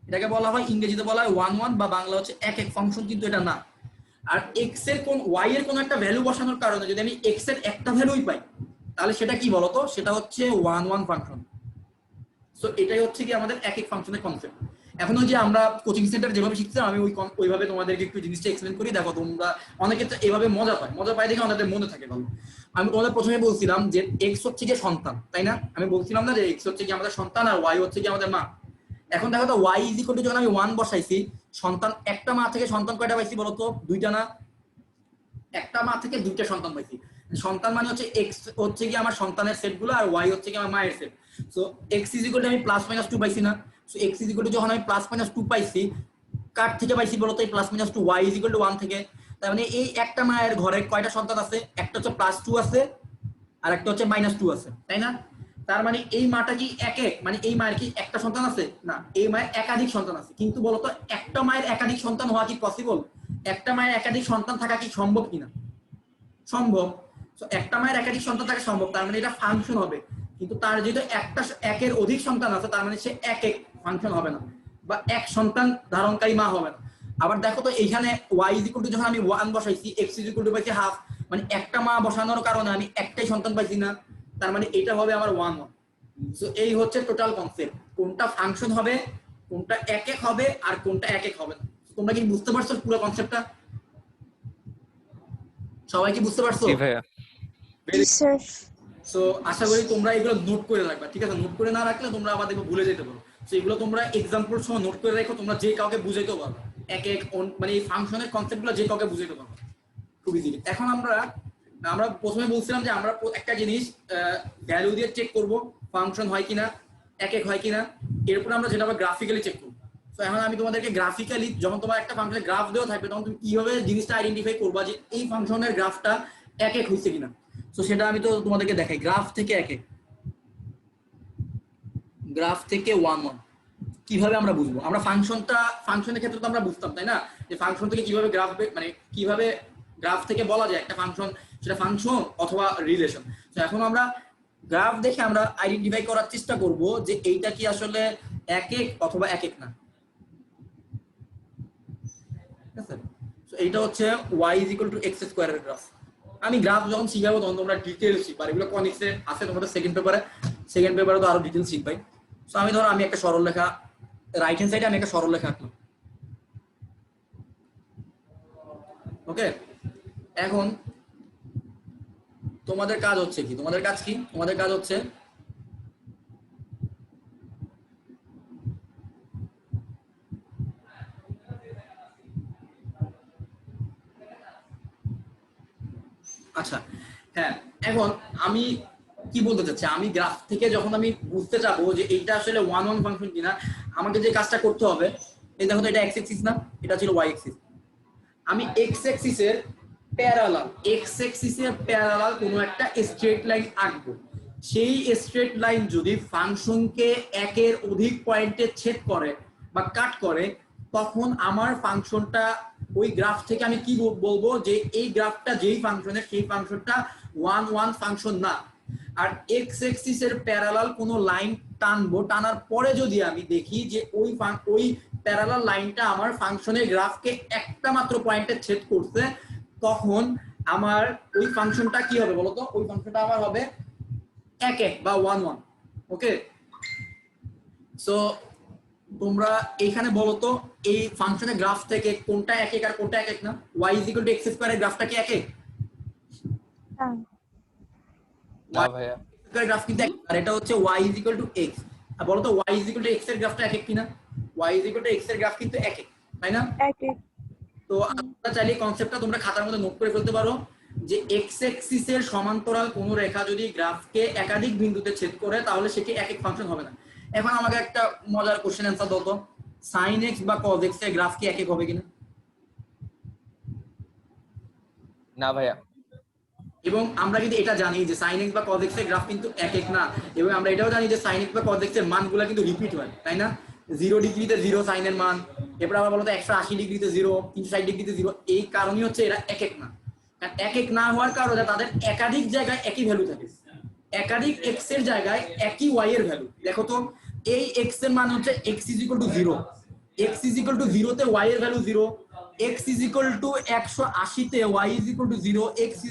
এটাকে বলা হয়, ইংরেজিতে বলা হয় 1 1, বা বাংলা হচ্ছে এক এক ফাংশন, কিন্তু এটা না। আর এক্স এর কোন ওয়াই এর কোন একটা ভ্যালু বসানোর কারণে যদি আমি এক্স এর একটা ভ্যালুই পাই, তাহলে সেটা কি বলতো, সেটা হচ্ছে 1 1 ফাংশন। সো এটাই হচ্ছে কি আমাদের এক এক ফাংশনের কনসেপ্ট। এখন ওই যে আমরা কোচিং সেন্টার যেভাবে শিখছিলাম, আমি ওইভাবে তোমাদেরকে একটু জিনিসটা এক্সপ্লেন করি। দেখো, তোমরা অনেকে তো এভাবে মজা পায় দেখে অনেকের মনে থাকে ভালো। আমি তোমাদের প্রথমে বলছিলাম যে এক্স হচ্ছে কি সন্তান, তাই না? আমি বলছিলাম না যে এক্স হচ্ছে কি আমাদের সন্তান আর ওয়াই হচ্ছে কি আমাদের মা। এখন দেখো তো, ওয়াই ইজ ইকুয়াল টু যখন আমি 1 বসাইছি, সন্তান একটা মা থেকে সন্তান কয়টা পাইছি বলতো? দুইটা না? একটা মা থেকে দুইটা সন্তান পাইছি। সন্তান মানে হচ্ছে এক্স হচ্ছে কি আমার সন্তানের সেটগুলো, আর ওয়াই হচ্ছে কি আমার মায়ের set. So x is equal two আমি প্লাস মাইনাস 2 পাইছি না? So x is equal two যখন আমি প্লাস মাইনাস 2 পাইছি, কার থেকে পাইছি বলতো? এই plus minus 2, Y is equal to 1 থেকে। তার মানে এই একটা মায়ের ঘরে কয়টা সন্তান আছে? একটা হচ্ছে +2 আছে, আর একটা হচ্ছে -2 আছে, তাই না? তার মানে এই মাটা কি এক এক, মানে এই মায়ের কি একটা সন্তান আছে? না, এই মায়ের একাধিক সন্তান আছে। কিন্তু বলতো, একটা মায়ের একাধিক সন্তান হওয়া কি পসিবল? একটা মায়ের একাধিক সন্তান থাকা কি সম্ভব কিনা? সম্ভব। তো একটা মায়ের একাধিক সন্তান থাকা সম্ভব, তার মানে এটা ফাংশন হবে। কিন্তু তার যেহেতু একটা একের অধিক সন্তান আছে, তার মানে সে এক এক ফাংশন হবে না, বা এক সন্তান ধারণকারী মা হবে না। আবার দেখো তো, এইখানে ওয়াই ইজ ইকুয়াল টু যখন আমি 1 বসাইছি, এক্স ইজ ইকুয়াল টু পাইছি হাফ, মানে একটা মা বসানোর কারণে আমি একটাই সন্তান পাইছি না? তার মানে এটা হবে আমার 1 1। সো এই হচ্ছে টোটাল কনসেপ্ট, কোনটা ফাংশন হবে, কোনটা এক এক হবে, আর কোনটা এক এক হবে না। তোমরা কি বুঝতে পারছো পুরো কনসেপ্টটা? সবাই কি বুঝতে পারছো? জি ভাইয়া। জি স্যার। সো আশা করি তোমরা এগুলো নোট করে রাখবা, ঠিক আছে? নোট করে না রাখলে তোমরা আবার দেখো ভুলে যেতে পারো। সো এগুলো তোমরা এক্সাম্পল সময় নোট করে রাখো, তোমরা যে কাউকে বুঝাইতে পারো এক এক, মানে এই ফাংশনের কনসেপ্টগুলো যে কাউকে বুঝাইতে পারো খুব ইজিলি। এখন আমরা প্রথমে বলছিলাম যে আমরা একটা জিনিস ভ্যালু দিয়ে চেক করব ফাংশন হয় কিনা, এক এক হয় কিনা। এরপর আমরা যেটা গ্রাফিক্যালি চেক করবো। তো এখন আমি তোমাদেরকে গ্রাফিক্যালি, যখন তোমার একটা ফাংশনের গ্রাফ দেওয়া থাকবে, তখন তুমি কিভাবে জিনিসটা আইডেন্টিফাই করবা যে এই ফাংশনের গ্রাফটা এক এক হয়েছে কিনা। তো সেটা আমি তো তোমাদেরকে দেখাই, গ্রাফ থেকে এক এক, গ্রাফ থেকে 1 1 কিভাবে আমরা বুঝবো? আমরা ফাংশনের ক্ষেত্রে তো আমরা বুঝতাম, তাই না, যে ফাংশন থেকে কিভাবে গ্রাফ, মানে কিভাবে গ্রাফ থেকে বলা যায় একটা ফাংশন, সেটা ফাংশন অথবা রিলেশন। তো এখন আমরা গ্রাফ দেখে আমরা আইডেন্টিফাই করার চেষ্টা করব যে এইটা কি আসলে এক এক অথবা এক এক না। ঠিক আছে? তো এইটা হচ্ছে y = x² এর গ্রাফ। আমি গ্রাফ যখন শিখাবো তখন তোমরা ডিটেইলস শিখবা, এগুলো কনিক্সে আছে তোমাদের সেকেন্ড পেপারে তো আরো ডিটেইলস শিখবাই। সো আমি একটা সরল রেখা, রাইট হ্যান্ড সাইডে আমি একটা সরল রেখা আঁকলাম। ওকে, এখন তোমাদের কাজ হচ্ছে কি? তোমাদের কাজ হচ্ছে আচ্ছা, হ্যাঁ, এখন আমি কি বলতে চাচ্ছি, আমি গ্রাফ থেকে যখন আমি বুঝতে চাবো যে এইটা আসলে 1 1 ফাংশন কিনা, আমাকে যে কাজটা করতে হবে, এই দেখো তো, এটা এক্স অ্যাক্সিস না, এটা ছিল ওয়াই অ্যাক্সিস। আমি এক্স অ্যাক্সিসের প্যারালাল কোনো একটা স্ট্রেট লাইন আঁকবো। সেই স্ট্রেট লাইন যদি ফাংশনকে একের অধিক পয়েন্টে ছেদ করে বা কাট করে, তখন আমার ফাংশনটা, ওই গ্রাফ থেকে আমি কি বলবো যে এই গ্রাফটা যেই ফাংশনের, সেই ফাংশনটা 1 1 ফাংশন না। আর এক্স অ্যাক্সিসের প্যারালাল কোনো লাইন টানবো, টানার পরে যদি আমি দেখি যে ওই প্যারালাল লাইনটা আমার ফাংশনের গ্রাফকে একটা মাত্র পয়েন্টে ছেদ করছে, তখন আমার ওই ফাংশনটা কি হবে বলতো? ওই ফাংশনটা আমার হবে এক এক বা 1 1। ওকে, সো তোমরা এখানে বলো তো, এই ফাংশনের গ্রাফ থেকে কোনটা এক এক আর কোনটা এক এক না? y = x² এর গ্রাফটা কি এক এক? না ভাইয়া। গ্রাফ কিন্তু এক, আর এটা হচ্ছে y = x। আর বলো তো, y = x এর গ্রাফটা এক এক কিনা? y = x এর গ্রাফ কিন্তু এক এক, তাই না? এক এক। তো আমরা চাইলে কনসেপ্টটা তোমরা খাতার মধ্যে নোট করে ফেলতে পারো যে এক্স অ্যাক্সিসের সমান্তরাল কোনো রেখা যদি গ্রাফকে একাধিক বিন্দুতে ছেদ করে, তাহলে সেটি এক এক ফাংশন হবে না। এখন আমাকে একটা মজার কোশ্চেন অ্যান্সার দাও তো, sin x বা cos x এর গ্রাফ কি এক এক হবে কিনা? না ভাইয়া। এবং আমরা কিন্তু এটা জানি যে sin x বা cos x এর গ্রাফ কিন্তু এক এক না, এবং আমরা এটাও জানি যে sin x বা cos x এর মানগুলো কিন্তু রিপিট হয়, তাই না? 0 ডিগ্রিতে 0 সাইন এর মান, এরপর আবার বলতো 180 ডিগ্রিতে 0, 360 ডিগ্রিতে 0। এই কারণই হচ্ছে এরা এক এক না। কারণ এক এক না হওয়ার কারণে তাদের একাধিক জায়গায় একই ভ্যালু থাকে, একাধিক x এর জায়গায় একই y এর ভ্যালু। দেখো তো, এই x এর মান হচ্ছে x = 0, x = 0 তে y এর ভ্যালু 0, x = 180 তে y = 0, x =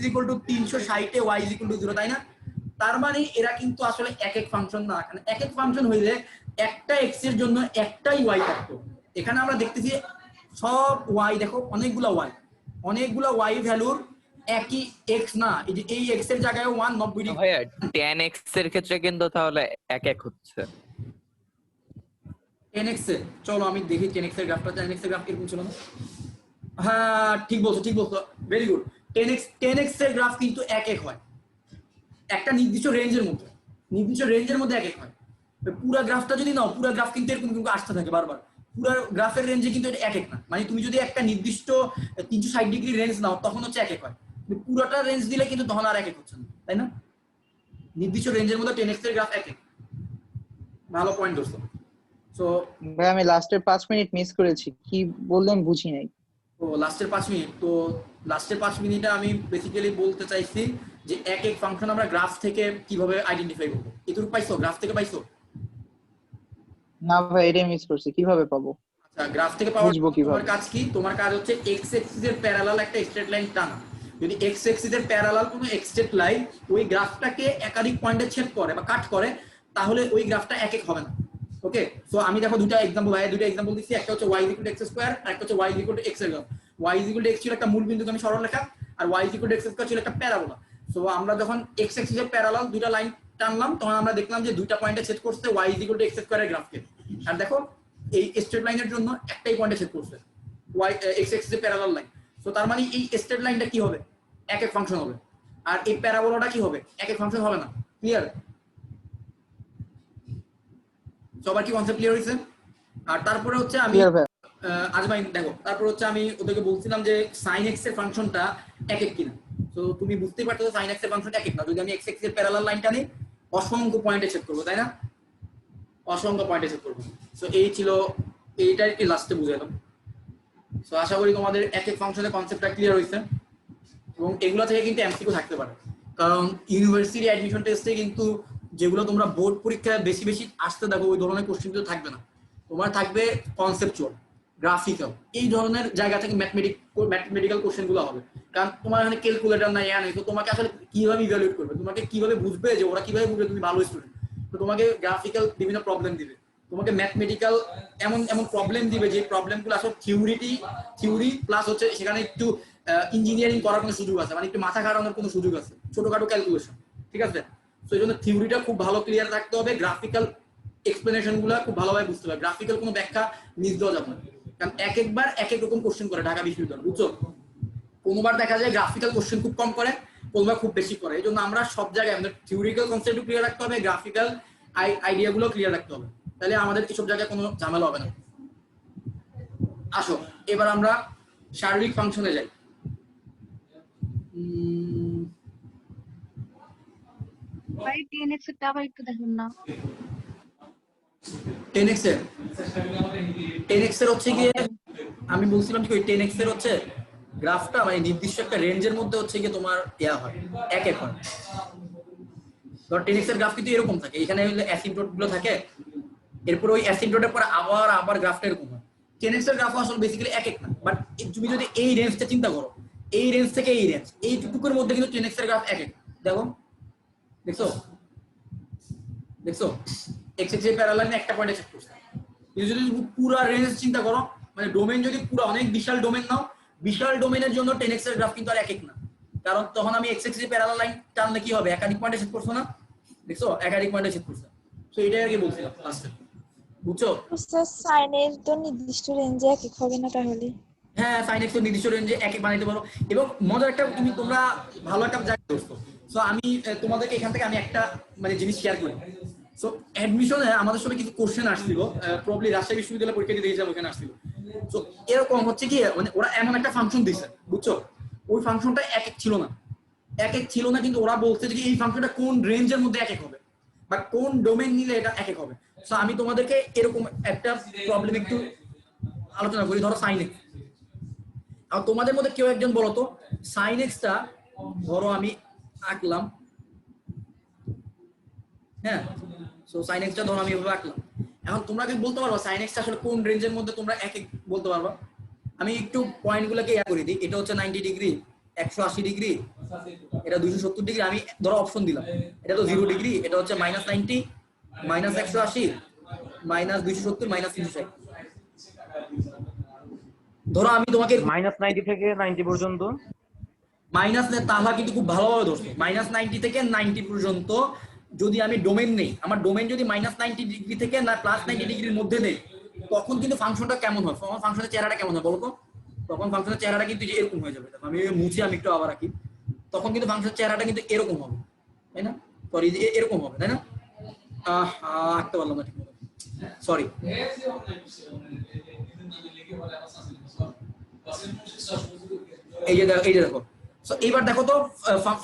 360 তে y = 0, তাই না? তার মানে এরা কিন্তু আসলে এক এক ফাংশন না। কারণ এক এক ফাংশন হইলে একটা x এর জন্য একটাই y থাকতো। এখানে আমরা দেখতেছি সব y, দেখো অনেকগুলা y ভ্যালুর একই x না, এই যে এই x এর জায়গায় 1 90 ডিগ্রি। ভাইয়া tan x এর ক্ষেত্রে কিন্তু তাহলে এক এক হচ্ছে 10x এ। চলো আমি দেখি 10x এর গ্রাফটা, 10x এর গ্রাফ কিরকম ছিল না? হ্যাঁ ঠিক বলছো, ভেরি গুড। 10x এর গ্রাফ কিন্তু এক এক হয় একটা নির্দিষ্ট রেঞ্জের মধ্যে, এক এক হয়। পুরো গ্রাফটা যদি নাও, পুরো গ্রাফ কিন্তু এরকম কিন্তু আসতে থাকে বারবার, পুরো গ্রাফের রেঞ্জে কিন্তু এটা এক এক না। মানে তুমি যদি একটা নির্দিষ্ট 360 ডিগ্রি রেঞ্জ নাও তখন হচ্ছে এক এক হয়, কিন্তু পুরোটা রেঞ্জ দিলে কিন্তু তখন আর এক এক হচ্ছে না, তাই না? নির্দিষ্ট রেঞ্জের মধ্যে 10x এর গ্রাফ এক এক। ভালো পয়েন্ট ধরছো। সো ভাই আমি লাস্টের 5 মিনিট মিস করেছি, কি বললেন বুঝি নাই। তো লাস্টের 5 মিনিট, তো লাস্টের 5 মিনিটে আমি বেসিক্যালি বলতে চাইছি যে এক এক ফাংশন আমরা গ্রাফ থেকে কিভাবে আইডেন্টিফাই করব। এটুকু পাইছো? গ্রাফ থেকে পাইছো? না ভাই এটাই মিস করছি, কিভাবে পাবো? আচ্ছা, গ্রাফ থেকে পাওয়ার বুঝবো কিভাবে? তোমার কাজ কি? তোমার কাজ হচ্ছে x অ্যাক্সিস এর প্যারালাল একটা স্ট্রেট লাইন টানা। যদি x অ্যাক্সিস এর প্যারালাল কোনো স্ট্রেট লাইন ওই গ্রাফটাকে একাধিক পয়েন্টে ছেদ করে বা কাট করে, তাহলে ওই গ্রাফটা এক এক হবে না। ওকে, সো আমি দেখো দুটো এক্সাম্পল দিচ্ছি। একটা হচ্ছে y = x2 আর একটা হচ্ছে y = x এর গ্রাফ। y = x ছিল একটা মূল বিন্দুকে আমি সরলরেখা, আর y = x2 ছিল একটা প্যারাবোলা। সো আমরা যখন x অ্যাক্সিস এর প্যারালাল দুটো লাইন টানলাম তখন আমরা দেখলাম যে দুইটা পয়েন্টে ছেদ করছে y = x2 এর গ্রাফকে। আর দেখো এই স্ট্রেট লাইনের জন্য একটাই পয়েন্টে ছেদ করছে, y x অ্যাক্সিস এর প্যারালাল লাইন। সো তার মানে এই স্ট্রেট লাইনটা কি হবে? এক এক ফাংশন হবে। আর এই প্যারাবোলাটা কি হবে? এক এক ফাংশন হবে না। ক্লিয়ার? সবার কি কনসেপ্ট ক্লিয়ার হয়েছে? আর তারপরে হচ্ছে আমি ক্লিয়ার ভাই। আজমাইন দেখো, তারপর হচ্ছে আমি ওদেরকে বলছিলাম যে sin x এর ফাংশনটা এক এক কিনা। তো তুমি বুঝতেই পারছো যে sin x এর ফাংশনটা এক এক না। যদি আমি x অ্যাক্সিস এর প্যারালাল লাইনটা নিই, অসংখ্য পয়েন্টে ছেদ করব, তাই না? অসংখ্য পয়েন্টে ছেদ করব। সো এই ছিল, এইটাই কি লাস্টে বুঝাইলাম। সো আশা করি তোমাদের এক এক ফাংশনের কনসেপ্টটা ক্লিয়ার হয়েছে, এবং এগুলো থেকে কিন্তু এমসিকিউ থাকতে পারে। কারণ ইউনিভার্সিটি অ্যাডমিশন টেস্টে কিন্তু যেগুলো তোমরা বোর্ড পরীক্ষায় বেশি বেশি আসতে দেখো, ওই ধরনের কোশ্চেন কিন্তু থাকবে না। তোমার থাকবে কনসেপচুয়াল, গ্রাফিক্যাল, এই ধরনের জায়গা থেকে ম্যাথমেটিক্যাল কোশ্চেন গুলো হবে। কারণ তোমার এখানে ক্যালকুলেটর নাই, নাই, তো তোমাকে আসলে কিভাবে ইভ্যালুয়েট করবে, তোমাকে কিভাবে বুঝবে যে ওরা কিভাবে বুঝবে তুমি ভালো স্টুডেন্ট? তো তোমাকে গ্রাফিক্যাল বিভিন্ন প্রবলেম দিবে, তোমাকে ম্যাথমেটিক্যাল এমন এমন প্রবলেম দিবে যে প্রবলেমগুলো আসলে থিওরি প্লাস হচ্ছে সেখানে একটু ইঞ্জিনিয়ারিং করার কোনো সুযোগ আছে, মানে একটু মাথা খাটানোর কোনো সুযোগ আছে, ছোটখাটো ক্যালকুলেশন, ঠিক আছে? তো এই জন্য থিওরিটা খুব ভালো ক্লিয়ার থাকতে হবে, গ্রাফিক্যাল এক্সপ্লেনেশন গুলো খুব ভালোভাবে বুঝতে হবে, গ্রাফিক্যাল কোনো ব্যাখ্যা মিস দেওয়া যাবে না। কারণ এক একবার এক এক রকম কোশ্চেন করে ঢাকা বিশ্ববিদ্যালয়, বুঝছো? কোনোবার দেখা যায় গ্রাফিক্যাল কোশ্চেন খুব কম করে, কোনোবার খুব বেশি করে। এই জন্য আমরা সব জায়গায় আমাদের থিওরিক্যাল কনসেপ্ট ক্লিয়ার রাখতে হবে, গ্রাফিক্যাল আইডিয়া গুলো ক্লিয়ার রাখতে হবে, তাহলে আমাদের এসব জায়গায় কোনো ঝামেলা হবে না। আসো এবার আমরা শারীরিক ফাংশনে যাই। ভাই 10x এর আবার একটু দেখুন না। 10x এর হচ্ছে গিয়ে আমি বলছিলাম কি, ওই 10x এর হচ্ছে গ্রাফটা মানে নির্দিষ্ট একটা রেঞ্জের মধ্যে হচ্ছে গিয়ে তোমার ইয়া হয়, এক এক হয়। ধর 10x এর গ্রাফ কিন্তু এরকম থাকে, এখানে অ্যাসিম্পটোট গুলো থাকে, এরপর ওই অ্যাসিম্পটোটের পর আবার গ্রাফটা এরকম হয়। 10x এর গ্রাফ আসলে বেসিক্যালি এক এক না, বাট তুমি যদি এই রেঞ্জটা চিন্তা করো, এই রেঞ্জ থেকে এই রেঞ্জ, এইটুকুর মধ্যে কিন্তু 10x এর গ্রাফ এক এক। দেখো, দেখছো x এর প্যারালাল লাইনে একটা পয়েন্টে চেক করছে। যদি পুরো রেঞ্জ চিন্তা করো, মানে ডোমেন যদি পুরো অনেক বিশাল ডোমেন নাও, বিশাল ডোমেনের জন্য 10x এর গ্রাফ কিন্তু আর এক এক না। কারণ তখন আমি x এর প্যারালাল লাইন টানলে কি হবে, একাধিক পয়েন্টে চেক করছো না, দেখছো একাধিক পয়েন্টে চেক করছে। তো এটাই আর কি বলছিলাম লাস্টে, বুঝছো? স্যার sin এর তো নির্দিষ্ট রেঞ্জে এক এক হবে না তাহলে? হ্যাঁ, sin x এর নির্দিষ্ট রেঞ্জে এক এক বানাইতে পারো। এবং মজার একটা, তোমরা ভালো একটা জায়গা করছো। সো আমি তোমাদেরকে এখান থেকে আমি একটা মানে জিনিস শেয়ার করি। সো অ্যাডমিশনে আমাদের সবাই কিছু কোশ্চেন আসছিল, প্রবলি রাজশাহী বিশ্ববিদ্যালয় পরীক্ষা দিতে গিয়েছিলাম, ওখানে আসছিল। সো এরকম হচ্ছে কি, মানে ওরা এমন একটা ফাংশন দিছে, বুঝছো? ওই ফাংশনটা এক এক ছিল না, এক এক ছিল না, কিন্তু ওরা বলছে যে এই ফাংশনটা কোন রেঞ্জের মধ্যে এক এক হবে বা কোন ডোমেন নিলে এটা এক এক হবে। সো আমি তোমাদেরকে এরকম একটা প্রবলেম একটু আলোচনা করি। ধরো সাইন এক্স, আর তোমাদের মধ্যে কেউ একজন বলো তো সাইন এক্সটা ধরো আমি আঁকলাম, হ্যাঁ, সো সাইন এক্সটা ধরো আমি এভাবে আঁকলাম। এখন তোমরা কি বলতে পারবা সাইন এক্সটা আসলে কোন রেঞ্জের মধ্যে তোমরা এক এক বলতে পারবা? আমি একটু পয়েন্টগুলোকে ইয়া করে দিই। এটা হচ্ছে 90 ডিগ্রি, 180 ডিগ্রি, এটা 270 ডিগ্রি। আমি ধরো অপশন দিলাম, এটা তো 0 ডিগ্রি, এটা হচ্ছে -90, -180, -270, -360। ধরো আমি তোমাকে -90 থেকে 90 পর্যন্ত। মাইনাস তাহলে কিন্তু খুব ভালোভাবে ধরছো। -90 থেকে 90 পর্যন্ত যদি আমি ডোমেন নেই, আমার ডোমেন যদি -90 ডিগ্রি থেকে না +90 ডিগ্রির মধ্যে নেই, তখন কিন্তু ফাংশনটা কেমন হয়, ফাংশনের চেহারাটা কেমন হয় বলো তো? তখন ফাংশনের চেহারাটা কিন্তু এরকম হয়ে যাবে। আমি মুছে আমি একটু আবার রাখি, তখন কিন্তু ফাংশনের চেহারাটা কিন্তু এরকম হবে, তাই না? সরি, এরকম হবে, তাই না? আঁকতে পারলাম না ঠিক মতো, সরি। এই যে দেখো, সো এইবার দেখো তো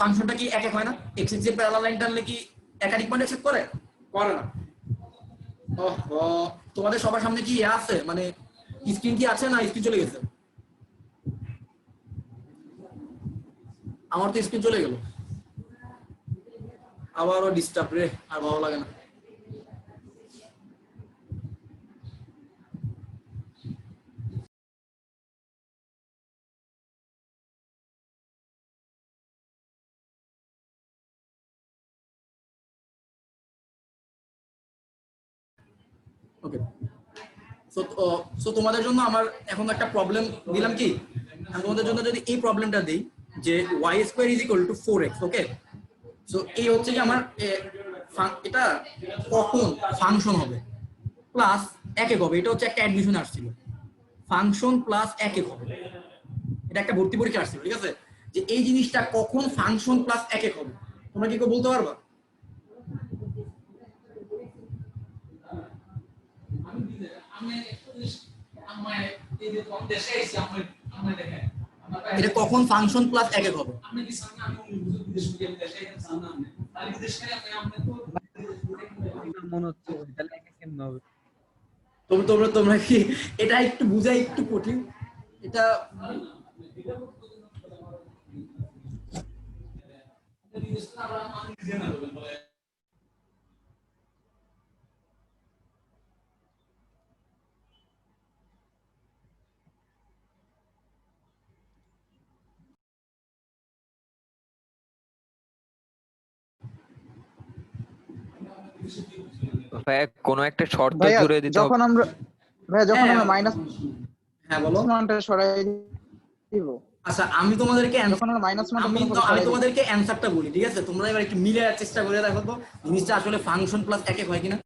ফাংশনটা কি এক এক হয় না? এক্স এক্স এর প্যারালাল লাইন টানলে কি একাধিক পয়েন্ট অ্যাকসেপ্ট করে? করে না। তোমাদের সবার সামনে কি আছে, মানে স্ক্রিন কি আছে না স্ক্রিন চলে গেছে? আমার তো স্ক্রিন চলে গেল, আবারও ডিস্টার্ব রে, আর ভালো লাগে না। ওকে, সো তোমাদের জন্য আমার এখন একটা প্রবলেম দিলাম কি, আমি তোমাদের জন্য যদি এই প্রবলেমটা দেই যে y² = 4x, ওকে? সো এই হচ্ছে কি আমার এটা কখন ফাংশন হবে প্লাস একক হবে, এটা হচ্ছে একটা অ্যাডমিশন আসছিল, ফাংশন প্লাস একক হবে, এটা একটা ভর্তি পরীক্ষা আসছিল, ঠিক আছে? যে এই জিনিসটা কখন ফাংশন প্লাস একক হবে, তোমরা কি কেউ বলতে পারবা? এটা কখন ফাংশন প্লাস একক হবে? মনে হচ্ছে তাহলে এক এক কেমন হবে? তোমরা কি এটা একটু বুঝাই একটু কঠিন এটা। ভাইয়া কোনো একটা শর্ত ভাইয়া জুড়ে দিতে হবে। যখন আমরা মাইনাস হ্যাঁ বলো। মানটা সরাই দিব, আচ্ছা আমি তোমাদেরকে যখন আমরা মাইনাস মানটা আমি তোমাদেরকে অ্যানসারটা বলি, ঠিক আছে? তোমরা এবার একটু মিলে চেষ্টা করে দেখো তো জিনিসটা আসলে ফাংশন প্লাস একক হয় কিনা।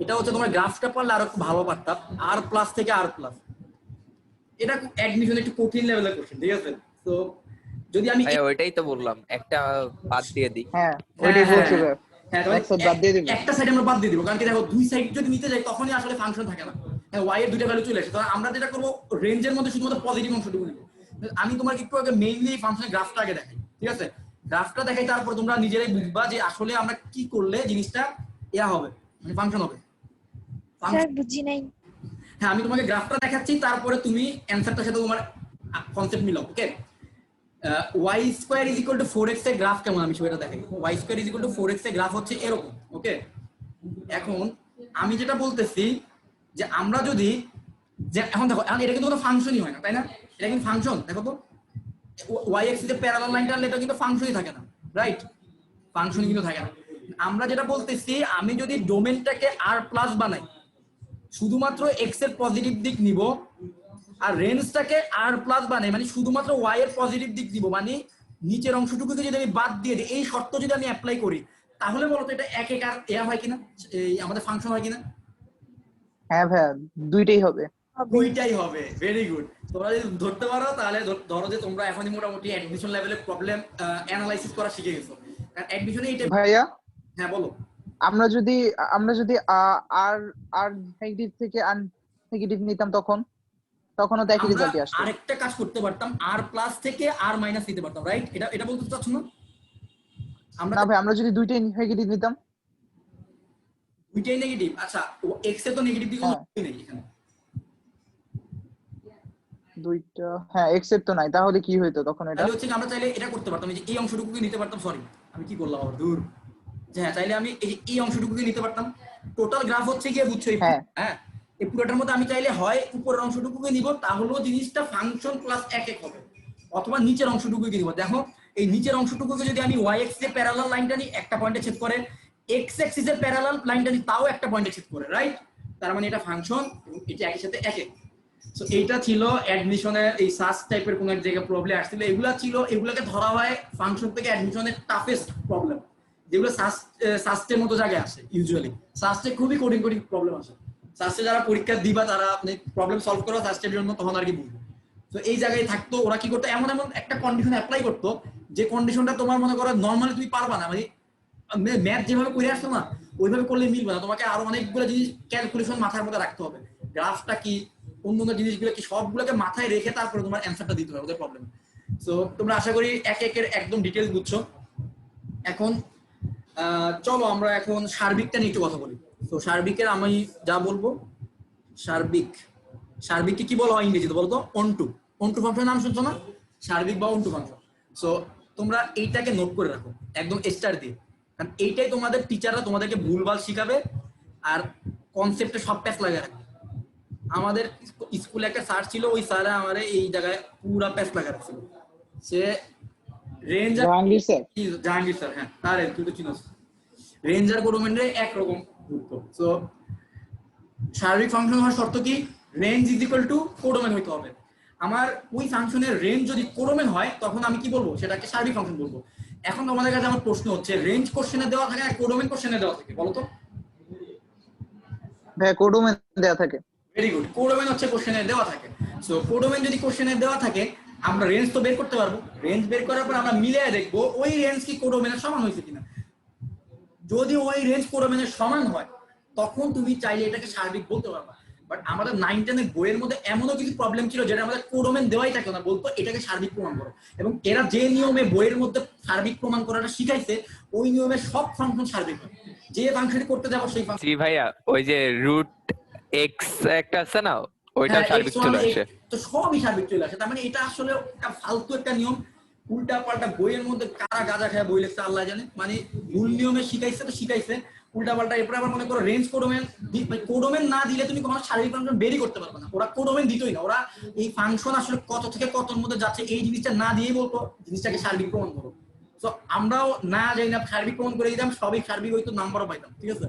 এটা হচ্ছে তোমার গ্রাফটা পড়লে আরো খুব ভালো পারতাম, আর প্লাস থেকে আর প্লাস, এটা অ্যাডমিশন একটু কঠিন লেভেলের কোশ্চেন, ঠিক আছে? তো যদি আমি ভাইয়া ওইটাই তো বললাম, একটা বাদ দিয়ে দিই। হ্যাঁ ওইটাই বলছি ভাই। হ্যাঁ, এক সাইড বাদ দিয়ে দিব, একটা সাইড আমরা বাদ দিয়ে দিব, কারণ কি দেখো দুই সাইড যদি নিতে যাই তখনই আসলে ফাংশন থাকে না। হ্যাঁ, y এর দুইটা ভ্যালু চলে আসে, তো আমরা যেটা করব রেঞ্জের মধ্যে শুধুমাত্র পজিটিভ অংশটুকু নিব। আমি তোমাকে একটু আগে মেইনলি ফাংশনের গ্রাফটা আগে দেখাই, ঠিক আছে? গ্রাফটা দেখাই, তারপর তোমরা নিজেরাই বুঝবা যে আসলে আমরা কি করলে জিনিসটা ইয়া হবে, মানে ফাংশন হবে। স্যার বুঝি নাই। হ্যাঁ, আমি তোমাকে গ্রাফটা দেখাচ্ছি, তারপরে তুমি অ্যানসারটার সাথে তোমার কনসেপ্ট মিলাও, ওকে? y² = 4x এর গ্রাফ কেমন আমি সেটা দেখাই। y² = 4x এর গ্রাফ হচ্ছে এরকম, ওকে? এখন আমি যেটা বলতেছি যে আমরা যদি যে এখন দেখো, এখন এটা কিন্তু কোনো ফাংশনই হয় না, তাই না? এটা কিন্তু ফাংশন, দেখো তো y অ্যাক্সিসে প্যারালাল লাইন টানলে এটা কিন্তু ফাংশনই থাকে না, রাইট? ফাংশনই কিন্তু থাকে না। আমরা যেটা বলতেছি, আমি যদি ডোমেনটাকে r+ বানাই, শুধুমাত্র x এর পজিটিভ দিক নিব, আর রেঞ্জটাকে r+ বানাই মানে শুধুমাত্র y এর পজিটিভ দিক দিব, মানে নিচের অংশটুকুকে যদি আমি বাদ দিয়ে দিই, এই শর্ত যদি আমি অ্যাপ্লাই করি, তাহলে বলতো এটা এক এক আর এয়া হয় কিনা, এই আমাদের ফাংশন হয় কিনা? হ্যাঁ ভাইয়া দুইটাই হবে, দুইটাই হবে। ভেরি গুড, তোমরা যদি ধরতে পারো তাহলে ধরো যে তোমরা এখনই মোটামুটি অ্যাডমিশন লেভেলের প্রবলেম অ্যানালাইসিস করা শিখে গেছো। কারণ অ্যাডমিশনে এইটা। ভাইয়া হ্যাঁ বলো। আমরা যদি আর আর নেগেটিভ থেকে আন নেগেটিভ নিতাম তখনও তো একই আমরা রেজাল্টই আসতো। আরেকটা কাজ করতে পারতাম, r+ থেকে r- নিতে পারতাম, রাইট? এটা বলতে চাচ্ছ না? আমরা না ভাই, আমরা যদি দুইটাই নেগেটিভ নিতাম? দুইটাই নেগেটিভ। আচ্ছা, এক্স এ তো নেগেটিভ দিকে কোনো হ্যাঁ। কিছুই নেই এখানে। দুইটা, হ্যাঁ এক্সেপ্ট তো নাই, তাহলে কি হইতো তখন এটা? তাহলে হচ্ছে কি আমরা চাইলে এটা করতে পারতাম, এই যে এই অংশটুকুকে নিতে পারতাম। সরি, আমি কি করলাম আবার, দূর। যে হ্যাঁ, চাইলে আমি এই যে এই অংশটুকুকে নিতে পারতাম। টোটাল গ্রাফ হচ্ছে গিয়ে, বুঝছো, এই হ্যাঁ। হ্যাঁ, এই পুরোটার মধ্যে আমি চাইলে হয় উপরের অংশটুকুকে নিব, তাহলেও জিনিসটা ফাংশন প্লাস 1 হবে, অথবা নিচের অংশটুকুকে নিব। দেখো, এই নিচের অংশটুকুকে যদি আমি ওয়াই এক্স এর প্যারালাল লাইনটা নিই, একটা পয়েন্টে ছেদ করে, এক্স অ্যাক্সিস এর প্যারালাল লাইনটা নিই, তাও একটা পয়েন্টে ছেদ করে, রাইট? তার মানে এটা ফাংশন এবং এটা একই সাথে 1। সো এইটা ছিল অ্যাডমিশনের এই সাস টাইপের কোন এক জায়গায় প্রবলেম আসছিল। এগুলা ছিল, এগুলাকে ধরা হয় ফাংশন থেকে অ্যাডমিশনের টাফেস্ট প্রবলেম, যেগুলো সাস্টের মতো জায়গায় আসে। ইউজুয়ালি সাস্টে খুবই কঠিন কঠিন প্রবলেম আসে। সাস্টে যারা পরীক্ষা দিবা, তারা আপনি প্রবলেম সলভ করা সাস্টের জন্য, তখন আর কি বুঝবে। তো এই জায়গায় থাকতো, ওরা কি করতো, এমন এমন একটা কন্ডিশন অ্যাপ্লাই করতো, যে কন্ডিশনটা তোমার মনে করো নর্মালি তুমি পারবা না, মানে ম্যাথ যেভাবে করে আসতো না, ওইভাবে করলে মিলবে না। তোমাকে আরো অনেকগুলো জিনিস ক্যালকুলেশন মাথার মধ্যে রাখতে হবে, গ্রাফটা কি, অন্যান্য জিনিসগুলো কি, সবগুলোকে মাথায় রেখে তারপরে তোমার অ্যান্সারটা দিতে হবে, ওদের প্রবলেম। সো তোমরা আশা করি এক একের একদম ডিটেলস বুঝছো। এখন চলো আমরা এখন সার্বিকটা নিয়ে একটু কথা বলি। তো সার্বিকের আমি যা বলবো, সার্বিককে কি বলা হয় ইংরেজিতে বলতো? অনটু ফাংশনের নাম শুনছো না? সার্বিক বা অনটু ফাংশন। সো তোমরা এইটাকে নোট করে রাখো একদম স্টার দিয়ে, কারণ এইটাই তোমাদের টিচাররা তোমাদেরকে ভুলভাল শিখাবে আর কনসেপ্টে সব প্যাচ লাগিয়ে রাখবে। আমাদের স্কুলে একটা স্যার ছিল, ওই স্যারে আমারে এই জায়গায় পুরা প্যাচ লাগা রাখছিল। সে রেঞ্জার, জাহাঙ্গীর স্যার, হ্যাঁ তার তুই তো চিনোস। রেঞ্জার কোডোমেন্টে একরকম ঘুরতো। সো সার্বিক ফাংশন হওয়ার শর্ত কি? Range is equal to codomain হইতে হবে। আমার ওই ফাংশনের রেঞ্জ যদি কোডোমেন হয়, তখন আমি কি বলবো? সেটাকে সার্বিক ফাংশন বলবো। এখন তোমাদের কাছে আমার প্রশ্ন হচ্ছে, রেঞ্জ কোশ্চেনে দেওয়া থাকে আর কোডোমেন কোশ্চেনে দেওয়া থাকে, বলো তো? ভাই কোডোমেন দেয়া থাকে। ভেরি গুড, কোডোমেন হচ্ছে কোশ্চেনে দেওয়া থাকে। সো কোডোমেন যদি কোশ্চেনে দেওয়া থাকে, আমরা রেঞ্জ তো বের করতে পারবো। রেঞ্জ বের করার পর আমরা মিলিয়ে দেখবো ওই রেঞ্জ কি কোডোমেনের সমান হয়েছে কিনা। যদি ওই রেঞ্জ কোডোমেনের সমান হয়, তখন তুমি চাইলে এটাকে সার্বিক বলতে পারবা। বাট আমাদের 9-10 এর বইয়ের মধ্যে এমনও কিছু প্রবলেম ছিল যেটা আমাদের কোডোমেন দেওয়াই থাকে না, বলতো এটাকে সার্বিক প্রমাণ করো। এবং এরা যে নিয়মে বইয়ের মধ্যে সার্বিক প্রমাণ করাটা শিখাইছে, ওই নিয়মে সব ফাংশন সার্বিক হয়। যে ফাংশনটি করতে যাবো সেই ফাংশন। জি ভাইয়া, ওই যে রুট এক্স একটা আছে না, ওইটা সার্বিক চলে আসে। তো সবই সার্বিক চলে আসে। তার মানে এটা আসলে একটা ফালতু একটা নিয়ম, উল্টা পাল্টা বইয়ের মধ্যে কারা গাঁজা খায় বই লেখছে আল্লাহ জানে। মানে ভুল নিয়মে শিখাইছে তো শিখাইছে উল্টা পাল্টা। এরপরে আবার মনে করো রেঞ্জ কোডোমেন না দিলে তুমি কখনো সার্বিক ফাংশন বেরই করতে পারবে না। ওরা কোডোমেন দিতই না, ওরা এই ফাংশন আসলে কত থেকে কতর মধ্যে যাচ্ছে এই জিনিসটা না দিয়েই বলতো জিনিসটাকে সার্বিক প্রমাণ করো। তো আমরাও না যাই না সার্বিক প্রমাণ করে দিতাম, সবই সার্বিক হইতো, নাম্বারও পাইতাম। ঠিক আছে,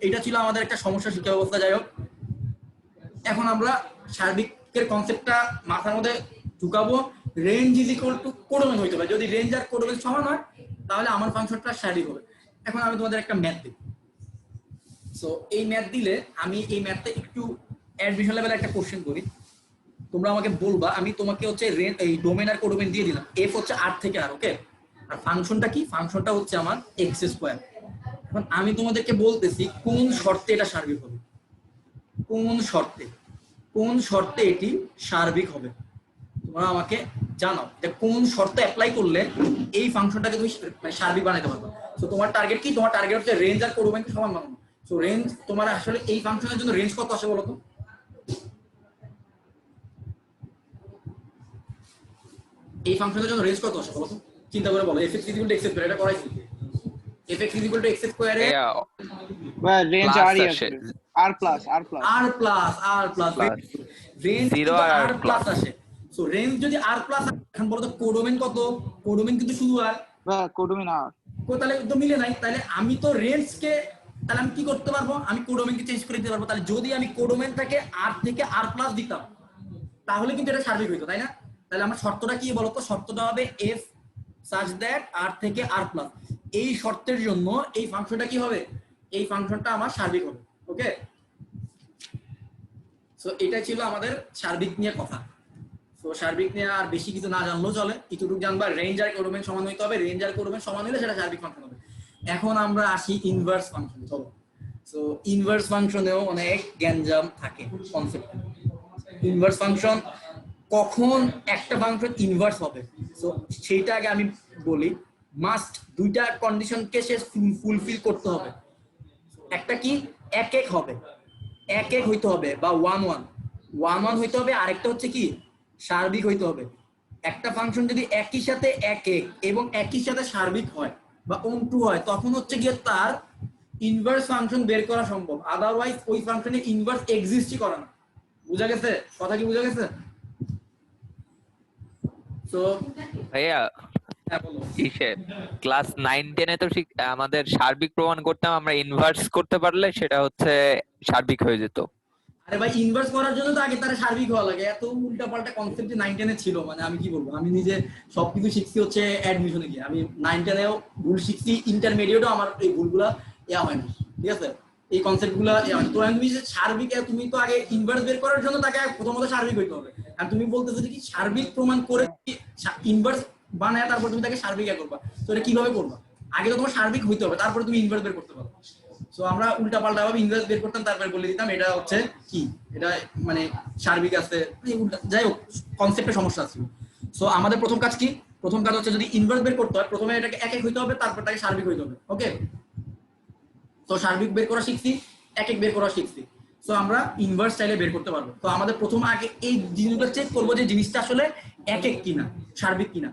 এটা ছিল আমাদের একটা সমস্যা শিক্ষা ব্যবস্থা। যাই হোক, এখন আমরা সার্বিকের কনসেপ্টটা মাথার মধ্যে ঢুকাবো। Range is equal to codomain হইতে হবে। যদি রেঞ্জ আর কোডোমেন সমান হয়, তাহলে আমার ফাংশনটা সার্বিক হবে। এখন আমি তোমাদের একটা ম্যাথ দিই। সো এই ম্যাথ দিলে, আমি এই ম্যাথটা একটু অ্যাডমিশন লেভেলে একটা কোশ্চেন করি, তোমরা আমাকে বলবা। আমি তোমাকে হচ্ছে এই ডোমেন আর কোডোমেন দিয়ে দিলাম। এফ হচ্ছে আর থেকে আর, ওকে? আর ফাংশনটা কি? ফাংশনটা হচ্ছে আমার এক্স স্কোয়ার। এখন আমি তোমাদেরকে বলতেছি কোন শর্তে এটা সার্বিক হবে, কোন শর্তে এটি সার্বিক হবে। তোমরা আমাকে জানাও যে কোন শর্তে অ্যাপ্লাই করলে এই ফাংশনটাকে তুমি সার্বিক বানাইতে পারবে। তো তোমার টার্গেট কি? তোমার টার্গেট হচ্ছে রেঞ্জ আর কোডোমেনকে সমান বানানো। সো রেঞ্জ, তোমার আসলে এই ফাংশনের জন্য রেঞ্জ কত আসে বলো তো? এই ফাংশনের জন্য রেঞ্জ কত আসে বলো তো? চিন্তা করে বলো। F x equal to x square, এটা করাইছি। F x equal to x square এ রেঞ্জ আর আসে, R plus range 0 or R plus আসে। সো রেঞ্জ যদি আর প্লাস, এখন বলো তো কোডোমেন কত? কোডোমেন কিন্তু শুধু আর, কোডোমেন আর, তাহলে তো মিলে নাই। তাহলে আমি তো রেঞ্জকে, তাহলে আমি কি করতে পারবো? আমি কোডোমেনকে চেঞ্জ করে দিতে পারবো। তাহলে যদি আমি কোডোমেনটাকে আর থেকে আর প্লাস দিতাম, তাহলে কিন্তু এটা সার্বিক হইতো, তাই না? তাহলে আমার শর্তটা কি বলতো? শর্তটা হবে এফ সাচ দ্যাট আর থেকে আর প্লাস। এই শর্তের জন্য এই ফাংশনটা কি হবে? এই ফাংশনটা আমার সার্বিক হবে। ওকে, সো এটা ছিল আমাদের সার্বিক নিয়ে কথা। তো সার্বিক নিয়ে আর বেশি কিছু না জানলেও চলে, এতটুকু জানবা রেঞ্জ আর কোডোমেন সমান হইতে হবে। রেঞ্জ আর কোডোমেন সমান হলে সেটা সার্বিক ফাংশন হবে। এখন আমরা আসি ইনভার্স ফাংশন। চলো, সো ইনভার্স ফাংশনেও অনেক গ্যাঞ্জাম থাকে কনসেপ্ট। ইনভার্স ফাংশন, কখন একটা ফাংশন ইনভার্স হবে, সো সেইটা আগে আমি বলি। মাস্ট দুইটা কন্ডিশনকে সে ফুলফিল করতে হবে। একটা কি এক এক হবে, এক এক হইতে হবে বা ওয়ান ওয়ান ওয়ান ওয়ান হইতে হবে, আরেকটা হচ্ছে কি সার্বিক হইতে হবে। একটা ফাংশন যদি একই সাথে এক এক এবং একই সাথে সার্বিক হয় বা অনটু হয়, তখন হচ্ছে গিয়ে তার ইনভার্স ফাংশন বের করা সম্ভব, আদারওয়াইজ ওই ফাংশনের ইনভার্স এক্সিস্টই করে না। বুঝা গেছে কথা কি? বুঝা গেছে? তো ভাইয়া হ্যাঁ বলো। ক্লাস 9-10 তো আমাদের সার্বিক প্রমাণ করতাম, আমরা ইনভার্স করতে পারলে সেটা হচ্ছে সার্বিক হয়ে যেত। আরে ভাই ইনভার্স করার জন্য তো আগে তার সার্বিক হওয়া লাগে। এত উল্টা পাল্টা কনসেপ্ট 9-10 ছিল, মানে আমি কি বলবো, আমি নিজে সবকিছু শিখছি হচ্ছে অ্যাডমিশনে গিয়ে। আমি 9-10-এও ভুল শিখছি, ইন্টারমিডিয়েটও আমার এই ভুলগুলা ইয়া হয় না, ঠিক আছে? এই কনসেপ্ট গুলা তো তুমি যে সার্বিক, তুমি তো আগে ইনভার্স বের করার জন্য তাকে প্রথমত সার্বিক হইতে হবে। আর তুমি বলতেছো যে কি সার্বিক প্রমাণ করে ইনভার্স বানায় তারপর তুমি তাকে সার্বিক করবা, তো এটা কিভাবে করবা? আগে তো তোমার সার্বিক হইতে হবে, তারপরে তুমি ইনভার্স বের করতে পারো। সো আমরা উল্টা পাল্টা ভাবে ইনভার্স বের করতাম, তারপরে বলে দিতাম এটা হচ্ছে কি, এটা মানে সার্বিক আছে, যাই হোক কনসেপ্টে সমস্যা আছে। সো আমাদের প্রথম কাজ কি? প্রথম কাজ হচ্ছে যদি ইনভার্স বের করতে হয়, প্রথমে এটাকে এক এক হইতে হবে, তারপর তাকে সার্বিক হইতে হবে। ওকে, তো সার্বিক বের করা শিখছি, এক এক বের করা শিখছি। সো আমরা ইনভার্স চাইলে বের করতে পারবো। তো আমাদের প্রথম আগে এই জিনিসটা চেক করবো যে জিনিসটা আসলে এক এক কিনা, সার্বিক কিনা।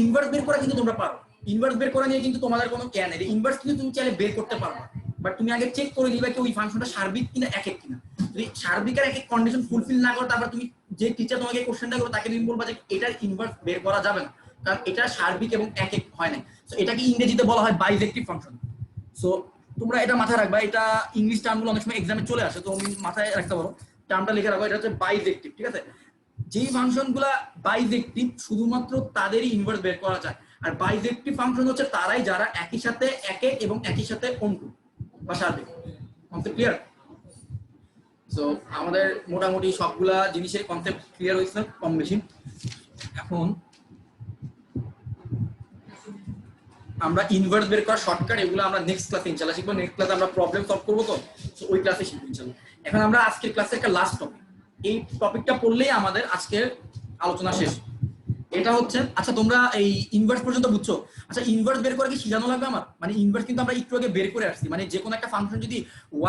ইনভার্স বের করা কিন্তু তোমরা পারো, ইনভার্স বের করা নিয়ে কিন্তু তোমাদের কোনো জ্ঞান নেই। ইনভার্স কিন্তু তুমি চাইলে বের করতে পারবা, বাট তুমি আগে চেক করে নিবা কি ওই ফাংশনটা সার্বিক কিনা এক এক কিনা। যদি সার্বিকের এক এক কন্ডিশন ফুলফিল না করো, তারপর তুমি যে টিচার তোমাকে কোশ্চেনটা করবে তাকে তুমি বলবা যে এটার ইনভার্স বের করা যাবে না, কারণ এটা সার্বিক এবং এক এক হয় না। সো এটাকে ইংরেজিতে বলা হয় বাইজেক্টিভ ফাংশন। সো তোমরা এটা মাথায় রাখবা, এটা ইংলিশ টার্মগুলো অনেক সময় এক্সামে চলে আসে, তো তুমি মাথায় রাখতে পারো, টার্মটা লিখে রাখো, এটা হচ্ছে বাইজেক্টিভ, ঠিক আছে? যেই ফাংশনগুলো বাইজেক্টিভ শুধুমাত্র তাদেরই ইনভার্স বের করা যায়। আর বাইজেক্টিভ ফাংশন হচ্ছে তারাই যারা একই সাথে এক এক এবং একই সাথে অনটু বা সার্বিক। Concept clear? সো আমাদের মোটামুটি সবগুলা জিনিসের কনসেপ্ট ক্লিয়ার হয়েছে কম বেশি। এখন আমরা ইনভার্স বের করার শর্টকাট এগুলো আমরা নেক্সট ক্লাসে ইনশাআল্লাহ শিখবো। নেক্সট ক্লাসে আমরা প্রবলেম সলভ করবো, তো ওই ক্লাসে শিখবো ইনশাআল্লাহ। এখন আমরা আজকের ক্লাসের একটা লাস্ট টপিক, এই টপিকটা পড়লেই আমাদের আজকের আলোচনা শেষ। এটা হচ্ছে, আচ্ছা তোমরা এই ইনভার্স পর্যন্ত বুঝছো? আচ্ছা ইনভার্স বের করে কি শিখানো লাগবে আমার? মানে ইনভার্স কিন্তু আমরা একটু আগে বের করে আসছি, মানে যে কোনো একটা ফাংশন যদি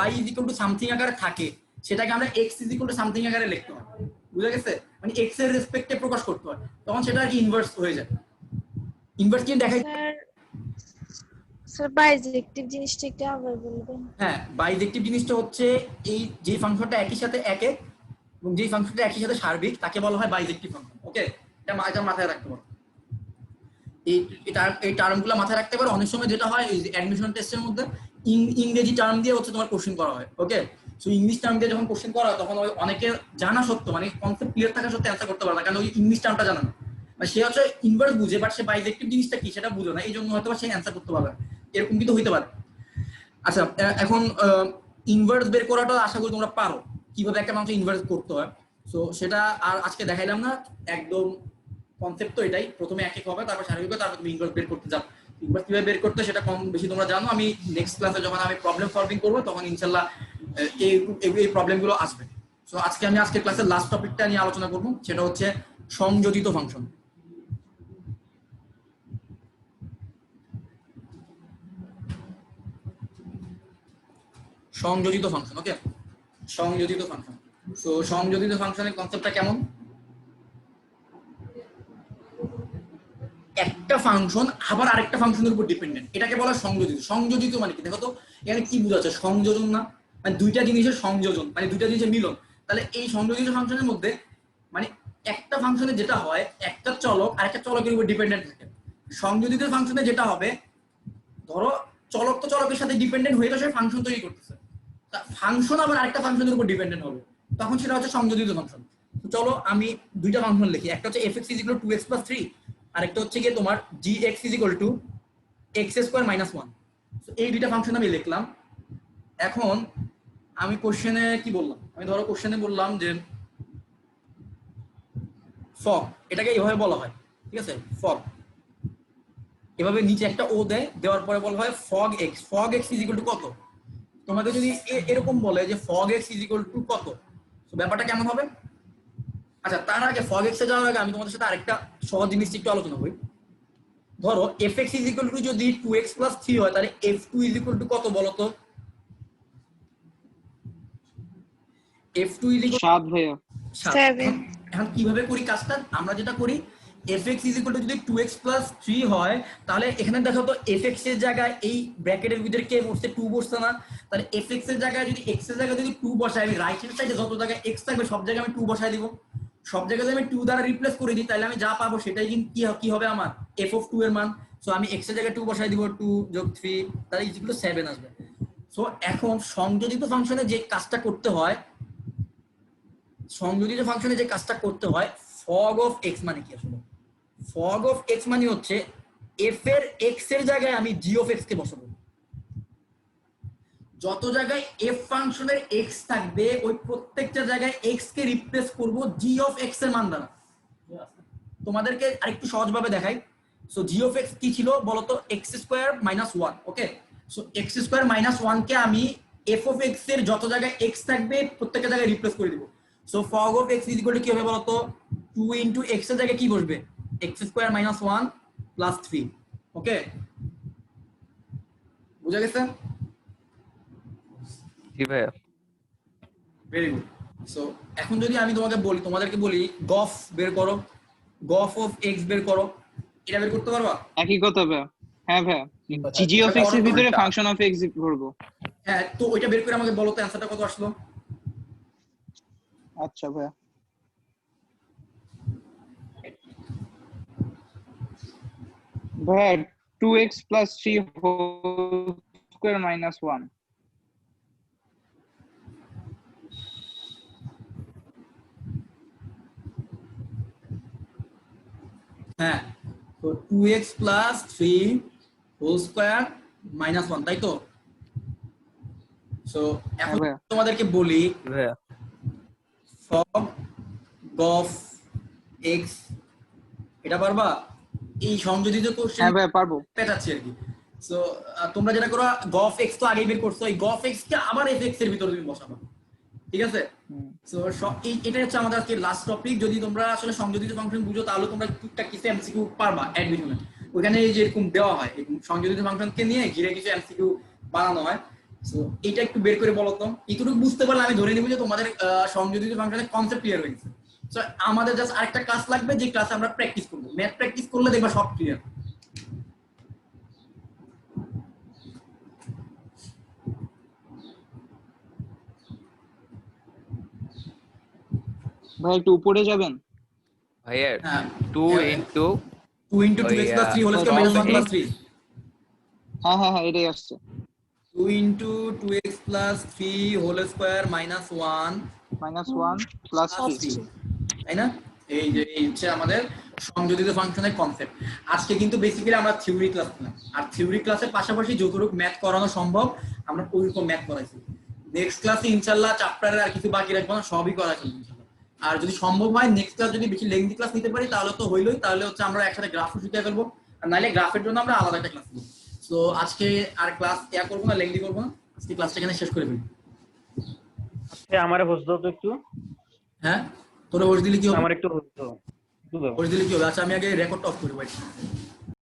y ইকুয়াল টু সামথিং আকারে থাকে, সেটাকে আমরা x ইকুয়াল টু সামথিং আকারে লিখতে হয়। বুঝা গেছে? মানে x এর রেসপেক্টে প্রকাশ করতে হয়, তখন সেটা আর কি ইনভার্স হয়ে যায়। ইনভার্স কি দেখাই? স্যার বাইজেক্টিভ জিনিসটা একটু আবার বলবেন? হ্যাঁ, বাইজেক্টিভ জিনিসটা হচ্ছে এই যে ফাংশনটা একই সাথে এক এক এবং যে ফাংশনটা একই সাথে সার্বিক, তাকে বলা হয় বাইজেক্টিভ ফাংশন। ওকে, এটা মাথায় রাখতে পারো, এই টার্মগুলো মাথায় রাখতে পারো। অনেক সময় যেটা হয় অ্যাডমিশন টেস্টের মধ্যে ইংরেজি টার্ম দিয়ে হচ্ছে তোমার কোশ্চেন করা হয়। ওকে, সো ইংলিশ টার্ম দিয়ে যখন কোশ্চেন করা হয়, তখন অনেকে জানা সত্ত্বেও, মানে কনসেপ্ট ক্লিয়ার থাকা সত্ত্বেও অ্যান্সার করতে পারে না, কারণ ওই ইংলিশ টার্মটা জানা না। মানে সে হচ্ছে ইনভার্স বুঝে, বাট সে বাইজেক্টিভ জিনিসটা কি সেটা বুঝে না, এই জন্য হয়তো সে অ্যান্সার করতে পারবে না। এরকম কিন্তু হইতে পারে। আচ্ছা, এখন ইনভার্স বের করাটা আশা করি তোমরা পারো, কিভাবে একটা মানুষ ইনভার্স করতে হয়। সো সেটা আর আজকে দেখাইলাম না, একদম কনসেপ্ট তো এটাই, প্রথমে এক এক হবে, তারপর সার্বিক হবে, তারপর তুমি ইনভার্স বের করতে যাও। ইনভার্স কিভাবে বের করতে সেটা কম বেশি তোমরা জানো। আমি নেক্সট ক্লাসে যখন আমি প্রবলেম সলভিং করবো, তখন ইনশাল্লাহ এই প্রবলেমগুলো আসবে। সো আজকে আমি আজকের ক্লাসের লাস্ট টপিকটা নিয়ে আলোচনা করবো, সেটা হচ্ছে সংযোজিত ফাংশন। সংযোজিত ফাংশন, ওকে, সংযোজিত ফাংশন। সো সংযোজিত ফাংশনের কনসেপ্টটা কেমন? একটা ফাংশন আবার আরেকটা ফাংশনের উপর ডিপেন্ডেন্ট, এটাকে বলা সংযোজিত। সংযোজিত মানে কি দেখো তো, এখানে কি বোঝাচ্ছে? সংযোজন না, মানে দুইটা জিনিসের সংযোজন, মানে দুইটা জিনিসের মিলন। তাহলে এই সংযোজিত ফাংশনের মধ্যে মানে একটা ফাংশনে যেটা হয়, একটা চলক আরেকটা চলকের উপর ডিপেন্ডেন্ট থাকে। সংযোজিত ফাংশনে যেটা হবে, ধরো চলক তো চলকের সাথে ডিপেন্ডেন্ট হয়ে তো সে ফাংশন তৈরি করতেছে, ফাংশন আবার আরেকটা ফাংশনের উপর ডিপেন্ডেন্ট হবে, তখন সেটা হচ্ছে সংযোজিত ফাংশন। চলো আমি দুইটা ফাংশন লিখি, একটা হচ্ছে fx = 2x + 3, আরেকটা হচ্ছে কি তোমার gx = x² - 1। এই দুইটা ফাংশন আমি লিখলাম। এখন আমি কোশ্চেনে কি বললাম? আমি ধরো কোশ্চেনে বললাম যে ফগ, এটাকে এভাবে বলা হয়, ঠিক আছে? ফগ এভাবে নিচে একটা ও দেওয়ার পরে বলা হয় ফগ x। ফগ x = কত? তোমাকে যদি এরকম বলে যে ফগ x = কত, তো ব্যাপারটা কেমন হবে? আচ্ছা, তার আগে ফগ x এ যাওয়ার আগে আমি তোমাদের সাথে আরেকটা সহজ জিনিস একটু আলোচনা করি। ধরো fx ইজ ইকুয়াল টু যদি 2x প্লাস 3 হয় তাহলে f2 ইজ ইকুয়াল টু কত বলো তো? f2 ইজ ইকুয়াল 7 ভাইয়া। 7 এখন কিভাবে করি কাজটা? আমরা যেটা করি fx ইজ ইকুয়াল টু যদি 2x প্লাস 3 হয় তাহলে এখানে দেখো তো fx এর জায়গায় এই ব্র্যাকেটের ভিতরে কে বসছে 2 বসছে না, তাহলে fx এর জায়গায় যদি x এর জায়গায় যদি 2 বসাই আমি রাইট হ্যান্ড সাইডে যত জায়গায় x থাকবে সব জায়গায় আমি 2 বসাই দিব, সব জায়গায় যদি আমি 2 দ্বারা রিপ্লেস করে দিই তাহলে আমি যা পাবো সেটাই কিন্তু কি হবে আমার f অফ 2 এর মান। সো আমি x এর জায়গায় 2 বসাই দিব, 2 যোগ 3 তাহলে ইজ ইকুয়াল টু 7 আসবে। সো এখন সংযোজিত ফাংশনে যে কাজটা করতে হয়, সংযোজিত ফাংশনে যে কাজটা করতে হয় fog of x মানে কি আসলে? fog of x মানে হচ্ছে f এর x এর জায়গায় আমি g of x কে বসাবো। যত জায়গায় f ফাংশনের x থাকবে ওই প্রত্যেকটা জায়গায় x কে রিপ্লেস করব g of x এর মান দ্বারা। তোমাদেরকে আরেকটু সহজভাবে দেখাই। সো g of x কি ছিল বলতো? x² - 1। ওকে, সো x² - 1 কে আমি f of x এর যত জায়গায় x থাকবে প্রত্যেকটা জায়গায় রিপ্লেস করে দিব। So fog of x is equal to কি হবে বলতো? 2 ইনটু x এর জায়গায় কি বসবে? x² - 1 plus 3। ওকে, বুঝা গেছে? জি ভাইয়া। Very good. সো এখন যদি আমি তোমাদেরকে বলি গফ বের করো, গফ অফ x বের করো, এটা বের করতে পারবা? একই কথা ভাইয়া। হ্যাঁ ভাইয়া, g of x এর ভিতরে ফাংশন অফ x ধরবো। হ্যাঁ, তো ওইটা বের করে আমাকে বলো তো অ্যানসারটা কত আসলো? আচ্ছা ভাইয়া, ভাইয়া 2x plus 3 whole square minus 1। হ্যাঁ, তো 2x plus 3 whole square minus 1, তাই তো? সো এখন হ্যাঁ। তোমাদেরকে বলি ভাইয়া fog of x, এটা পারবা? এই সংযোজিত কোশ্চেন হ্যাঁ ভাইয়া পারবো। পেটাচ্ছি আর কি। সো তোমরা যেটা করো গফ x তো আগেই বের করছো, এই গফ x কে আবার fx এর ভিতরে তুমি বসাবা, ঠিক আছে? সো এটা হচ্ছে আমাদের আজকে লাস্ট টপিক। যদি তোমরা আসলে সংযোজিত ফাংশন বুঝো তাহলে তোমরা টুকটাক কিছু এমসিকিউ পারবা অ্যাডমিশনে। ওখানে যেরকম দেওয়া হয় এরকম সংযোজিত ফাংশনকে নিয়ে ঘিরে কিছু এমসিকিউ বানানো হয়। সো এটা একটু বের করে বলো তো। এইটুকু বুঝতে পারলে আমি ধরে নিব যে তোমাদের সংযোজিত ফাংশনের কনসেপ্ট ক্লিয়ার হয়ে গেছে। সো আমাদের জাস্ট আরেকটা ক্লাস লাগবে, যে ক্লাসে আমরা প্র্যাকটিস করব। ম্যাথ প্র্যাকটিস করলে দেখবা সব ক্লিয়ার। ভাই একটু উপরে যাবেন। ভাইয়া হ্যাঁ, 2 into 2 into 2x plus 3 whole square minus 1 plus 3। হ্যাঁ হ্যাঁ হ্যাঁ, এটাই আসছে। 2 into 2x plus 3 whole square minus 1 -1 plus 3। তাই না? এই যে এই হচ্ছে আমাদের সংযোজিত ফাংশনের কনসেপ্ট। আজকে কিন্তু বেসিক্যালি আমরা থিওরি ক্লাস নিলাম, আর থিওরি ক্লাসের পাশাপাশি যতটুকু ম্যাথ করানো সম্ভব আমরা ওইরকম ম্যাথ করাইছি। নেক্সট ক্লাসে ইনশাআল্লাহ চ্যাপ্টারের আর কিছু বাকি রাখবো না, সবই করাইছি ইনশাআল্লাহ। আর যদি সম্ভব হয় নেক্সট ক্লাস যদি বেশি লেন্থি ক্লাস নিতে পারি তাহলে তো হইলোই, তাহলে হচ্ছে আমরা একসাথে গ্রাফও শিখিয়ে ফেলবো, আর নাইলে গ্রাফের জন্য আমরা আলাদা একটা ক্লাস নেব। সো আজকে আর ক্লাস করবো না, লেন্থি করবো না, আজকে ক্লাসটা এখানে শেষ করে ফেলি। আচ্ছা আমারে হোস্ট দাও তো একটু। হ্যাঁ, তোরা হোস্ট দিলে কি হবে? আমার একটু হোস্ট দাও। হোস্ট দিলে কি হবে? আচ্ছা আমি আগে রেকর্ডটা অফ করি, ভাই।